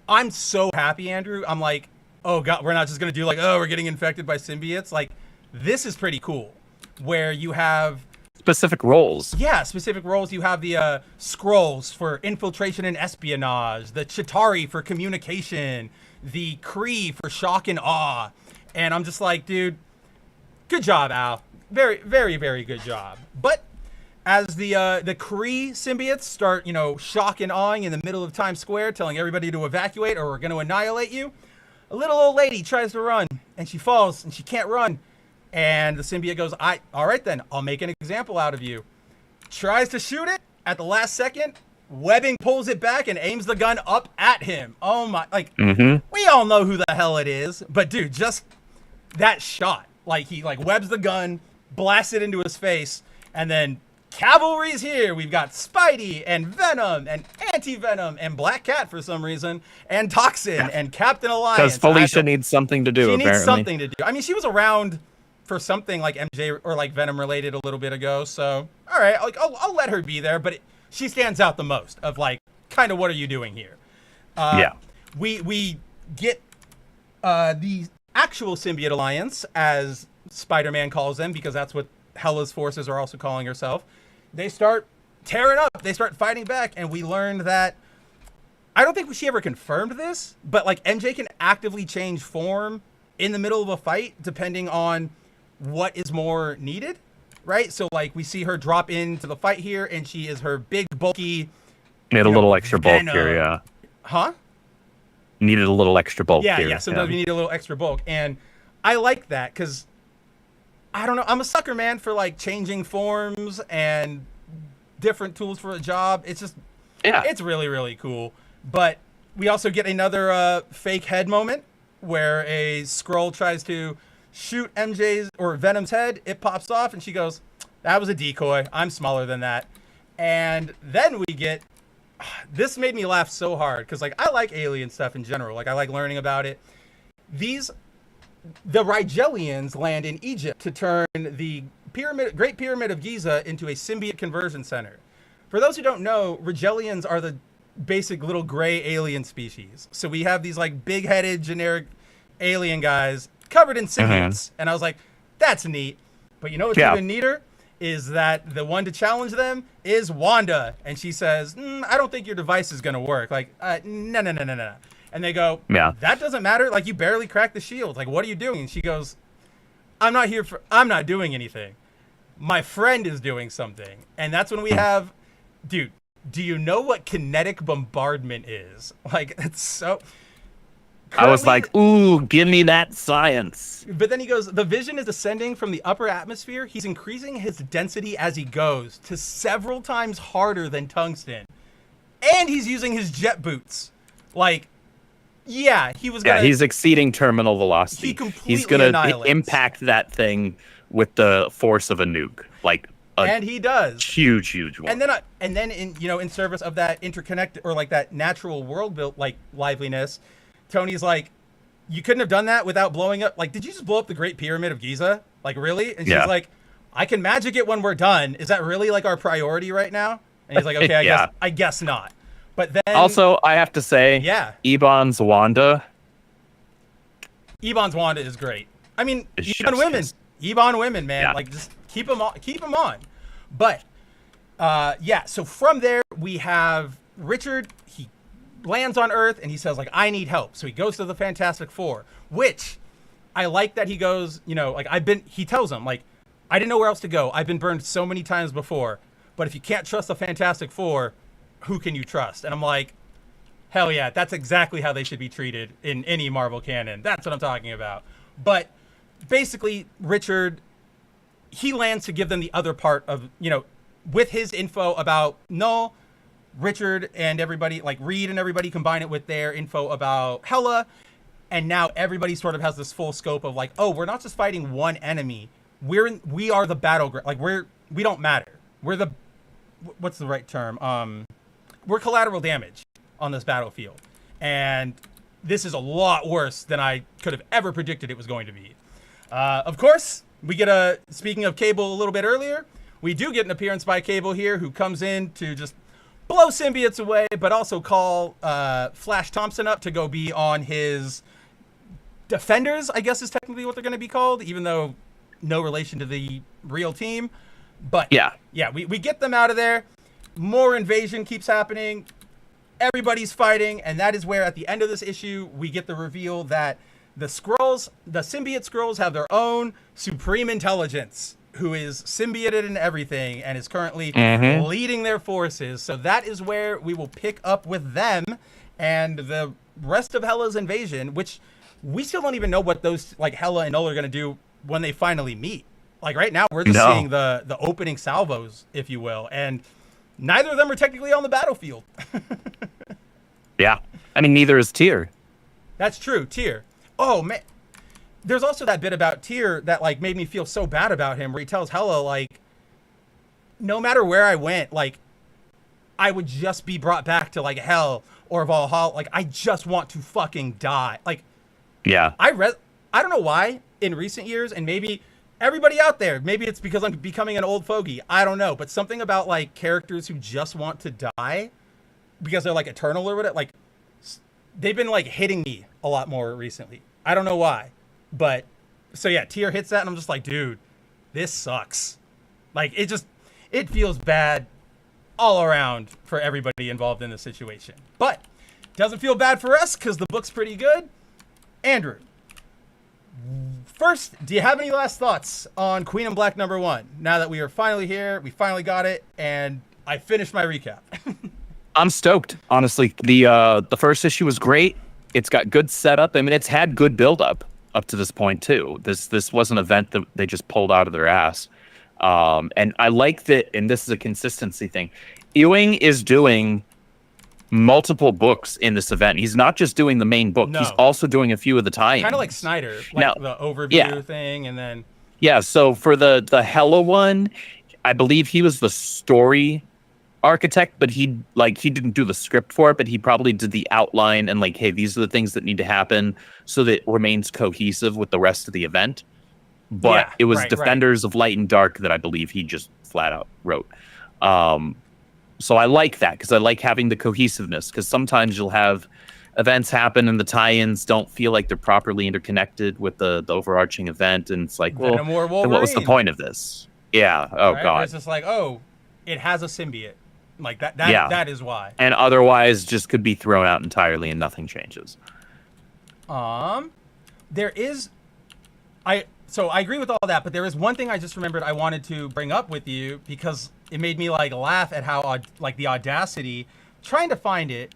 I'm so happy, Andrew. I'm like, oh God, we're not just going to do like, oh, we're getting infected by symbiotes. Like, this is pretty cool. Where you have specific roles. Yeah, specific roles. You have the Skrulls for infiltration and espionage, the Chitauri for communication, the Kree for shock and awe. And I'm just like, dude, good job, Al. Very, very, very good job. But as the Kree symbiotes start, you know, shock and awing in the middle of Times Square, telling everybody to evacuate or we're going to annihilate you, a little old lady tries to run, and she falls, and she can't run. And the symbiote goes, all right then, I'll make an example out of you. Tries to shoot it at the last second. Webbing pulls it back and aims the gun up at him. Oh my, like, we all know who the hell it is. But dude, just that shot. Like, he like webs the gun, blasts it into his face, and then cavalry's here. We've got Spidey and Venom and Anti-Venom and Black Cat for some reason and Toxin and Captain Alliance. Because Felicia needs something to do, She apparently. needs something to do. I mean, she was around for something like MJ or like Venom related a little bit ago. So, all right, like I'll let her be there, but she stands out the most of like, kind of what are you doing here? We get the actual Symbiote Alliance, as Spider-Man calls them, because that's what Hela's forces are also calling herself. They start tearing up. They start fighting back, and we learned that, I don't think she ever confirmed this, but like MJ can actively change form in the middle of a fight depending on what is more needed, right? So like we see her drop into the fight here, and she is her big, bulky. Need a little extra bulk here, yeah. Huh? Needed a little extra bulk here. Yeah, sometimes we need a little extra bulk. And I like that because, I don't know, I'm a sucker, man, for like changing forms and different tools for a job. It's just, it's really, really cool. But we also get another fake head moment where a Skrull tries to shoot MJ's or Venom's head. It pops off and she goes, that was a decoy. I'm smaller than that. And then we get, this made me laugh so hard because like I like alien stuff in general. Like I like learning about it. The Rigelians land in Egypt to turn the Great Pyramid of Giza into a symbiote conversion center. For those who don't know, Rigelians are the basic little gray alien species. So we have these like big-headed generic alien guys covered in symbiotes. And I was like, that's neat. But you know what's even neater? Is that the one to challenge them is Wanda. And she says, I don't think your device is going to work. Like, no. And they go, that doesn't matter. Like, you barely cracked the shield. Like, what are you doing? And she goes, I'm not doing anything. My friend is doing something. And that's when we have, dude, do you know what kinetic bombardment is? Like, it's so... I was like, ooh, give me that science. But then he goes, the Vision is ascending from the upper atmosphere. He's increasing his density as he goes to several times harder than tungsten. And he's using his jet boots. Like, yeah, he was gonna... Yeah, he's exceeding terminal velocity. He's going to impact that thing with the force of a nuke. Like, and he does. Huge one. And then in service of that interconnect or like that natural world built like liveliness, Tony's like, you couldn't have done that without blowing up. Like, did you just blow up the Great Pyramid of Giza? Like, really? And she's like, I can magic it when we're done. Is that really like our priority right now? And he's like, okay, I guess not. But then also, I have to say, Ebon's Wanda is great. I mean, Ebon women, man. Yeah. Like, just keep them on. But so from there we have Richard. He lands on Earth and he says like, I need help. So he goes to the Fantastic Four, which I like that he goes, he tells them like, I didn't know where else to go. I've been burned so many times before, but if you can't trust the Fantastic Four, who can you trust? And I'm like, hell yeah, that's exactly how they should be treated in any Marvel canon. That's what I'm talking about. But basically Richard, he lands to give them the other part of, with his info about Knull. Richard and everybody, like Reed and everybody, combine it with their info about Hela, and now everybody sort of has this full scope of like, oh, we're not just fighting one enemy. We are the battleground. Like we don't matter. We're the what's the right term? We're collateral damage on this battlefield, and this is a lot worse than I could have ever predicted it was going to be. Of course, we get speaking of Cable a little bit earlier, we do get an appearance by Cable here, who comes in to just blow symbiotes away, but also call Flash Thompson up to go be on his defenders, I guess is technically what they're going to be called, even though no relation to the real team. But yeah, we get them out of there. More invasion keeps happening. Everybody's fighting, and that is where at the end of this issue we get the reveal that the Skrulls, the symbiote Skrulls, have their own supreme intelligence, who is symbioted in everything and is currently leading their forces. So that is where we will pick up with them and the rest of Hela's invasion, which we still don't even know what those, like, Hela and Knull are going to do when they finally meet. Like, right now we're just seeing the opening salvos, if you will, and neither of them are technically on the battlefield. Yeah. I mean, neither is Tyr. That's true, Tyr. Oh, man. There's also that bit about Tyr that, like, made me feel so bad about him, where he tells Hela, like, no matter where I went, like, I would just be brought back to, like, hell or Valhalla. Like, I just want to fucking die. Like, yeah. I don't know why in recent years, and maybe everybody out there, maybe it's because I'm becoming an old fogey. I don't know. But something about, like, characters who just want to die because they're, like, eternal or whatever, like, they've been, like, hitting me a lot more recently. I don't know why. But, so yeah, Tyr hits that, and I'm just like, dude, this sucks. Like, it feels bad all around for everybody involved in the situation. But, doesn't feel bad for us, because the book's pretty good. Andrew, first, do you have any last thoughts on Queen in Black #1? Now that we are finally here, we finally got it, and I finished my recap. I'm stoked, honestly. The first issue was great. It's got good setup. I mean, it's had good build-up up to this point, too. This was an event that they just pulled out of their ass. And I like that, and this is a consistency thing. Ewing is doing multiple books in this event. He's not just doing the main book. No. He's also doing a few of the tie-ins. Kind of like Snyder, like now, the overview thing, and then... Yeah, so for the Hela one, I believe he was the story architect, but he didn't do the script for it, but he probably did the outline and, like, hey, these are the things that need to happen so that it remains cohesive with the rest of the event. But it was Defenders of Light and Dark that I believe he just flat out wrote. So I like that, because I like having the cohesiveness, because sometimes you'll have events happen and the tie-ins don't feel like they're properly interconnected with the overarching event, and it's like, well, then what was the point of this? Yeah. Oh, right? God. It's just like, oh, it has a symbiote. Like, that is why. And otherwise just could be thrown out entirely and nothing changes. There is... So I agree with all that, but there is one thing I just remembered I wanted to bring up with you, because it made me, like, laugh at how, like, the audacity. Trying to find it.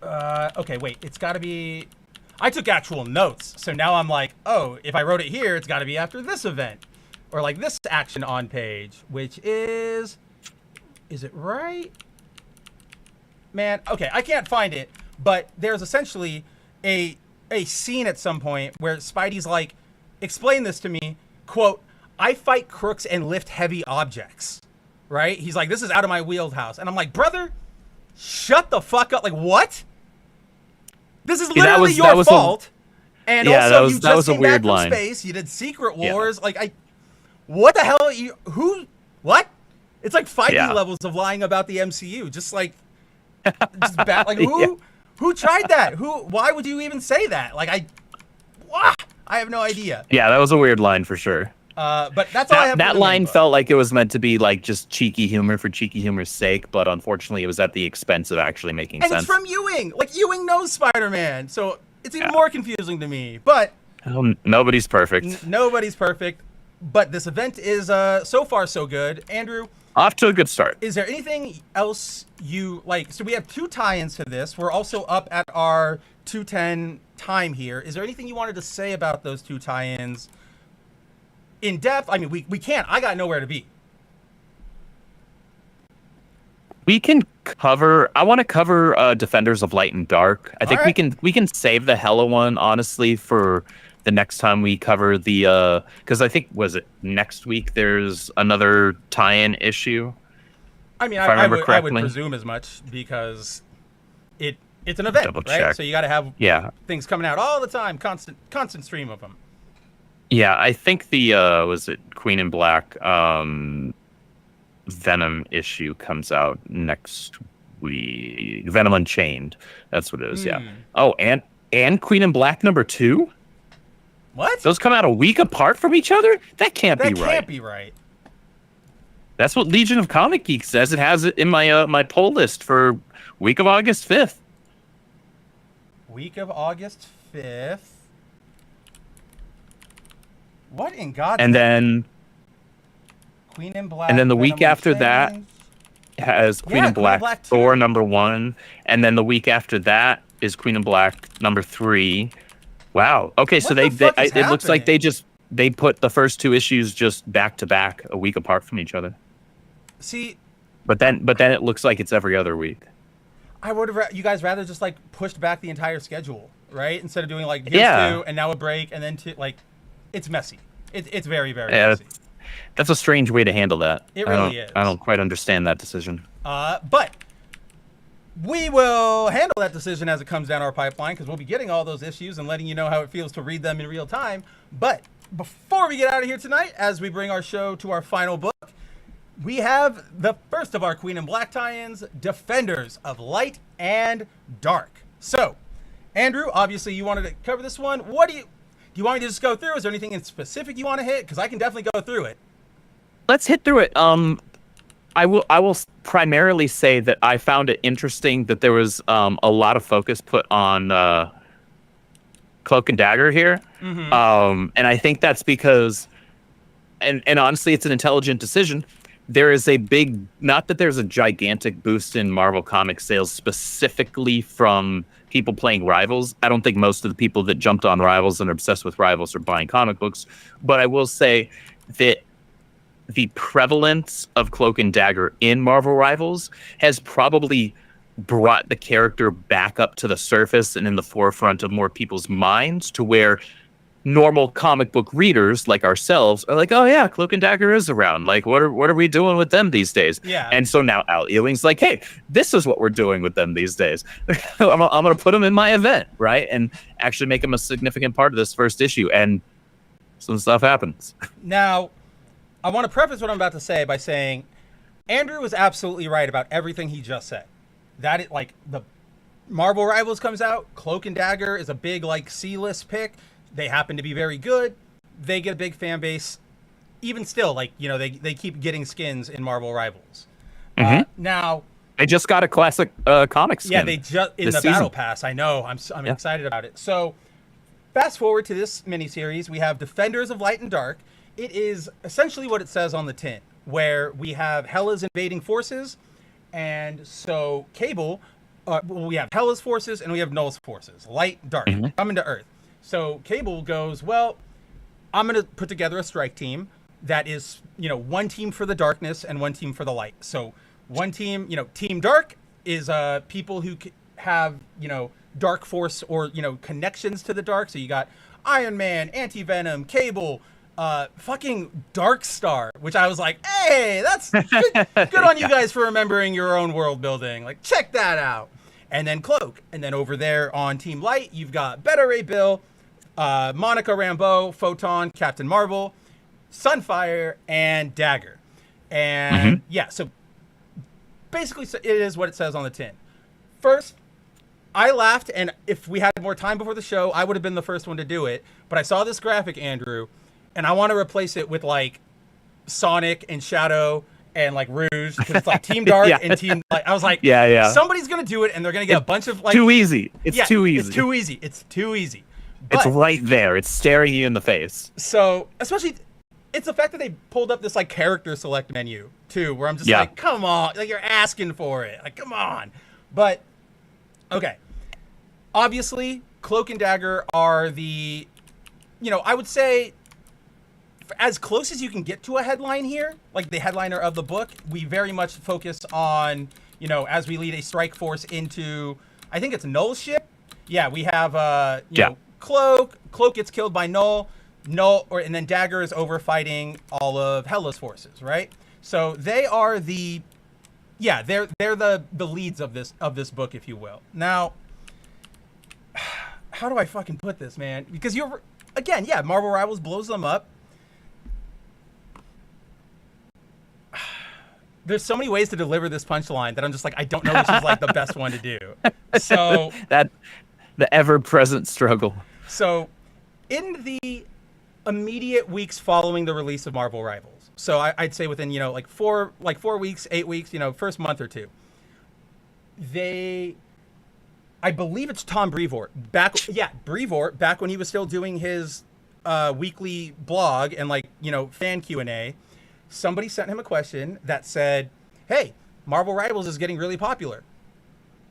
Okay, wait. It's got to be... I took actual notes, so now I'm like, oh, if I wrote it here, it's got to be after this event. Or, like, this action on page, which is... Is it right? Man, okay, I can't find it, but there's essentially a scene at some point where Spidey's like, explain this to me, quote, I fight crooks and lift heavy objects, right? He's like, this is out of my wheelhouse. And I'm like, brother, shut the fuck up. Like, what? This is literally your fault. And also, you just came back from space. You did Secret Wars. Yeah. Like, what the hell are you, what? It's like Feige levels of lying about the MCU. Just like, like, who tried that? Why would you even say that? Like, I have no idea. Yeah, that was a weird line for sure. But that's all I have. That line felt like it was meant to be, like, just cheeky humor for cheeky humor's sake, but unfortunately it was at the expense of actually making sense. And it's from Ewing. Like, Ewing knows Spider-Man, so it's even more confusing to me. But nobody's perfect. Nobody's perfect. But this event is so far so good. Andrew, off to a good start. Is there anything else you like? So we have 2 tie-ins to this. We're also up at our 2:10 time here. Is there anything you wanted to say about those 2 tie-ins in depth? I mean, we can't. I got nowhere to be. We can cover. I want to cover Defenders of Light and Dark. I think we can save the Hela one, honestly, for the next time we cover the because I think was it next week there's another tie-in issue. I mean, if I remember I would correctly. presume as much because it's an event, Double right? check. So you got to have things coming out all the time, constant stream of them. Yeah, I think the was it Queen in Black Venom issue comes out next week. Venom Unchained. That's what it is. Yeah. Oh, and Queen in Black #2. What? Those come out a week apart from each other? That can't be right. That can't be right. That's what Legion of Comic Geek says. It has it in my my poll list for week of August 5th. Week of August 5th. What in God's And then Queen in Black. And then the Venom week after Unchained. that has Queen in Black, Thor #1, and then the week after that is Queen in Black #3. Wow. Okay, so it looks like they put the first 2 issues just back to back a week apart from each other. See, but then it looks like it's every other week. I would have you guys rather just like pushed back the entire schedule, right? Instead of doing like here's 2 and now a break and then 2, like it's messy. It's very messy. That's a strange way to handle that. It really is. I don't quite understand that decision. But we will handle that decision as it comes down our pipeline because we'll be getting all those issues and letting you know how it feels to read them in real time. But before we get out of here tonight, as we bring our show to our final book, we have the first of our Queen in Black tie-ins, Defenders of Light and Dark. So, Andrew, obviously you wanted to cover this one. What do you want me to just go through? Is there anything in specific you want to hit? Because I can definitely go through it. Let's hit through it. I will primarily say that I found it interesting that there was a lot of focus put on Cloak and Dagger here. And I think that's because, and honestly, it's an intelligent decision. There is a big, not that there's a gigantic boost in Marvel Comics sales specifically from people playing Rivals. I don't think most of the people that jumped on Rivals and are obsessed with Rivals are buying comic books. But I will say that the prevalence of Cloak and Dagger in Marvel Rivals has probably brought the character back up to the surface and in the forefront of more people's minds, to where normal comic book readers like ourselves are like, oh yeah, Cloak and Dagger is around. Like, what are we doing with them these days? Yeah. And so now Al Ewing's like, hey, this is what we're doing with them these days. I'm gonna put them in my event, right? And actually make them a significant part of this first issue. And some stuff happens. Now, I want to preface what I'm about to say by saying Andrew was absolutely right about everything he just said. That it, like, the Marvel Rivals comes out, Cloak and Dagger is a big like C-list pick. They happen to be very good. They get a big fan base. Even still, like, you know, they keep getting skins in Marvel Rivals. Now, they just got a classic comic skin. Yeah, they just in the season. Battle Pass. I know. I'm excited about it. So, fast forward to this miniseries, we have Defenders of Light and Dark. It is essentially what it says on the tin, where we have Hela's invading forces, and so Cable. We have Hela's forces and we have Knull's forces, Light, Dark, coming to Earth. So Cable goes, well, I'm going to put together a strike team that is, you know, one team for the darkness and one team for the light. So one team, you know, Team Dark is people who have, you know, Dark Force or, you know, connections to the dark. So you got Iron Man, Anti-Venom, Cable, fucking Dark Star, which I was like, hey, that's good on you guys for remembering your own world building. Like, check that out. And then Cloak. And then over there on Team Light, you've got Beta Ray Bill, Monica Rambeau, Photon, Captain Marvel, Sunfire, and Dagger. And yeah, so basically it is what it says on the tin. First, I laughed, and if we had more time before the show, I would have been the first one to do it. But I saw this graphic, Andrew, and I want to replace it with like Sonic and Shadow and like Rouge, because it's like Team Dark and Team Light. I was like, somebody's gonna do it, and they're gonna get a bunch of like too easy. It's too easy. It's too easy. It's too easy. But, it's right there. It's staring you in the face. So, especially, it's the fact that they pulled up this like character select menu too, where I'm just like, come on, like you're asking for it, like come on. But okay, obviously, Cloak and Dagger are the, you know, I would say, as close as you can get to a headline here, like the headliner of the book, we very much focus on, you know, as we lead a strike force into, I think it's Knull's ship. Yeah, we have, you know, Cloak. Cloak gets killed by Knull. And then Dagger is over fighting all of Hela's forces, right? So they are they're the leads of this book, if you will. Now, how do I fucking put this, man? Because Marvel Rivals blows them up. There's so many ways to deliver this punchline that I'm just like, I don't know which is like the best one to do. So that the ever-present struggle. So in the immediate weeks following the release of Marvel Rivals, so I'd say within, like 4 weeks, 8 weeks, first month or two, I believe it's Tom Brevoort back when he was still doing his weekly blog and fan Q&A. Somebody sent him a question that said, hey, Marvel Rivals is getting really popular.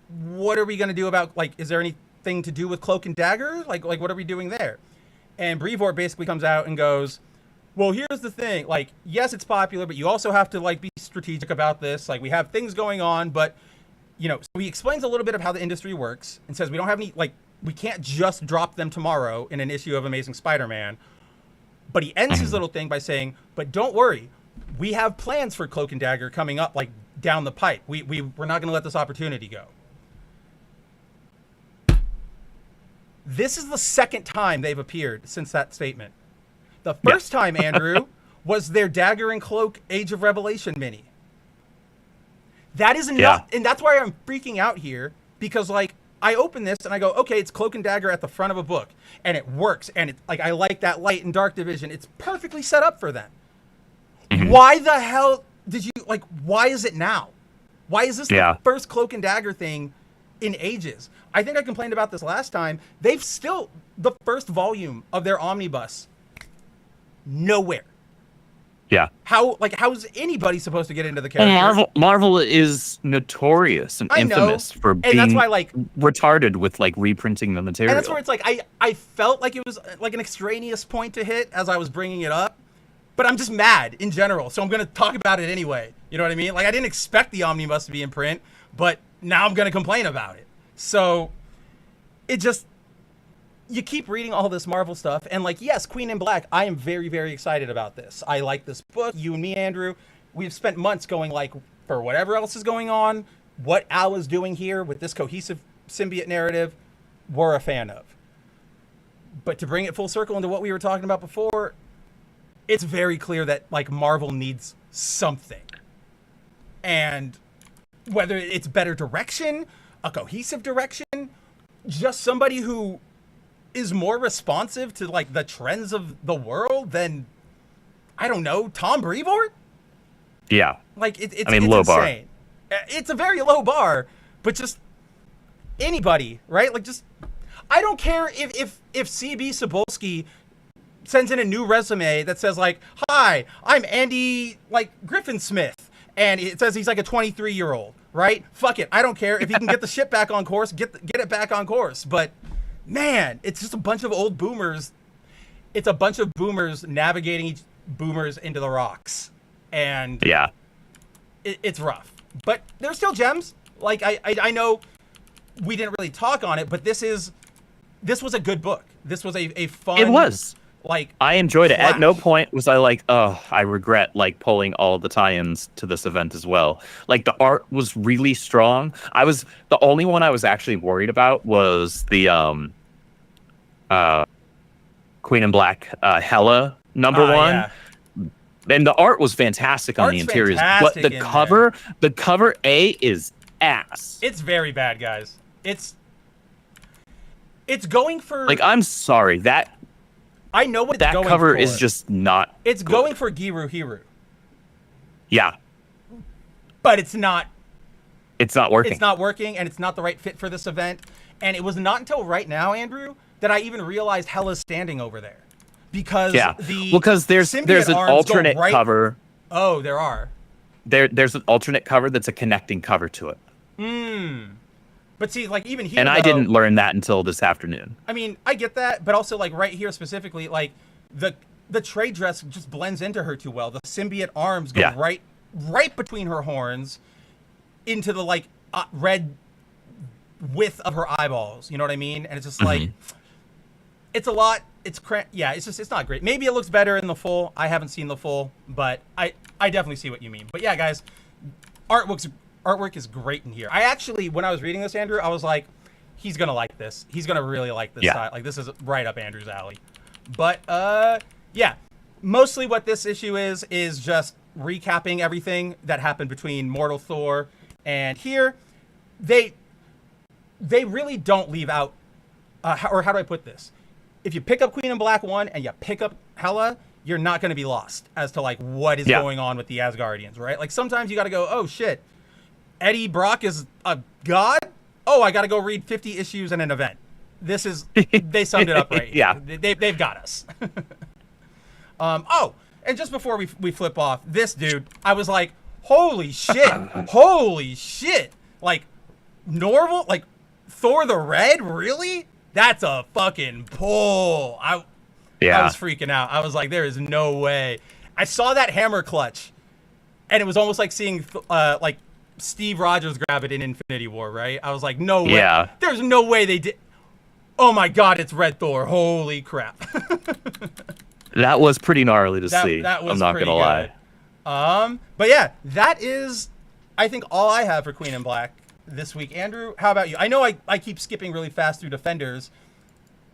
What are we going to do about, is there anything to do with Cloak and Dagger? What are we doing there? And Brevoort basically comes out and goes, well, here's the thing. Yes, it's popular, but you also have to, be strategic about this. We have things going on, but, so he explains a little bit of how the industry works and says we don't have any, we can't just drop them tomorrow in an issue of Amazing Spider-Man. But he ends his little thing by saying, but don't worry. We have plans for Cloak and Dagger coming up, down the pipe. We're not going to let this opportunity go. This is the second time they've appeared since that statement. The first time, Andrew, was their Dagger and Cloak Age of Revelation mini. That is not, and that's why I'm freaking out here, because I open this and I go, okay, it's Cloak and Dagger at the front of a book, and it works, and it's I like that light and dark division. It's perfectly set up for them. Why the hell did you why is it now? Why is this the first Cloak and Dagger thing in ages? I think I complained about this last time. They've still, the first volume of their omnibus, nowhere. Yeah. How's anybody supposed to get into the character? Well, Marvel is notorious and infamous for being that's why, retarded with reprinting the material. And that's where it's I felt like it was an extraneous point to hit as I was bringing it up. But I'm just mad in general, so I'm going to talk about it anyway. You know what I mean? I didn't expect the omnibus to be in print, but now I'm going to complain about it. So it just, you keep reading all this Marvel stuff, and yes, Queen in Black, I am very, very excited about this. I like this book. You and me, Andrew, we've spent months going for whatever else is going on, what Al is doing here with this cohesive symbiote narrative, we're a fan of. But to bring it full circle into what we were talking about before, it's very clear that Marvel needs something. And whether it's better direction, a cohesive direction, just somebody who is more responsive to the trends of the world than, I don't know, Tom Brevoort? Yeah. It's low insane. Bar. It's a very low bar, but just anybody, right? I don't care if CB Cebulski sends in a new resume that says hi, I'm Andy Griffin Smith, and it says he's a 23-year-old, right? Fuck it, I don't care if he can get the shit back on course, get it back on course. But man, it's just a bunch of old boomers. It's a bunch of boomers navigating boomers into the rocks, and it's rough. But there's still gems. I know we didn't really talk on it, but this was a good book. This was a fun. It was. I enjoyed it. At no point was I I regret pulling all the tie-ins to this event as well. The art was really strong. The only one I was actually worried about was the Queen in Black Hela #1. Yeah. And the art was fantastic on the interiors. But the cover A is ass. It's very bad, guys. It's going for I'm sorry, I know what it's going for. That cover is just not It's good. going for Giru Hiru. Yeah. But it's not. It's not working. It's not working, and it's not the right fit for this event. And it was not until right now, Andrew, that I even realized Hela's standing over there. Because there's an alternate cover. Oh, there are. There's an alternate cover that's a connecting cover to it. But see, even here, and I didn't learn that until this afternoon. I mean, I get that, but also right here specifically, the trade dress just blends into her too well. The symbiote arms go right between her horns, into the red width of her eyeballs. You know what I mean? And it's just it's a lot. Yeah, it's not great. Maybe it looks better in the full. I haven't seen the full, but I definitely see what you mean. But yeah, guys, artwork is great in here. I actually, when I was reading this, Andrew, I was like, he's gonna like this. He's gonna really like this style. Like, this is right up Andrew's alley. But yeah, mostly what this issue is just recapping everything that happened between Mortal Thor and here. They really don't leave out, or how do I put this? If you pick up Queen in Black 1 and you pick up Hela, you're not going to be lost as to like what is going on with the Asgardians, right? Like sometimes you got to go, oh shit, Eddie Brock is a god? Oh, I got to go read 50 issues and an event. This is, they summed it up right. Yeah. They've got us. Oh, and just before we flip off, this dude, I was like, holy shit, holy shit. Like, Norval, like, Thor the Red, really? That's a fucking pull. I was freaking out. I was like, there is no way. I saw that hammer clutch, and it was almost like seeing like Steve Rogers grab it in Infinity War, right? I was like, no way. Yeah. There's no way they did. Oh my God, it's Red Thor. Holy crap. That was pretty gnarly to see. That was I'm not gonna lie. But yeah, that is, I think, all I have for Queen in Black this week. Andrew, how about you? I know I keep skipping really fast through Defenders.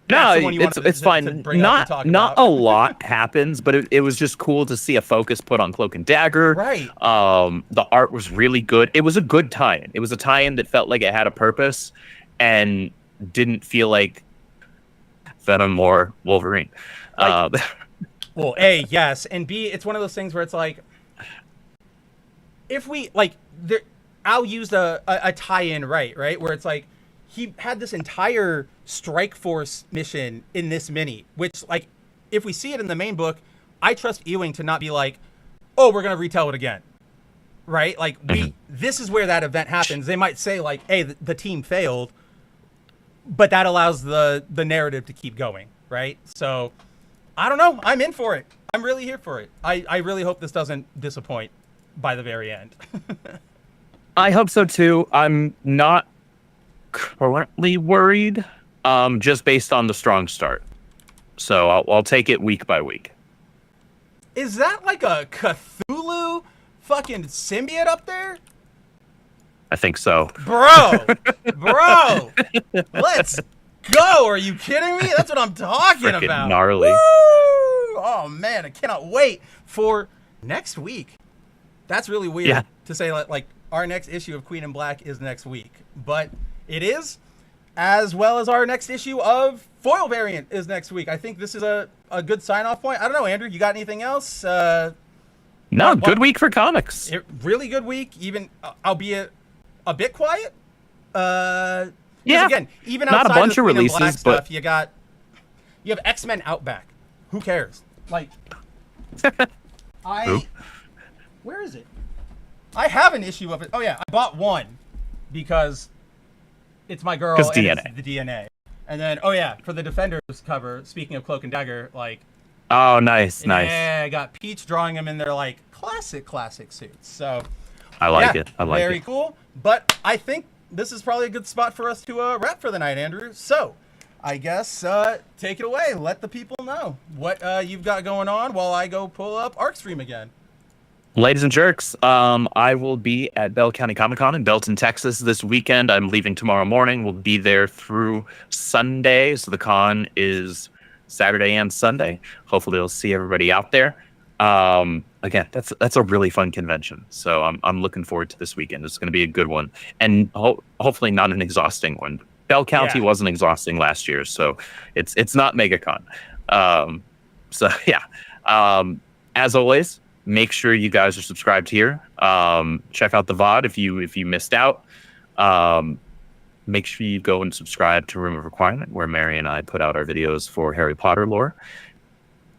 No, it's fine. Not a lot happens, but it was just cool to see a focus put on Cloak and Dagger. Right. The art was really good. It was a good tie-in. It was a tie-in that felt like it had a purpose and didn't feel like Venom or Wolverine. Well, A, yes, and B, it's one of those things where it's like, if we like, Al used a tie-in, right, where it's like he had this entire Strike Force mission in this mini, which, like, if we see it in the main book, I trust Ewing to not be like, oh, we're gonna retell it again, right? Like, this is where that event happens. They might say like, hey, the team failed, but that allows the narrative to keep going, right? So I don't know. I'm in for it. I'm really here for it. I really hope this doesn't disappoint by the very end. I hope so too. I'm not currently worried, just based on the strong start. So I'll take it week by week. Is that like a Cthulhu fucking symbiote up there? I think so. Bro, let's go. Are you kidding me? That's what I'm talking Frickin' about. Gnarly. Woo! Oh man, I cannot wait for next week. That's really weird to say like our next issue of Queen in Black is next week, but it is, as well as our next issue of Foil Variant is next week. I think this is a good sign-off point. I don't know, Andrew, you got anything else? No, good week for comics. Really good week, even albeit a bit quiet. Yeah, again, even outside not a bunch of of Queen in Black releases, stuff, but you have X-Men Outback. Who cares? Like, where is it? I have an issue of it. Oh yeah, I bought one because it's my girl and DNA. It's the DNA. And then, oh yeah, for the Defenders cover, speaking of Cloak and Dagger, like, oh, nice. Yeah, I got Peach drawing them in their like classic suits. So I like it. I like it. Very cool. But I think this is probably a good spot for us to wrap for the night, Andrew. So I guess take it away. Let the people know what you've got going on while I go pull up ArcStream again. Ladies and jerks, I will be at Bell County Comic Con in Belton, Texas this weekend. I'm leaving tomorrow morning. We'll be there through Sunday. So the con is Saturday and Sunday. Hopefully we'll see everybody out there. Again, that's a really fun convention. So I'm looking forward to this weekend. It's going to be a good one. And hopefully not an exhausting one. Bell County wasn't exhausting last year, so it's not MegaCon. So yeah. As always, make sure you guys are subscribed here. Check out the VOD if you missed out. Make sure you go and subscribe to Room of Requirement, where Mary and I put out our videos for Harry Potter lore.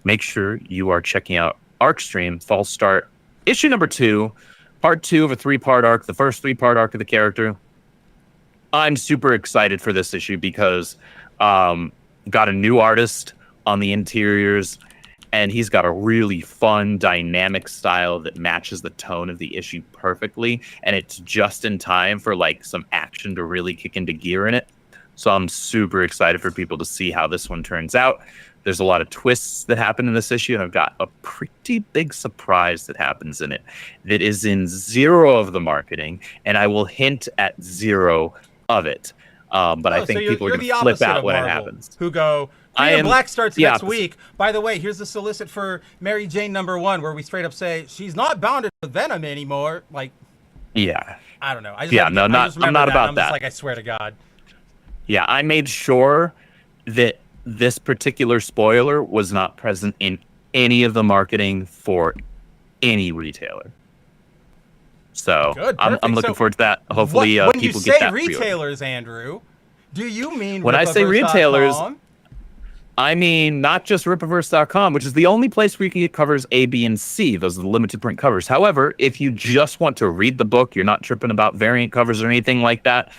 Make sure you are checking out ArcStream False Start issue number 2, part 2 of a 3-part arc, the first 3-part arc of the character. I'm super excited for this issue because got a new artist on the interiors, and he's got a really fun, dynamic style that matches the tone of the issue perfectly, and it's just in time for like some action to really kick into gear in it. So I'm super excited for people to see how this one turns out. There's a lot of twists that happen in this issue, and I've got a pretty big surprise that happens in it that is in 0 of the marketing, and I will hint at 0 of it. But I think people are going to flip out when it happens. Who go, Queen of Black starts next week. By the way, here's the solicit for Mary Jane #1, where we straight up say she's not bounded with Venom anymore. Like, yeah. I don't know. I'm not about that. Just like, I swear to God. Yeah, I made sure that this particular spoiler was not present in any of the marketing for any retailer. So Good, I'm looking forward to that. Hopefully, people get that. When you say retailers, Andrew, do you mean when I say retailers? I mean not just Rippaverse.com, which is the only place where you can get covers A, B, and C. Those are the limited print covers. However, if you just want to read the book, you're not tripping about variant covers or anything like that,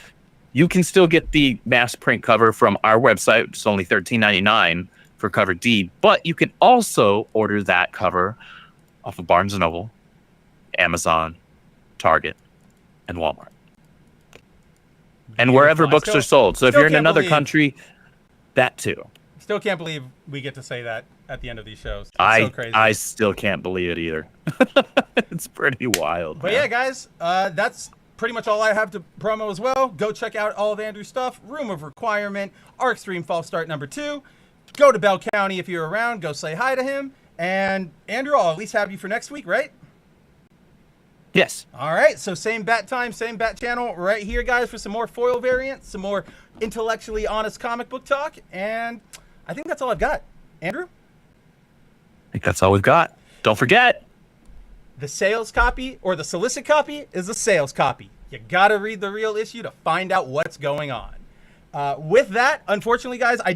you can still get the mass print cover from our website, which is only $13.99 for cover D. But you can also order that cover off of Barnes & Noble, Amazon, Target, and Walmart. And wherever books are sold. So if you're in another country, that too. Still can't believe we get to say that at the end of these shows. It's so crazy. I still can't believe it either. It's pretty wild. But yeah, guys, that's pretty much all I have to promo as well. Go check out all of Andrew's stuff. Room of Requirement, Arc Stream False Start #2. Go to Bell County if you're around. Go say hi to him. And Andrew, I'll at least have you for next week, right? Yes. All right, so same bat time, same bat channel right here, guys, for some more foil variants, some more intellectually honest comic book talk, and I think that's all I've got. Andrew? I think that's all we've got. Don't forget, the sales copy or the solicit copy is the sales copy. You got to read the real issue to find out what's going on. With that, unfortunately, guys, I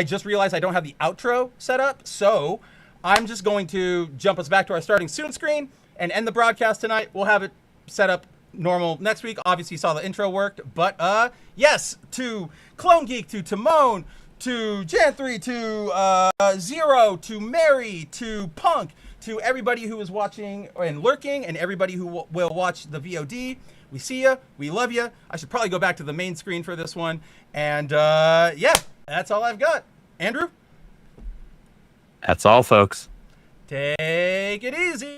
just realized I don't have the outro set up, so I'm just going to jump us back to our starting soon screen and end the broadcast tonight. We'll have it set up normal next week. Obviously, you saw the intro worked, but yes, to Clone Geek, to Timon, to Jan3, to Zero, to Mary, to Punk, to everybody who is watching and lurking, and everybody who will watch the VOD. We see ya. We love ya. I should probably go back to the main screen for this one. And yeah, that's all I've got. Andrew? That's all, folks. Take it easy.